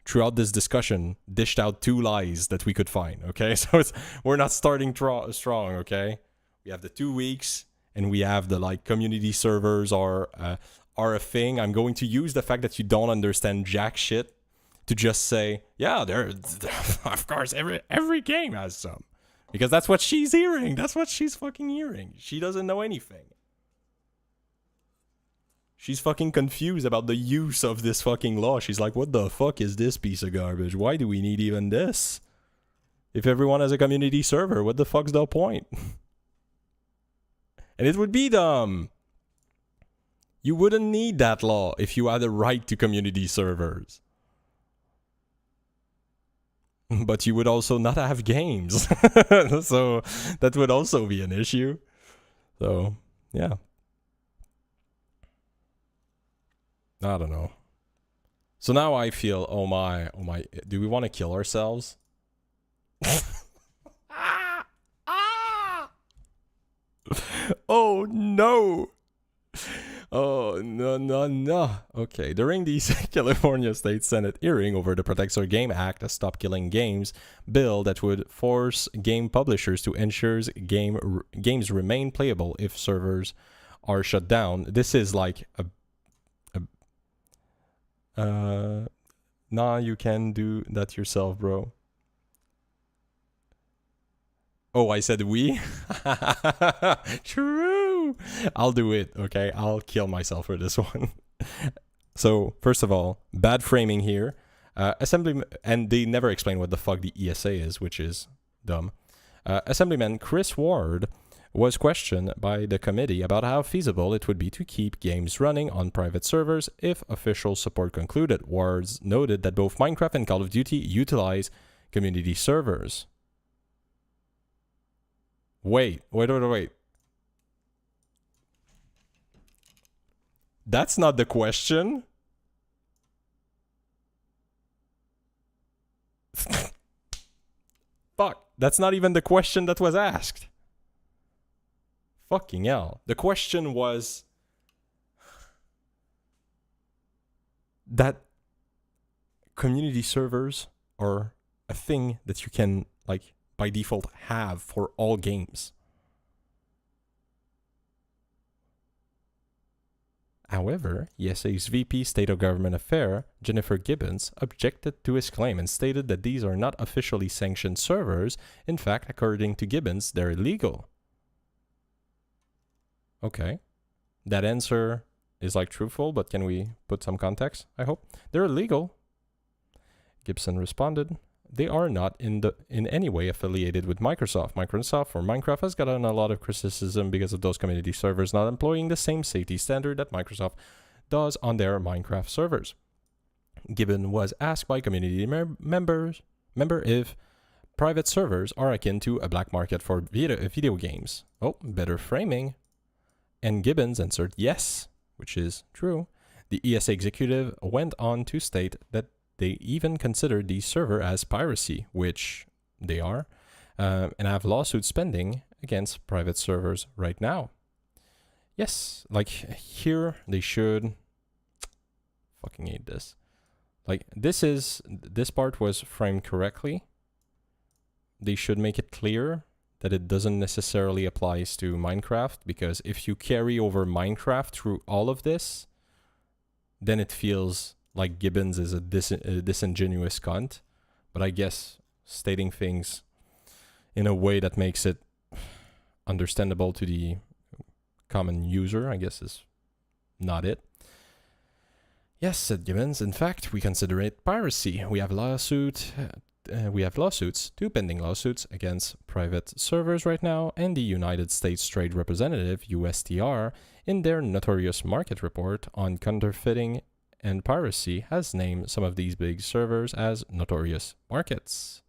throughout this discussion, dished out 2 lies that we could find, okay? So we're not starting strong, okay? We have the 2 weeks, and we have the, like, community servers are a thing. I'm going to use the fact that you don't understand jack shit to just say, yeah, there, of course, every game has some. Because that's what she's hearing. That's what she's fucking hearing. She doesn't know anything. She's fucking confused about the use of this fucking law. She's like, what the fuck is this piece of garbage? Why do we need even this? If everyone has a community server, what the fuck's the point? And it would be dumb. You wouldn't need that law if you had a right to community servers. But you would also not have games. So that would also be an issue. So, yeah. I don't know. So now I feel, oh my, do we want to kill ourselves? Oh no. Oh, no. Okay, during the California State Senate hearing over the Protect Our Game Act, a Stop Killing Games bill that would force game publishers to ensure games remain playable if servers are shut down. This is like nah, you can do that yourself, bro. Oh, I said we? True. I'll do it, okay? I'll kill myself for this one. So, first of all, bad framing here. Assemblyman, and they never explain what the fuck the ESA is, which is dumb. Assemblyman Chris Ward was questioned by the committee about how feasible it would be to keep games running on private servers if official support concluded. Ward noted that both Minecraft and Call of Duty utilize community servers. Wait. That's not the question. Fuck, that's not even the question that was asked. Fucking hell. The question was that community servers are a thing that you can, like, by default have for all games. However, ESA's VP State of Government Affairs, Jennifer Gibbons, objected to his claim and stated that these are not officially sanctioned servers. In fact, according to Gibbons, they're illegal. Okay. That answer is like truthful, but can we put some context, I hope? They're illegal. Gibson responded, they are not in any way affiliated with Microsoft. Microsoft or Minecraft has gotten a lot of criticism because of those community servers not employing the same safety standard that Microsoft does on their Minecraft servers. Gibbon was asked by community member if private servers are akin to a black market for video games. Oh, better framing. And Gibbons answered yes, which is true. The ESA executive went on to state that they even considered the server as piracy, which they are, and have lawsuits pending against private servers right now. Yes, like here they should fucking hate this. Like this part was framed correctly. They should make it clear that it doesn't necessarily apply to Minecraft, because if you carry over Minecraft through all of this, then it feels like Gibbons is a disingenuous cunt. But I guess stating things in a way that makes it understandable to the common user, I guess, is not it. Yes, said Gibbons. In fact, we consider it piracy. We have lawsuits, 2 pending lawsuits against private servers right now, and the United States Trade Representative, USTR, in their Notorious Market report on counterfeiting and piracy has named some of these big servers as notorious markets.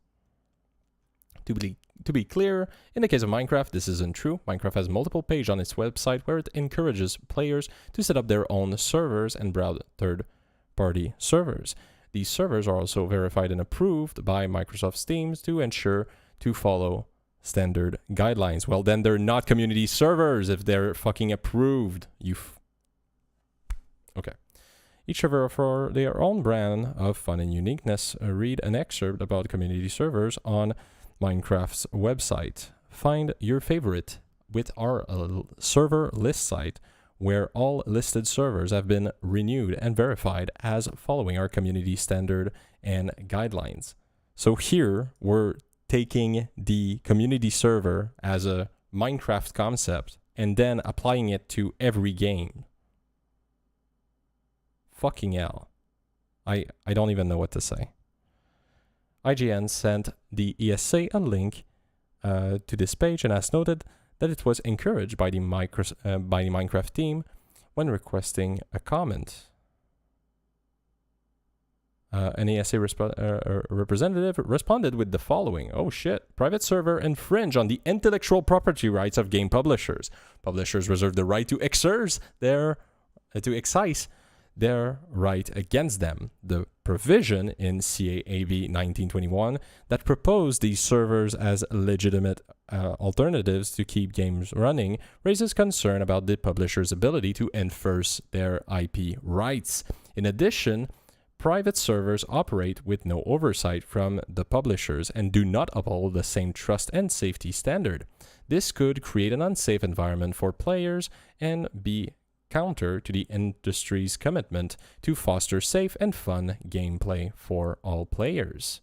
To be clear, in the case of Minecraft, this isn't true. Minecraft has multiple pages on its website where it encourages players to set up their own servers and browse third-party servers. These servers are also verified and approved by Microsoft's teams to ensure to follow standard guidelines. Well, then they're not community servers if they're fucking approved. Okay. Each server for their own brand of fun and uniqueness. Read an excerpt about community servers on Minecraft's website. Find your favorite with our server list site, where all listed servers have been renewed and verified as following our community standard and guidelines. So here we're taking the community server as a Minecraft concept and then applying it to every game. Fucking hell. I don't even know what to say. IGN sent the ESA a link to this page and has noted that it was encouraged by the Minecraft team when requesting a comment. An ESA representative responded with the following. Oh shit. Private server infringe on the intellectual property rights of game publishers. Publishers reserve the right to exercise their right against them. The provision in CAAB 1921 that proposed these servers as legitimate alternatives to keep games running raises concern about the publisher's ability to enforce their IP rights. In addition, private servers operate with no oversight from the publishers and do not uphold the same trust and safety standard. This could create an unsafe environment for players and be counter to the industry's commitment to foster safe and fun gameplay for all players.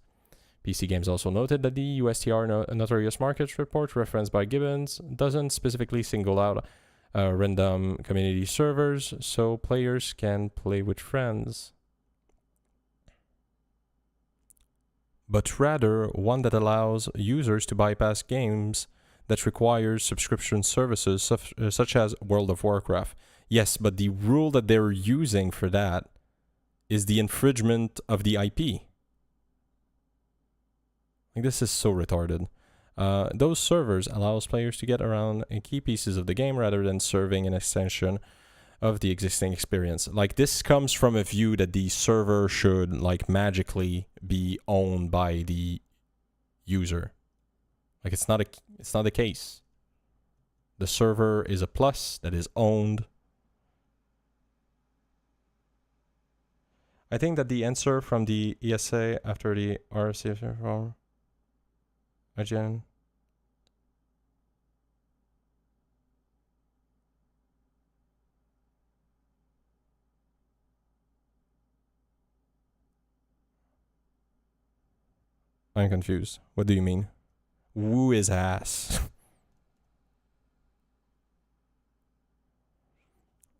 PC Games also noted that the USTR Notorious Markets report referenced by Gibbons doesn't specifically single out random community servers, so players can play with friends, but rather one that allows users to bypass games that requires subscription services such as World of Warcraft. Yes, but the rule that they're using for that is the infringement of the IP. Like, this is so retarded. Those servers allows players to get around key pieces of the game rather than serving an extension of the existing experience. Like, this comes from a view that the server should, like, magically be owned by the user. Like, it's not the case. The server is a plus that is owned. I think that the answer from the ESA after the RCA IGN. I'm confused. What do you mean? Woo is ass.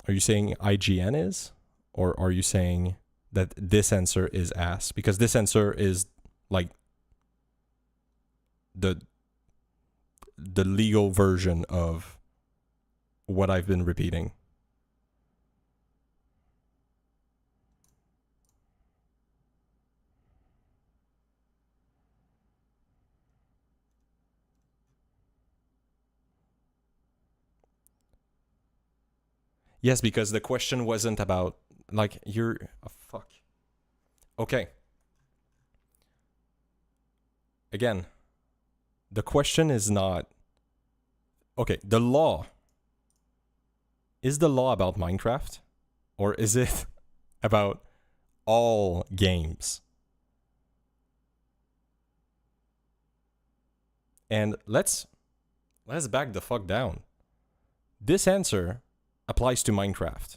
Are you saying IGN is? Or are you saying that this answer is ass? Because this answer is like the legal version of what I've been repeating. Yes, because the question wasn't about, like, you're... Oh, fuck. Okay. Again, the question is not... Okay, the law. Is the law about Minecraft? Or is it about all games? And let's back the fuck down. This answer applies to Minecraft.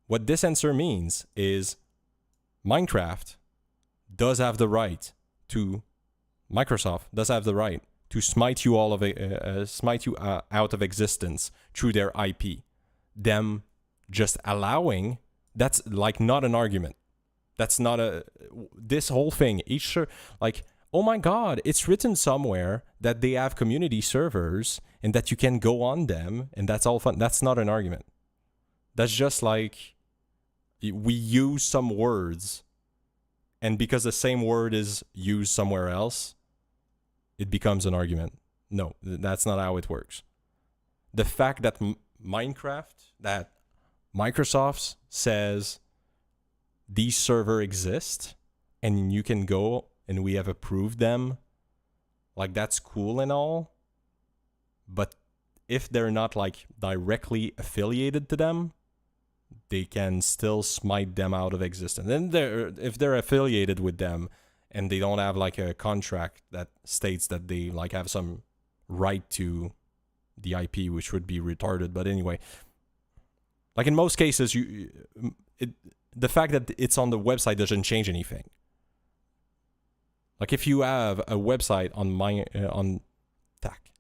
What this answer means is Minecraft does have the right to, Microsoft does have the right to smite you out of existence through their IP. Them just allowing, that's like not an argument. That's not this whole thing, like, oh my god, it's written somewhere that they have community servers and that you can go on them and that's all fun. That's not an argument. That's just like we use some words and because the same word is used somewhere else, it becomes an argument. No, that's not how it works. The fact that that Microsoft says these servers exist and you can go and we have approved them, like that's cool and all, but if they're not like directly affiliated to them, they can still smite them out of existence. And if they're affiliated with them and they don't have like a contract that states that they like have some right to the IP, which would be retarded. But anyway, like in most cases, the fact that it's on the website doesn't change anything. Like if you have a website on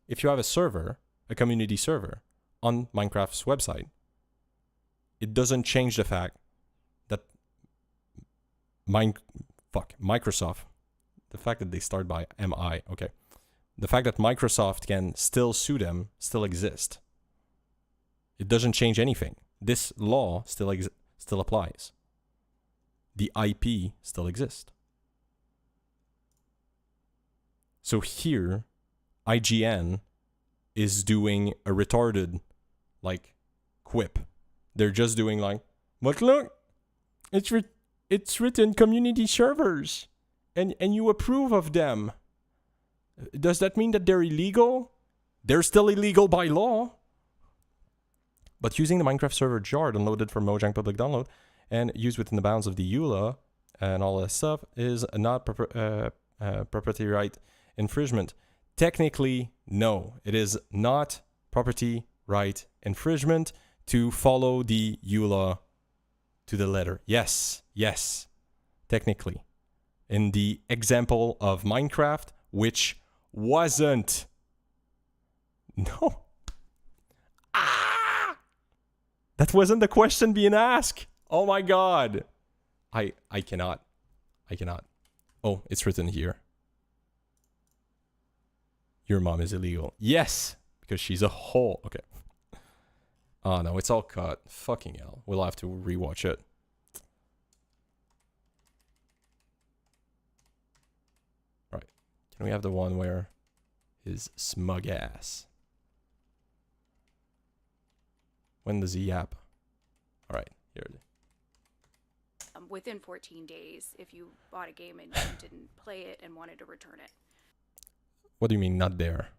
if you have a server, a community server on Minecraft's website, it doesn't change the fact that Microsoft, the fact that they start by MI, okay, the fact that Microsoft can still sue them still exists. It doesn't change anything. This law still applies. The IP still exists. So here, IGN is doing a retarded, like, quip. They're just doing like, but look, it's written community servers, and you approve of them. Does that mean that they're illegal? They're still illegal by law. But using the Minecraft server jar downloaded from Mojang public download and used within the bounds of the EULA and all that stuff is not property right infringement. Technically, no, it is not property right infringement to follow the EULA to the letter. Yes, technically. In the example of Minecraft, which wasn't. No. That wasn't the question being asked. Oh my god. I cannot. Oh, it's written here. Your mom is illegal. Yes, because she's a whore. Okay. Oh no, it's all cut. Fucking hell. We'll have to rewatch it. Right. Can we have the one where his smug ass? When does he yap? Alright, here it is. Within 14 days, if you bought a game and you didn't play it and wanted to return it. What do you mean, not there?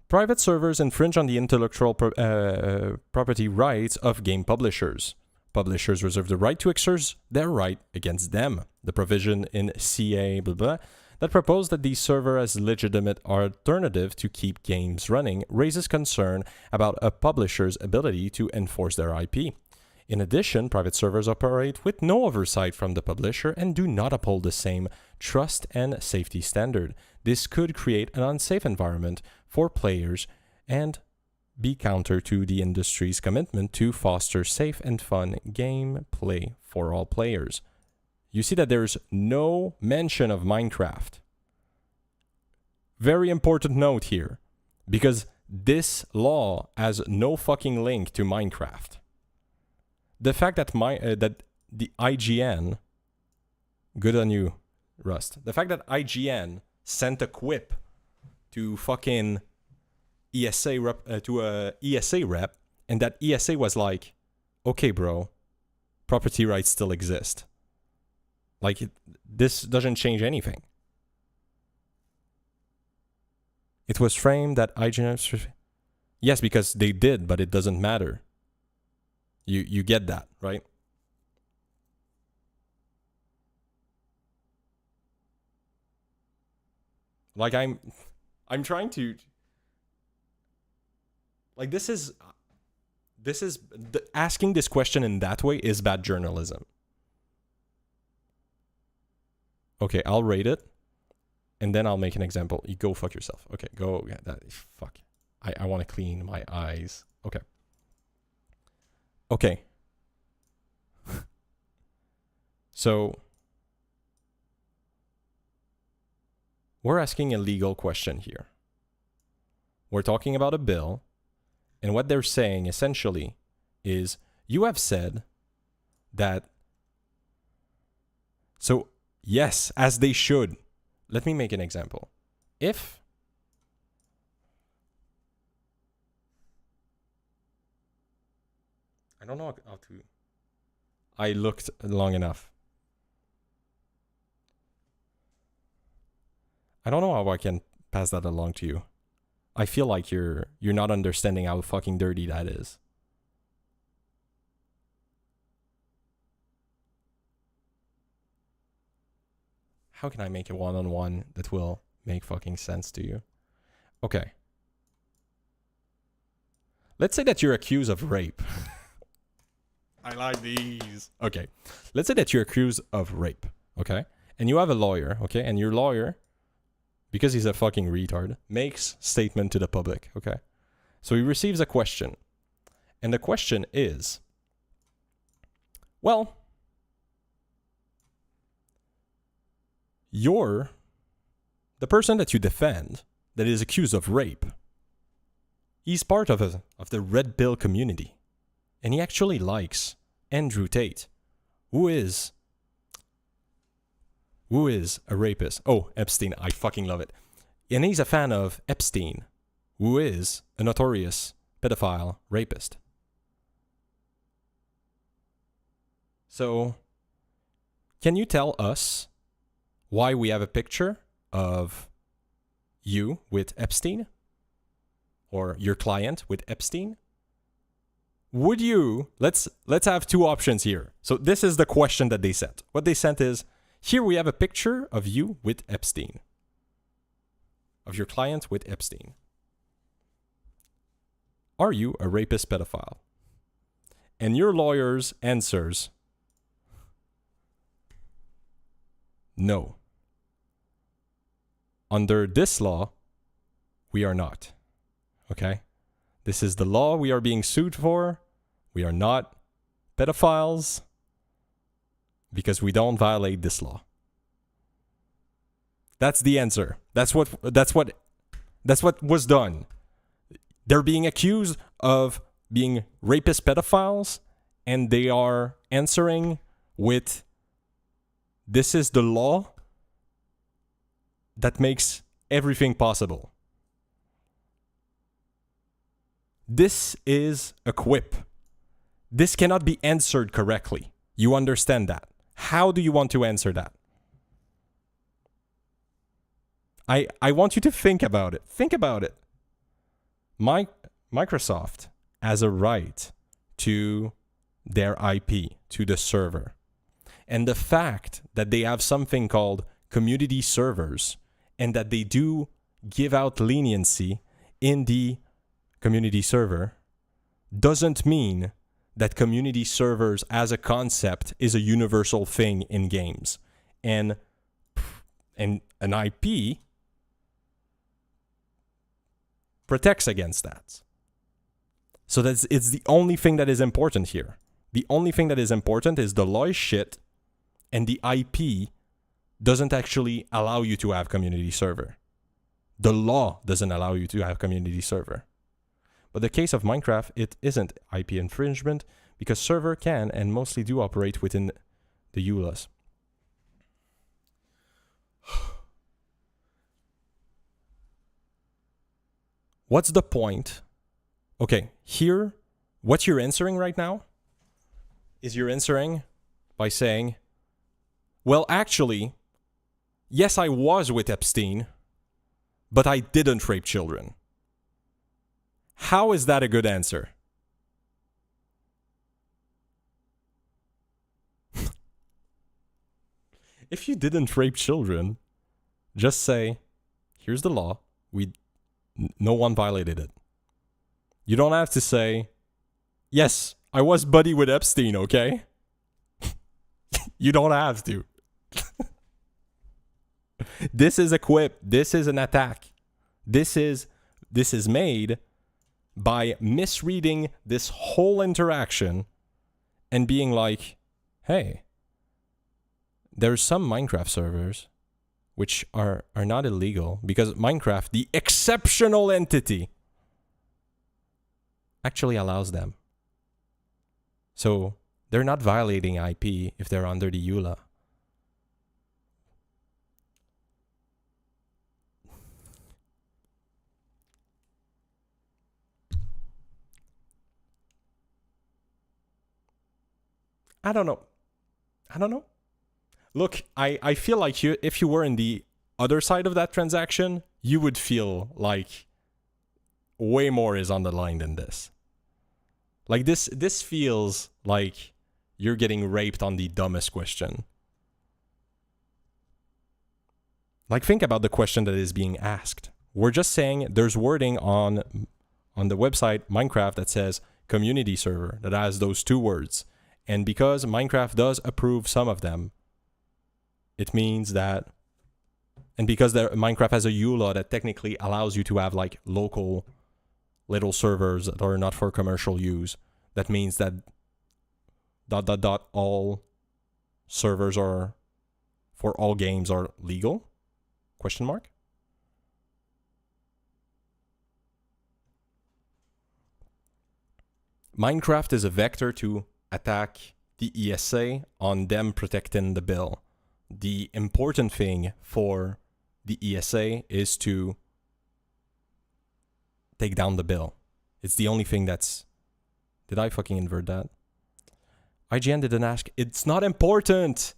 Private servers infringe on the intellectual property rights of game publishers. Publishers reserve the right to exercise their right against them. The provision in CA blah blah that proposed that these server as legitimate alternative to keep games running raises concern about a publisher's ability to enforce their IP. In addition, private servers operate with no oversight from the publisher and do not uphold the same trust and safety standard. This could create an unsafe environment for players and be counter to the industry's commitment to foster safe and fun gameplay for all players. You see that there's no mention of Minecraft. Very important note here, because this law has no fucking link to Minecraft. The fact that that the IGN, good on you, Rust. The fact that IGN sent a quip to fucking ESA rep, to a ESA rep, and that ESA was like, okay, bro, property rights still exist. Like, this doesn't change anything. It was framed that IGN... Yes, because they did, but it doesn't matter. You get that, right? Like, I'm trying to... Like, this is asking this question in that way is bad journalism. Okay, I'll rate it, and then I'll make an example. You go fuck yourself. Okay, go. Yeah, fuck. I want to clean my eyes. Okay. Okay. So, we're asking a legal question here. We're talking about a bill, and what they're saying essentially is, you have said that... So, yes, as they should. Let me make an example. If I don't know how to... I looked long enough. I don't know how I can pass that along to you. I feel like you're not understanding how fucking dirty that is. How can I make a one-on-one that will make fucking sense to you? Okay. Let's say that you're accused of rape. I like these. Okay. Let's say that you're accused of rape, okay? And you have a lawyer, okay? And your lawyer, because he's a fucking retard, makes statement to the public, okay? So he receives a question. And the question is, well, you're the person that you defend that is accused of rape. He's part of the red pill community. And he actually likes Andrew Tate, who is a rapist. Oh, Epstein, I fucking love it. And he's a fan of Epstein, who is a notorious pedophile rapist. So, can you tell us why we have a picture of you with Epstein? Or your client with Epstein? Would you... Let's have two options here. So this is the question that they sent. What they sent is, here we have a picture of you with Epstein. Of your client with Epstein. Are you a rapist pedophile? And your lawyer's answers, no. Under this law, we are not. Okay? This is the law we are being sued for. We are not pedophiles because we don't violate this law. That's the answer. That's what was done. They're being accused of being rapist pedophiles, and they are answering with, this is the law that makes everything possible. This is a quip. This cannot be answered correctly. You understand that. How do you want to answer that? I want you to think about it. Think about it. Microsoft has a right to their IP to the server. And the fact that they have something called community servers and that they do give out leniency in the community server doesn't mean that community servers as a concept is a universal thing in games. And an IP protects against that. So it's the only thing that is important here. The only thing that is important is the law is shit, and the IP doesn't actually allow you to have community server. The law doesn't allow you to have community server. But the case of Minecraft, it isn't IP infringement because server can and mostly do operate within the EULAs. What's the point? Okay, here, what you're answering right now is you're answering by saying, well, actually, yes, I was with Epstein, but I didn't rape children. How is that a good answer? If you didn't rape children, just say, here's the law. No one violated it. You don't have to say, yes, I was buddy with Epstein, okay? You don't have to. This is a quip. This is an attack. This is made by misreading this whole interaction and being like, hey, there's some Minecraft servers which are not illegal because Minecraft, the exceptional entity, actually allows them. So they're not violating IP if they're under the EULA. I don't know. Look, I feel like if you were in the other side of that transaction, you would feel like way more is on the line than this. Like this feels like you're getting raped on the dumbest question. Like think about the question that is being asked. We're just saying there's wording on the website Minecraft that says community server that has those two words. And because Minecraft does approve some of them, it means that, and because Minecraft has a EULA that technically allows you to have like local little servers that are not for commercial use, that means that ... all servers are for all games are legal? Question mark? Minecraft is a vector to attack the ESA on them protecting the bill. The important thing for the ESA is to take down the bill. It's the only thing that's... Did I fucking invert that? IGN didn't ask. It's not important.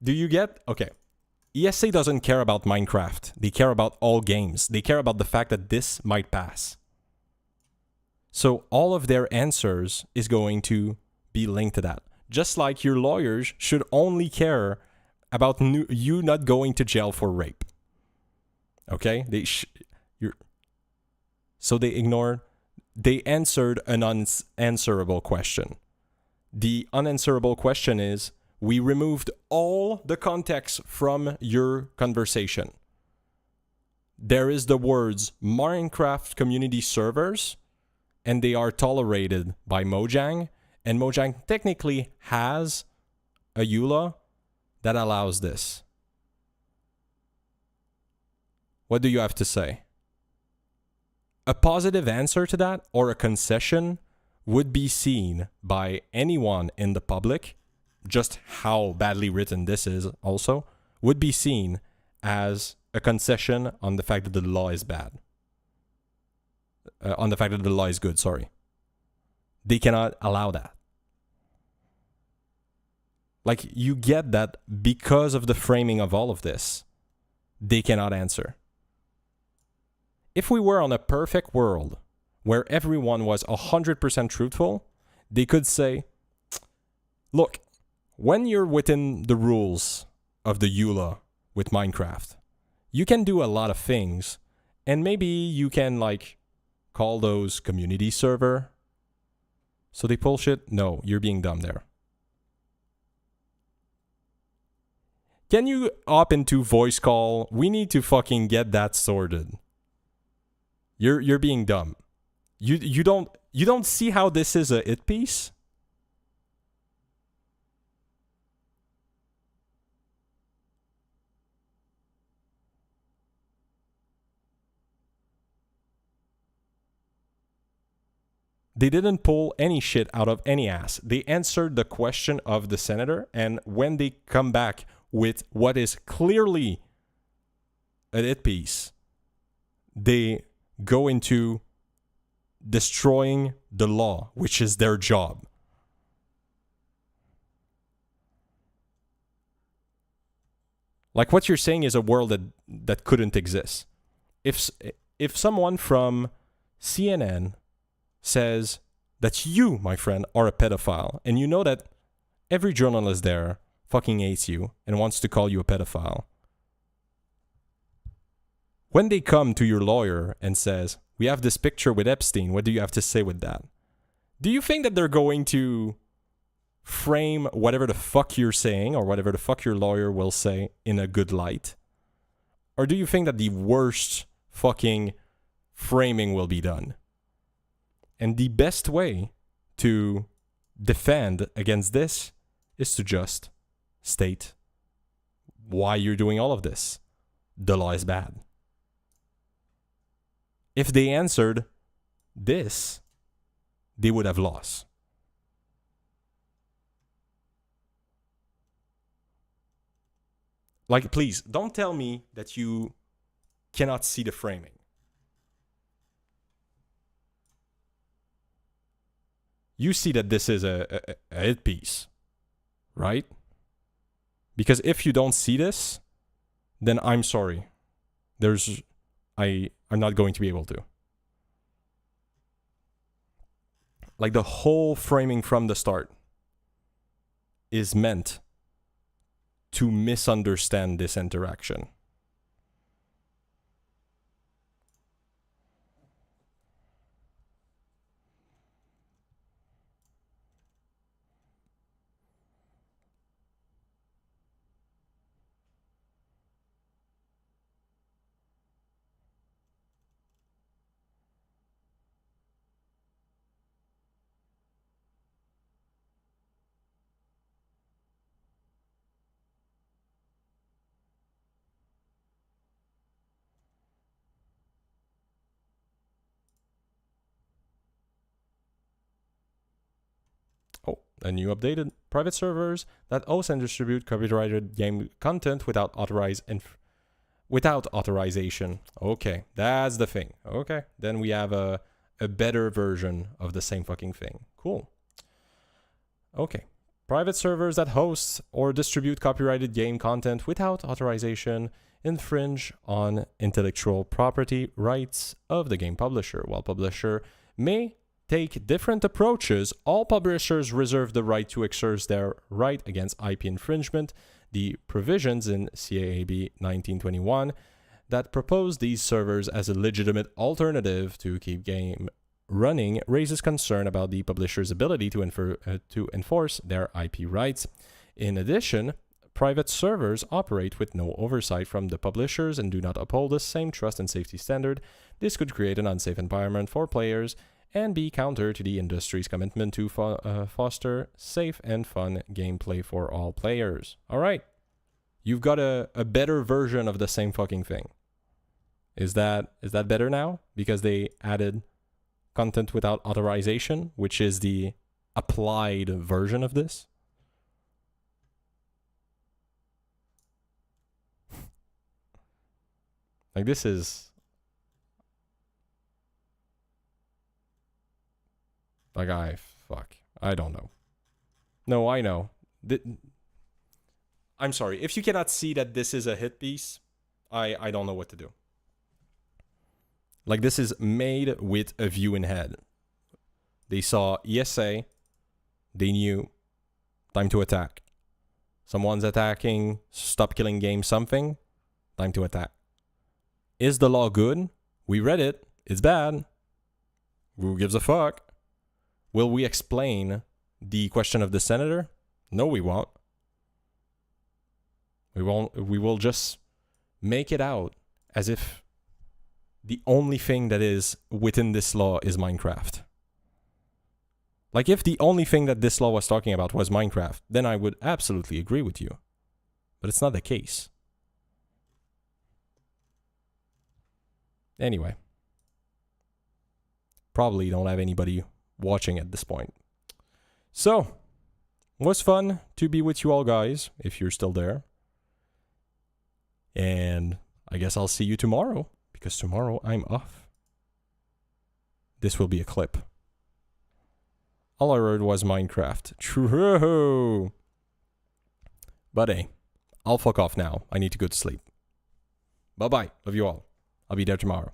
Do you get... Okay. ESA doesn't care about Minecraft. They care about all games. They care about the fact that this might pass. So all of their answers is going to be linked to that. Just like your lawyers should only care about you not going to jail for rape. Okay? So they ignored... They answered an unanswerable question. The unanswerable question is, we removed all the context from your conversation. There is the words Minecraft community servers, and they are tolerated by Mojang, and Mojang technically has a EULA that allows this. What do you have to say? A positive answer to that, or a concession, would be seen by anyone in the public, just how badly written this is also, would be seen as a concession on the fact that the law is bad. On the fact that the law is good, sorry. They cannot allow that. Like, you get that because of the framing of all of this, they cannot answer. If we were on a perfect world where everyone was 100% truthful, they could say, Look, when you're within the rules of the EULA with Minecraft, you can do a lot of things, and maybe you can, like, call those community server. So they pull shit? No, you're being dumb there. Can you opt into voice call? We need to fucking get that sorted. You're being dumb. You don't see how this is a hit piece? They didn't pull any shit out of any ass. They answered the question of the senator, and when they come back with what is clearly a hit piece, they go into destroying the law, which is their job. Like, what you're saying is a world that couldn't exist. If someone from CNN says that you, my friend, are a pedophile, and you know that every journalist there fucking hates you and wants to call you a pedophile, when they come to your lawyer and says, we have this picture with Epstein, what do you have to say with that? Do you think that they're going to frame whatever the fuck you're saying or whatever the fuck your lawyer will say in a good light? Or do you think that the worst fucking framing will be done? And the best way to defend against this is to just state why you're doing all of this. The law is bad. If they answered this, they would have lost. Like, please, don't tell me that you cannot see the framing. You see that this is a hit piece, right? Because if you don't see this, then I'm sorry. I'm not going to be able to. Like, the whole framing from the start is meant to misunderstand this interaction. Oh, a new updated private servers that host and distribute copyrighted game content without authorization. Okay, that's the thing. Okay, then we have a better version of the same fucking thing. Cool. Okay. Private servers that host or distribute copyrighted game content without authorization infringe on intellectual property rights of the game publisher. While publisher may take different approaches, all publishers reserve the right to exercise their right against IP infringement. The provisions in CAAB 1921 that propose these servers as a legitimate alternative to keep game running raises concern about the publisher's ability to enforce their IP rights. In addition, private servers operate with no oversight from the publishers and do not uphold the same trust and safety standard. This could create an unsafe environment for players and be counter to the industry's commitment to foster safe and fun gameplay for all players. All right. You've got a better version of the same fucking thing. Is that better now? Because they added content without authorization, which is the applied version of this. Like, this is... Like, I don't know. No, I know. I'm sorry. If you cannot see that this is a hit piece, I don't know what to do. Like, this is made with a view in head. They saw ESA. They knew Time to attack. Someone's attacking, stop killing game something, time to attack. Is the law good? We read it. It's bad. Who gives a fuck? Will we explain the question of the senator? No, we won't. We won't. We will just make it out as if the only thing that is within this law is Minecraft. Like, if the only thing that this law was talking about was Minecraft, then I would absolutely agree with you. But it's not the case. Anyway. Probably don't have anybody watching at this point. So, was fun to be with you all, guys, if you're still there. And I guess I'll see you tomorrow, because tomorrow I'm off. This will be a clip. All I heard was Minecraft. True. But hey, I'll fuck off now. I need to go to sleep. Bye-bye. Love you all. I'll be there tomorrow.